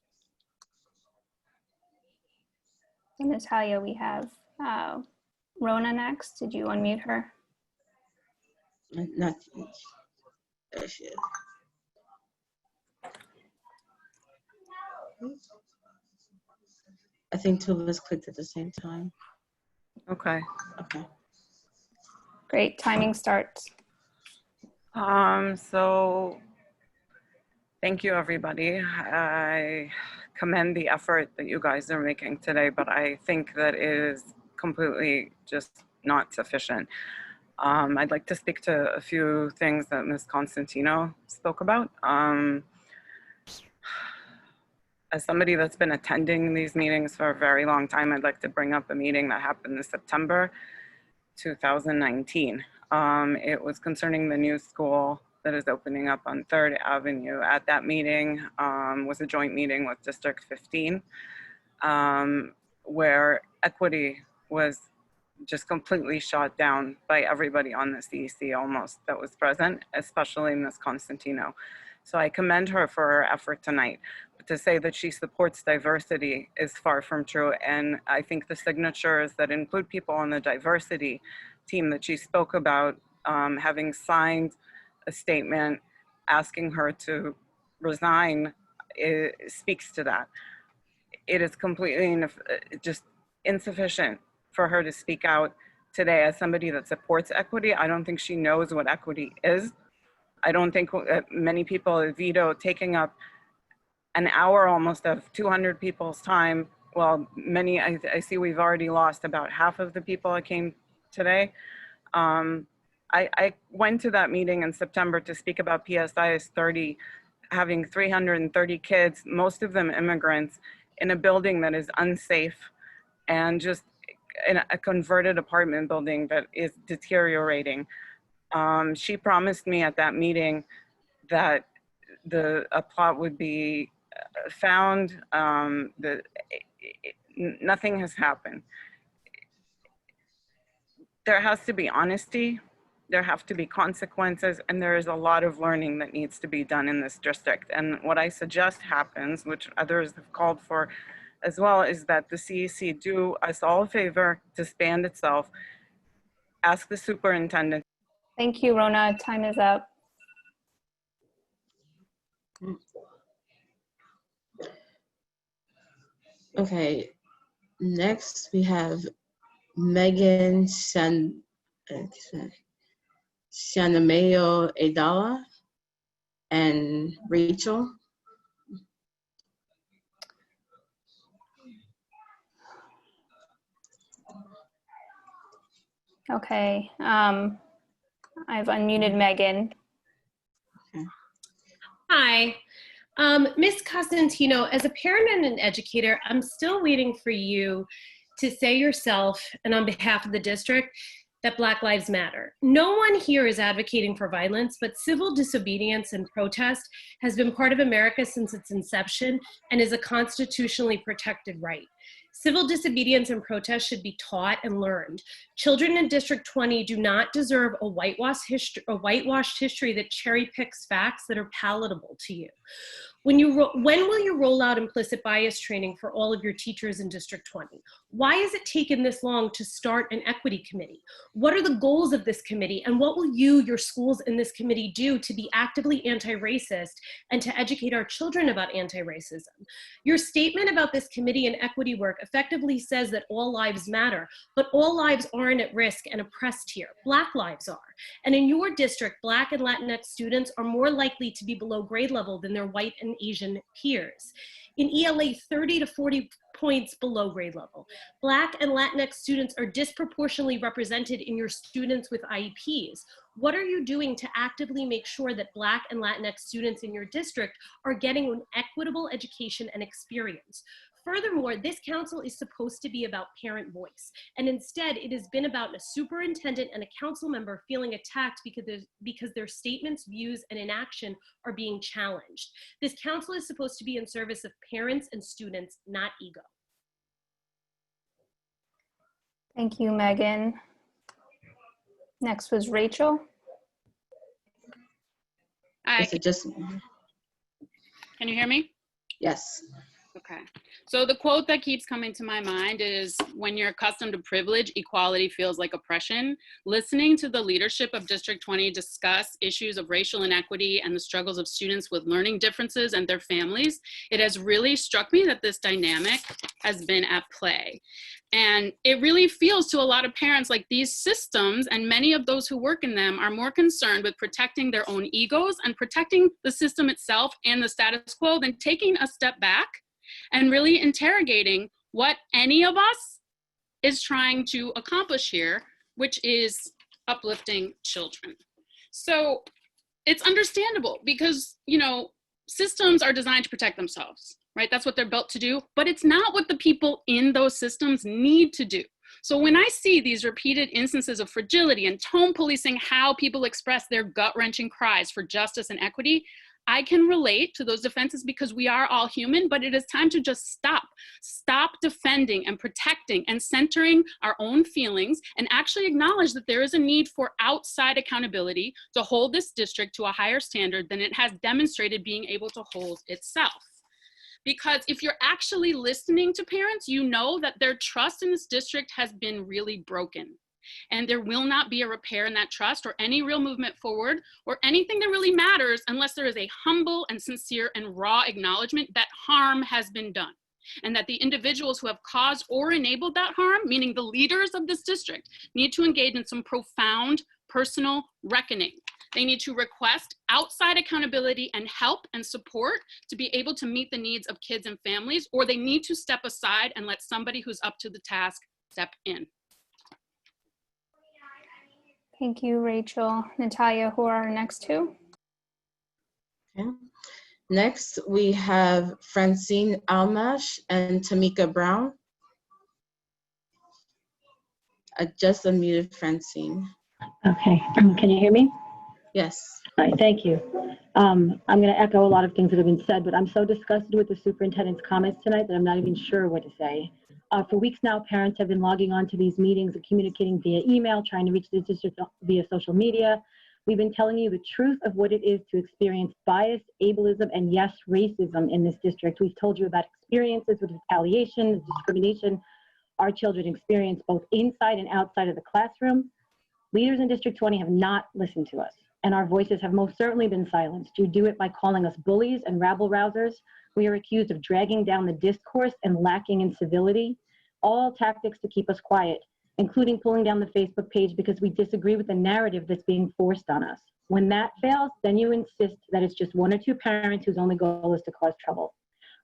Speaker 1: And Natalia, we have Rona next. Did you unmute her?
Speaker 3: Not. There she is. I think two of us clicked at the same time.
Speaker 17: Okay.
Speaker 3: Okay.
Speaker 1: Great. Timing starts.
Speaker 17: So thank you, everybody. I commend the effort that you guys are making today, but I think that it is completely just not sufficient. I'd like to speak to a few things that Ms. Constantino spoke about. As somebody that's been attending these meetings for a very long time, I'd like to bring up a meeting that happened in September 2019. It was concerning the new school that is opening up on 3rd Avenue. At that meeting was a joint meeting with District 15, where equity was just completely shot down by everybody on the CEC almost that was present, especially Ms. Constantino. So I commend her for her effort tonight. But to say that she supports diversity is far from true. And I think the signatures that include people on the diversity team that she spoke about, having signed a statement asking her to resign, speaks to that. It is completely just insufficient for her to speak out today as somebody that supports equity. I don't think she knows what equity is. I don't think many people veto taking up an hour almost of 200 people's time. Well, many, I see we've already lost about half of the people that came today. I went to that meeting in September to speak about PSIS 30, having 330 kids, most of them immigrants, in a building that is unsafe and just in a converted apartment building that is deteriorating. She promised me at that meeting that a plot would be found. Nothing has happened. There has to be honesty, there have to be consequences, and there is a lot of learning that needs to be done in this district. And what I suggest happens, which others have called for as well is that the CEC do us all a favor, disband itself, ask the superintendent.
Speaker 1: Thank you, Rona. Time is up.
Speaker 3: Okay, next we have Megan Shanamayo Adala and Rachel.
Speaker 1: Okay, I've unmuted Megan.
Speaker 18: Hi, Ms. Costantino, as a parent and an educator, I'm still waiting for you to say yourself and on behalf of the district that Black Lives Matter. No one here is advocating for violence, but civil disobedience and protest has been part of America since its inception and is a constitutionally protected right. Civil disobedience and protest should be taught and learned. Children in District 20 do not deserve a whitewashed history that cherry picks facts that are palatable to you. When will you roll out implicit bias training for all of your teachers in District 20? Why has it taken this long to start an equity committee? What are the goals of this committee, and what will you, your schools in this committee do to be actively anti-racist and to educate our children about anti-racism? Your statement about this committee and equity work effectively says that all lives matter, but all lives aren't at risk and oppressed here. Black lives are. And in your district, Black and Latinx students are more likely to be below grade level than their white and Asian peers. In ELA, 30 to 40 points below grade level. Black and Latinx students are disproportionately represented in your students with IEPs. What are you doing to actively make sure that Black and Latinx students in your district are getting an equitable education and experience? Furthermore, this council is supposed to be about parent voice, and instead it has been about a superintendent and a council member feeling attacked because their statements, views, and inaction are being challenged. This council is supposed to be in service of parents and students, not ego.
Speaker 1: Thank you, Megan. Next was Rachel.
Speaker 19: Hi.
Speaker 3: Is it just?
Speaker 19: Can you hear me?
Speaker 3: Yes.
Speaker 19: Okay. So the quote that keeps coming to my mind is, when you're accustomed to privilege, equality feels like oppression. Listening to the leadership of District 20 discuss issues of racial inequity and the struggles of students with learning differences and their families, it has really struck me that this dynamic has been at play. And it really feels to a lot of parents like these systems and many of those who work in them are more concerned with protecting their own egos and protecting the system itself and the status quo than taking a step back and really interrogating what any of us is trying to accomplish here, which is uplifting children. So it's understandable because, you know, systems are designed to protect themselves, right? That's what they're built to do, but it's not what the people in those systems need to do. So when I see these repeated instances of fragility and tone policing how people express their gut-wrenching cries for justice and equity, I can relate to those defenses because we are all human, but it is time to just stop defending and protecting and centering our own feelings and actually acknowledge that there is a need for outside accountability to hold this district to a higher standard than it has demonstrated being able to hold itself. Because if you're actually listening to parents, you know that their trust in this district has been really broken. And there will not be a repair in that trust or any real movement forward or anything that really matters unless there is a humble and sincere and raw acknowledgement that harm has been done and that the individuals who have caused or enabled that harm, meaning the leaders of this district, need to engage in some profound personal reckoning. They need to request outside accountability and help and support to be able to meet the needs of kids and families, or they need to step aside and let somebody who's up to the task step in.
Speaker 1: Thank you, Rachel. Natalia, who are our next two?
Speaker 3: Okay. Next, we have Francine Almash and Tamika Brown. I just unmuted Francine.
Speaker 20: Okay, can you hear me?
Speaker 3: Yes.
Speaker 20: All right, thank you. I'm going to echo a lot of things that have been said, but I'm so disgusted with the superintendent's comments tonight that I'm not even sure what to say. For weeks now, parents have been logging on to these meetings and communicating via email, trying to reach the district via social media. We've been telling you the truth of what it is to experience bias, ableism, and yes, racism in this district. We've told you about experiences with retaliation, discrimination our children experience both inside and outside of the classroom. Leaders in District 20 have not listened to us, and our voices have most certainly been silenced. You do it by calling us bullies and rabble-rousers. We are accused of dragging down the discourse and lacking in civility, all tactics to keep us quiet, including pulling down the Facebook page because we disagree with the narrative that's being forced on us. When that fails, then you insist that it's just one or two parents whose only goal is to cause trouble.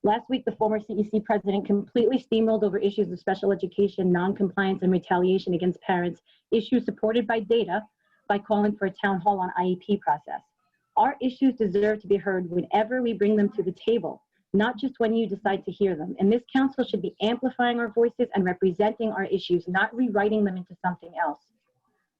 Speaker 20: Last week, the former CEC president completely steamrolled over issues of special education, non-compliance, and retaliation against parents, issues supported by data, by calling for a town hall on IEP process. Our issues deserve to be heard whenever we bring them to the table, not just when you decide to hear them. And this council should be amplifying our voices and representing our issues, not rewriting them into something else.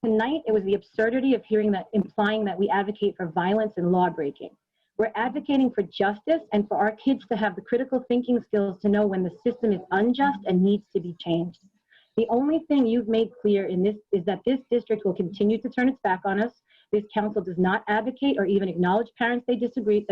Speaker 20: Tonight, it was the absurdity of hearing that, implying that we advocate for violence and law breaking. We're advocating for justice and for our kids to have the critical thinking skills to know when the system is unjust and needs to be changed. The only thing you've made clear in this is that this district will continue to turn its back on us. This council does not advocate or even acknowledge parents that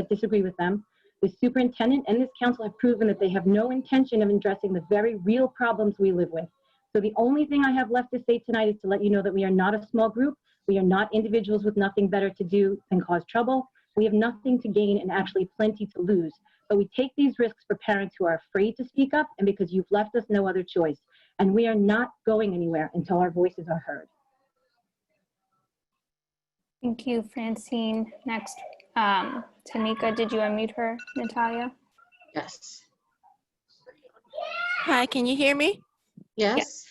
Speaker 20: disagree with them. The superintendent and this council have proven that they have no intention of addressing the very real problems we live with. So the only thing I have left to say tonight is to let you know that we are not a small group. We are not individuals with nothing better to do than cause trouble. We have nothing to gain and actually plenty to lose. But we take these risks for parents who are afraid to speak up and because you've left us no other choice. And we are not going anywhere until our voices are heard.
Speaker 1: Thank you, Francine. Next, Tamika, did you unmute her, Natalia?
Speaker 3: Yes.
Speaker 21: Hi, can you hear me?
Speaker 3: Yes.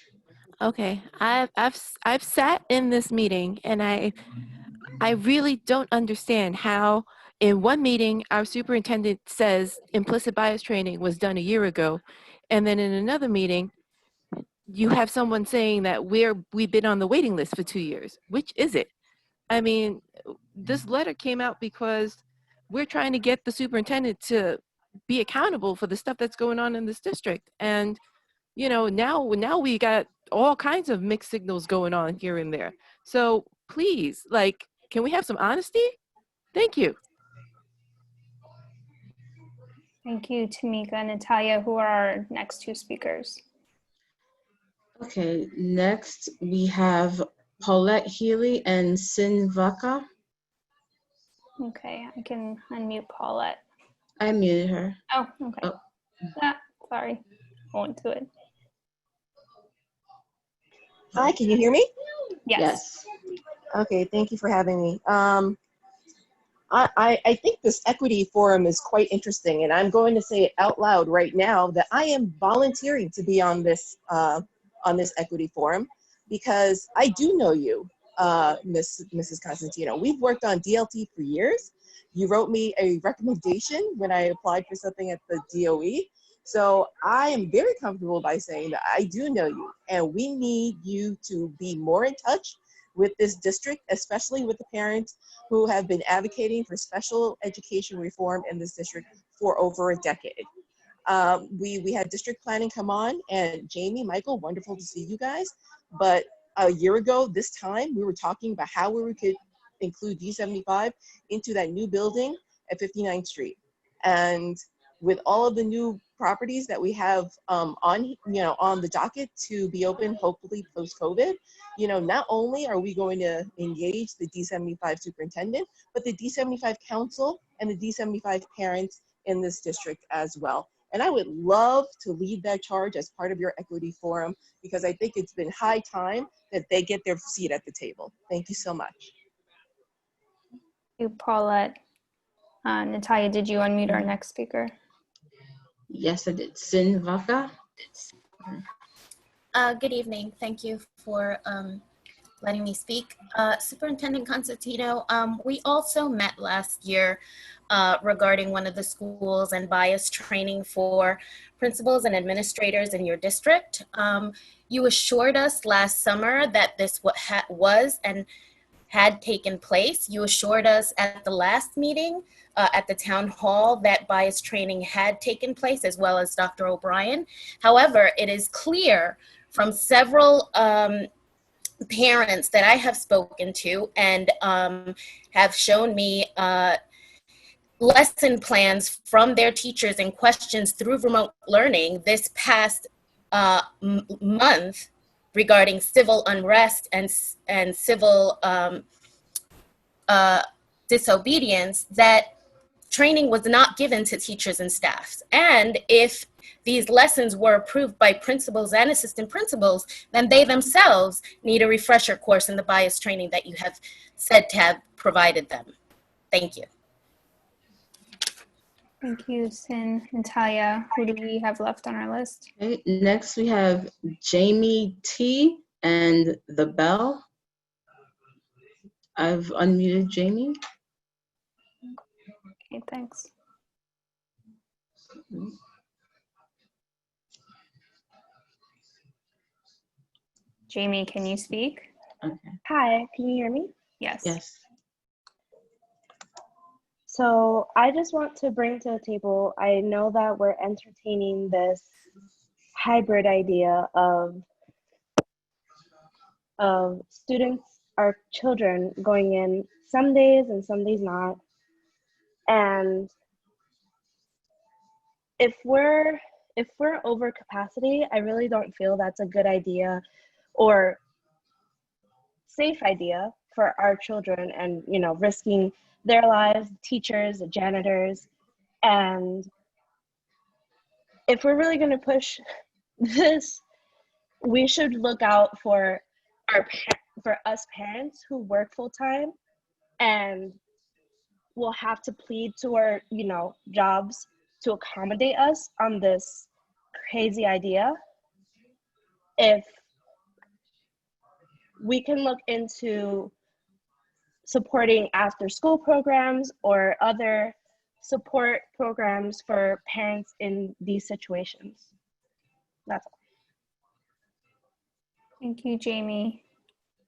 Speaker 21: Okay, I've sat in this meeting and I really don't understand how in one meeting our superintendent says implicit bias training was done a year ago, and then in another meeting you have someone saying that we've been on the waiting list for 2 years. Which is it? I mean, this letter came out because we're trying to get the superintendent to be accountable for the stuff that's going on in this district. And, you know, now we got all kinds of mixed signals going on here and there. So please, like, can we have some honesty? Thank you.
Speaker 1: Thank you, Tamika and Natalia. Who are our next two speakers?
Speaker 3: Okay, next we have Paulette Healy and Sin Vaka.
Speaker 1: Okay, I can unmute Paulette.
Speaker 3: I muted her.
Speaker 1: Oh, okay.
Speaker 3: Oh.
Speaker 1: Sorry, won't do it.
Speaker 22: Hi, can you hear me?
Speaker 1: Yes.
Speaker 22: Okay, thank you for having me. I think this equity forum is quite interesting, and I'm going to say it out loud right now that I am volunteering to be on this equity forum because I do know you, Mrs. Constantino. We've worked on DLT for years. You wrote me a recommendation when I applied for something at the DOE. So I am very comfortable by saying that I do know you, and we need you to be more in touch with this district, especially with the parents who have been advocating for special education reform in this district for over a decade. We had district planning come on, and Jamie, Michael, wonderful to see you guys. But a year ago this time, we were talking about how we could include D75 into that new building at 59th Street. And with all of the new properties that we have on the docket to be open, hopefully post-COVID, not only are we going to engage the D75 superintendent, but the D75 council and the D75 parents in this district as well. And I would love to lead that charge as part of your equity forum because I think it's been high time that they get their seat at the table. Thank you so much.
Speaker 1: Thank you, Paulette. Natalia, did you unmute our next speaker?
Speaker 3: Yes, I did. Sin Vaka.
Speaker 23: Good evening. Thank you for letting me speak. Superintendent Constantino, we also met last year regarding one of the schools and bias training for principals and administrators in your district. You assured us last summer that this was and had taken place. You assured us at the last meeting at the town hall that bias training had taken place, as well as Dr. O'Brien. However, it is clear from several parents that I have spoken to and have shown me lesson plans from their teachers and questions through remote learning this past month regarding civil unrest and civil disobedience, that training was not given to teachers and staffs. And if these lessons were approved by principals and assistant principals, then they themselves need a refresher course in the bias training that you have said to have provided them. Thank you.
Speaker 1: Thank you, Sin. Natalia, who do we have left on our list?
Speaker 3: Okay, next we have Jamie T. and The Bell. I've unmuted Jamie.
Speaker 1: Okay, thanks. Jamie, can you speak?
Speaker 3: Okay.
Speaker 8: Hi, can you hear me?
Speaker 1: Yes.
Speaker 3: Yes.
Speaker 8: So I just want to bring to the table, I know that we're entertaining this hybrid idea of students, our children going in some days and some days not. And if we're over capacity, I really don't feel that's a good idea or safe idea for our children, and risking their lives, teachers, the janitors. And if we're really going to push this, we should look out for us parents who work full time and will have to plead to our jobs to accommodate us on this crazy idea. If we can look into supporting after school programs or other support programs for parents in these situations. That's all.
Speaker 1: Thank you, Jamie.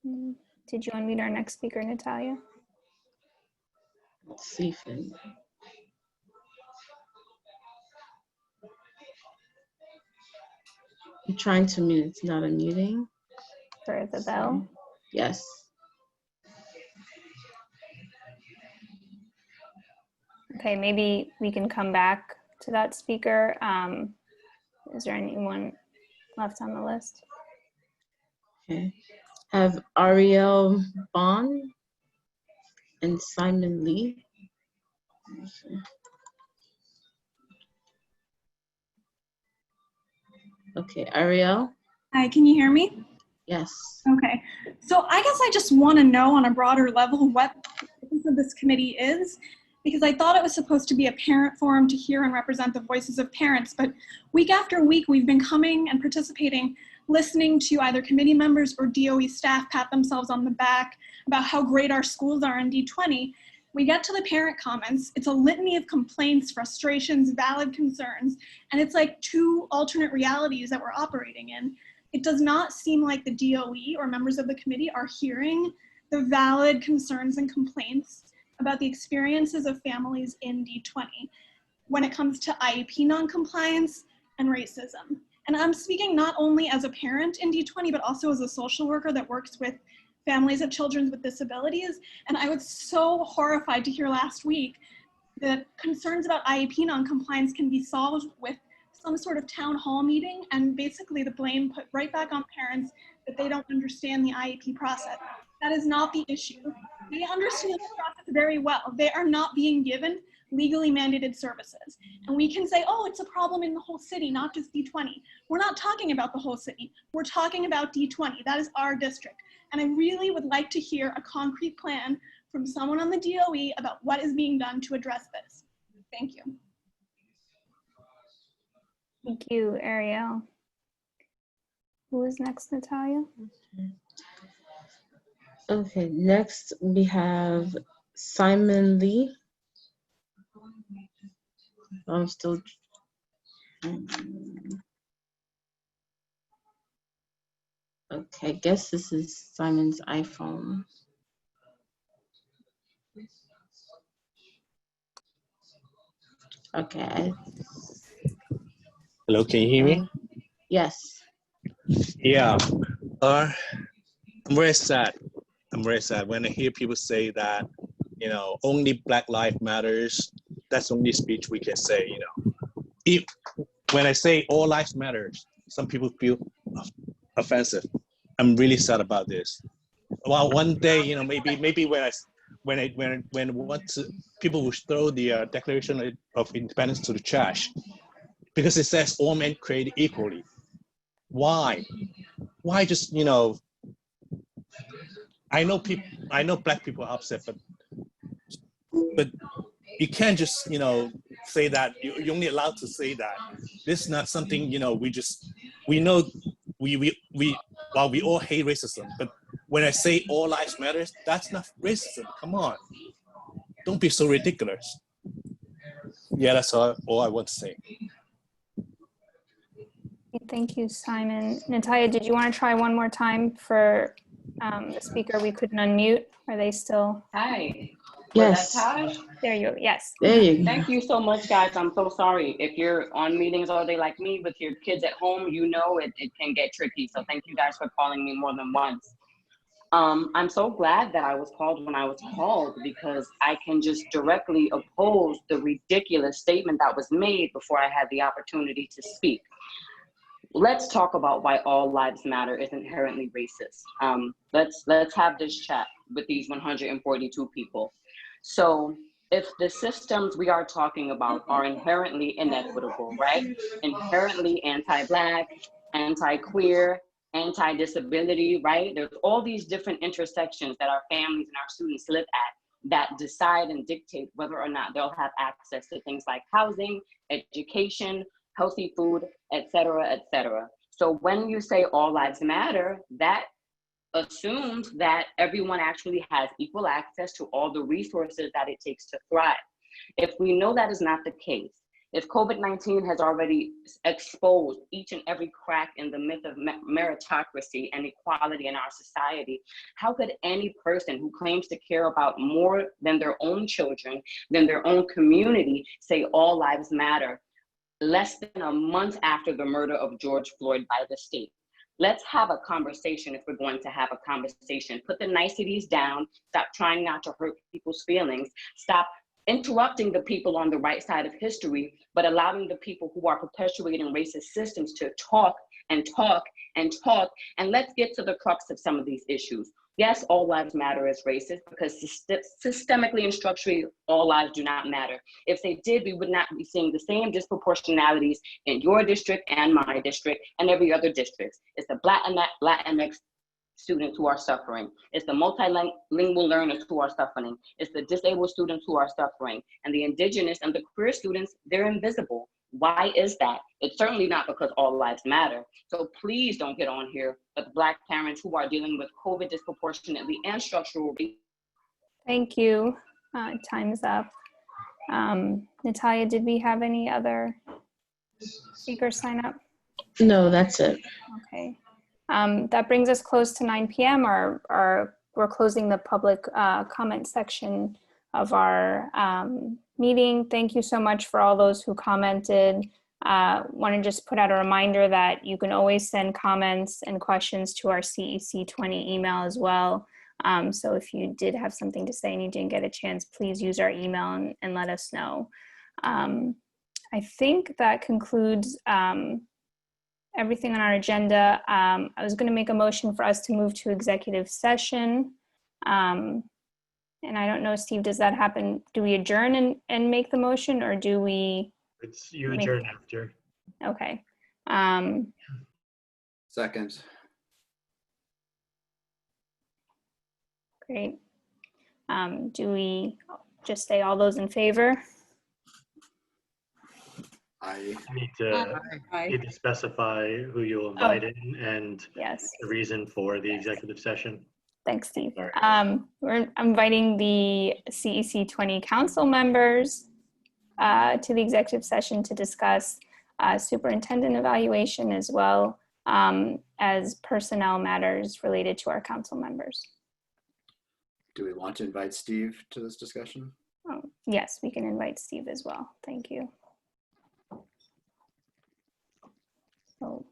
Speaker 1: Did you unmute our next speaker, Natalia?
Speaker 3: Let's see if I'm trying to mute, it's not unmuting.
Speaker 1: For The Bell?
Speaker 3: Yes.
Speaker 1: Okay, maybe we can come back to that speaker. Is there anyone left on the list?
Speaker 3: Okay. Have Ariel Bond and Simon Lee. Okay, Ariel.
Speaker 12: Hi, can you hear me?
Speaker 3: Yes.
Speaker 12: Okay, so I guess I just want to know on a broader level what the purpose of this committee is, because I thought it was supposed to be a parent forum to hear and represent the voices of parents, but week after week we've been coming and participating, listening to either committee members or DOE staff pat themselves on the back about how great our schools are in D20. We get to the parent comments, it's a litany of complaints, frustrations, valid concerns, and it's like two alternate realities that we're operating in. It does not seem like the DOE or members of the committee are hearing the valid concerns and complaints about the experiences of families in D20 when it comes to IEP noncompliance and racism. And I'm speaking not only as a parent in D20, but also as a social worker that works with families of children with disabilities. And I was so horrified to hear last week that concerns about IEP noncompliance can be solved with some sort of town hall meeting, and basically the blame put right back on parents that they don't understand the IEP process. That is not the issue. They understand the process very well. They are not being given legally mandated services. And we can say, oh, it's a problem in the whole city, not just D20. We're not talking about the whole city. We're talking about D20. That is our district. And I really would like to hear a concrete plan from someone on the DOE about what is being done to address this. Thank you.
Speaker 1: Thank you, Ariel. Who is next, Natalia?
Speaker 3: Okay, next we have Simon Lee. I'm still. Okay, I guess this is Simon's iPhone. Okay.
Speaker 13: Hello, can you hear me?
Speaker 3: Yes.
Speaker 13: Yeah. I'm very sad. I'm very sad when I hear people say that, you know, only Black Lives Matters. That's the only speech we can say, you know. If, when I say all lives matters, some people feel offensive. I'm really sad about this. Well, one day, you know, maybe when people will throw the Declaration of Independence to the trash because it says all men created equally. Why? Why just, you know? I know Black people are upset, but you can't just, you know, say that. You're only allowed to say that. This is not something, you know, we know we all hate racism, but when I say all lives matter, that's not racism. Come on, don't be so ridiculous. Yeah, that's all I want to say.
Speaker 1: Thank you, Simon. Natalia, did you want to try one more time for the speaker we couldn't unmute? Are they still?
Speaker 14: Hi.
Speaker 3: Yes.
Speaker 1: There you go. Yes.
Speaker 3: There you go.
Speaker 14: Thank you so much, guys. I'm so sorry. If you're on meetings all day like me with your kids at home, you know it can get tricky. So thank you guys for calling me more than once. I'm so glad that I was called when I was called, because I can just directly oppose the ridiculous statement that was made before I had the opportunity to speak. Let's talk about why all lives matter is inherently racist. Let's have this chat with these 142 people. So if the systems we are talking about are inherently inequitable, right? Inherently anti-Black, anti-queer, anti-disability, right? There's all these different intersections that our families and our students live at that decide and dictate whether or not they'll have access to things like housing, education, healthy food, et cetera, et cetera. So when you say all lives matter, that assumes that everyone actually has equal access to all the resources that it takes to thrive. If we know that is not the case, if COVID-19 has already exposed each and every crack in the myth of meritocracy and equality in our society, how could any person who claims to care about more than their own children, than their own community, say all lives matter less than a month after the murder of George Floyd by the state? Let's have a conversation if we're going to have a conversation. Put the niceties down, stop trying not to hurt people's feelings, stop interrupting the people on the right side of history, but allowing the people who are perpetuating racist systems to talk and talk and talk. And let's get to the crux of some of these issues. Yes, all lives matter is racist because systemically and structurally, all lives do not matter. If they did, we would not be seeing the same disproportionalities in your district and my district and every other district. It's the Latinx students who are suffering. It's the multilingual learners who are suffering. It's the disabled students who are suffering. And the indigenous and the queer students, they're invisible. Why is that? It's certainly not because all lives matter. So please don't get on here with Black parents who are dealing with COVID disproportionately and structural.
Speaker 1: Thank you. Time's up. Natalia, did we have any other speakers sign up?
Speaker 3: No, that's it.
Speaker 1: Okay. That brings us close to 9 p.m. We're closing the public comment section of our meeting. Thank you so much for all those who commented. Want to just put out a reminder that you can always send comments and questions to our CEC 20 email as well. So if you did have something to say and you didn't get a chance, please use our email and let us know. I think that concludes everything on our agenda. I was going to make a motion for us to move to executive session. And I don't know, Steve, does that happen? Do we adjourn and make the motion, or do we?
Speaker 6: You adjourn after.
Speaker 1: Okay.
Speaker 5: Second.
Speaker 1: Great. Do we just say all those in favor?
Speaker 5: I
Speaker 6: need to specify who you'll invite in and
Speaker 1: yes,
Speaker 6: the reason for the executive session.
Speaker 1: Thanks, Steve. We're inviting the CEC 20 council members to the executive session to discuss superintendent evaluation as well as personnel matters related to our council members.
Speaker 5: Do we want to invite Steve to this discussion?
Speaker 1: Oh, yes, we can invite Steve as well. Thank you. So,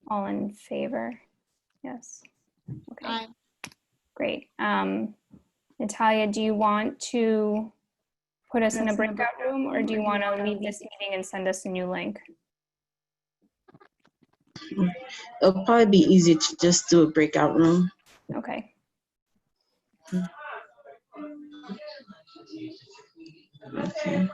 Speaker 1: all in favor? Yes. Okay. Great. Natalia, do you want to put us in a breakout room, or do you want to leave this meeting and send us a new link?
Speaker 3: It'll probably be easy to just do a breakout room.
Speaker 1: Okay.
Speaker 3: Okay.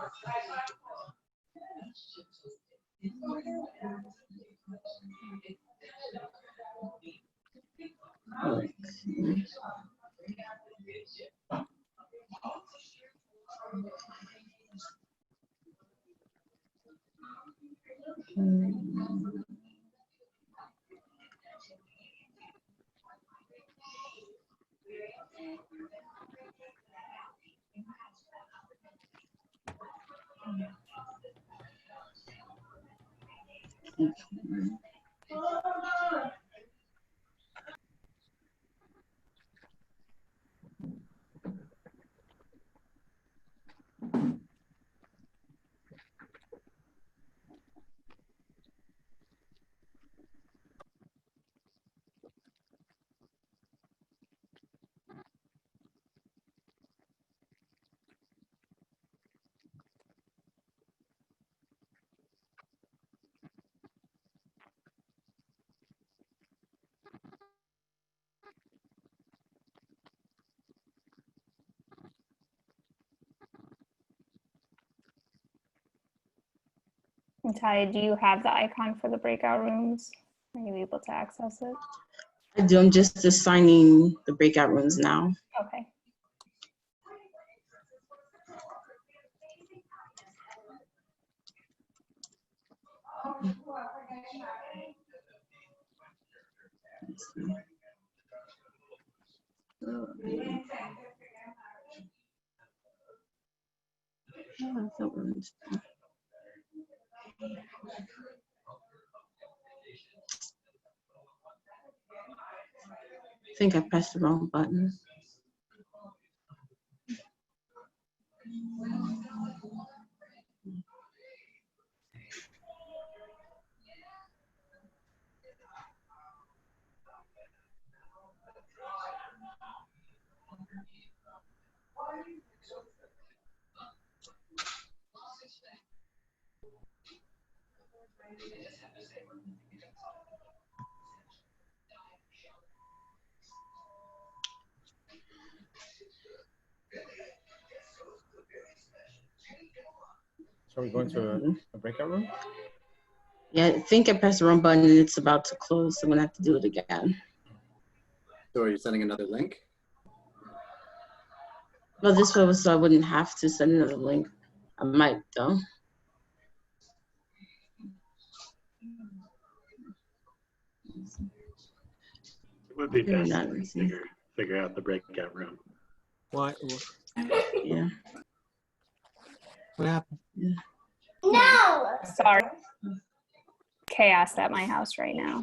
Speaker 1: Natalia, do you have the icon for the breakout rooms? Are you able to access it?
Speaker 3: I do. I'm just assigning the breakout rooms now.
Speaker 1: Okay.
Speaker 3: I think I pressed the wrong button.
Speaker 2: So are we going to a breakout room?
Speaker 3: Yeah, I think I pressed the wrong button and it's about to close. So I'm gonna have to do it again.
Speaker 5: So are you sending another link?
Speaker 3: Well, this way was so I wouldn't have to send another link. I might though.
Speaker 6: It would be
Speaker 3: Very
Speaker 6: best
Speaker 3: nice.
Speaker 6: if we figure out the breakout room.
Speaker 11: What?
Speaker 3: Yeah.
Speaker 11: What happened?
Speaker 1: No! Sorry. Chaos at my house right now.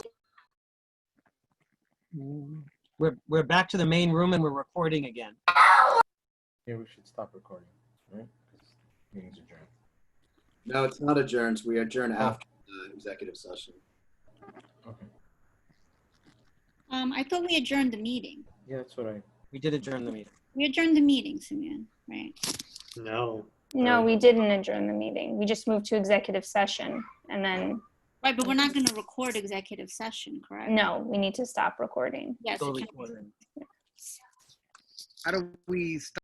Speaker 11: We're back to the main room and we're recording again.
Speaker 2: Yeah, we should stop recording, right? 'Cause meeting's adjourned.
Speaker 5: No, it's not adjourned. We adjourn after the executive session.
Speaker 2: Okay.
Speaker 9: I thought we adjourned the meeting.
Speaker 2: Yeah, that's what
Speaker 11: We did adjourn the meeting.
Speaker 9: We adjourned the meeting, Simeon, right?
Speaker 6: No.
Speaker 1: No, we didn't adjourn the meeting. We just moved to executive session and then.
Speaker 9: Right, but we're not going to record executive session, correct?
Speaker 1: No, we need to stop recording.
Speaker 9: Yes.
Speaker 11: Go
Speaker 9: it can-
Speaker 11: recording.
Speaker 7: How do we stop?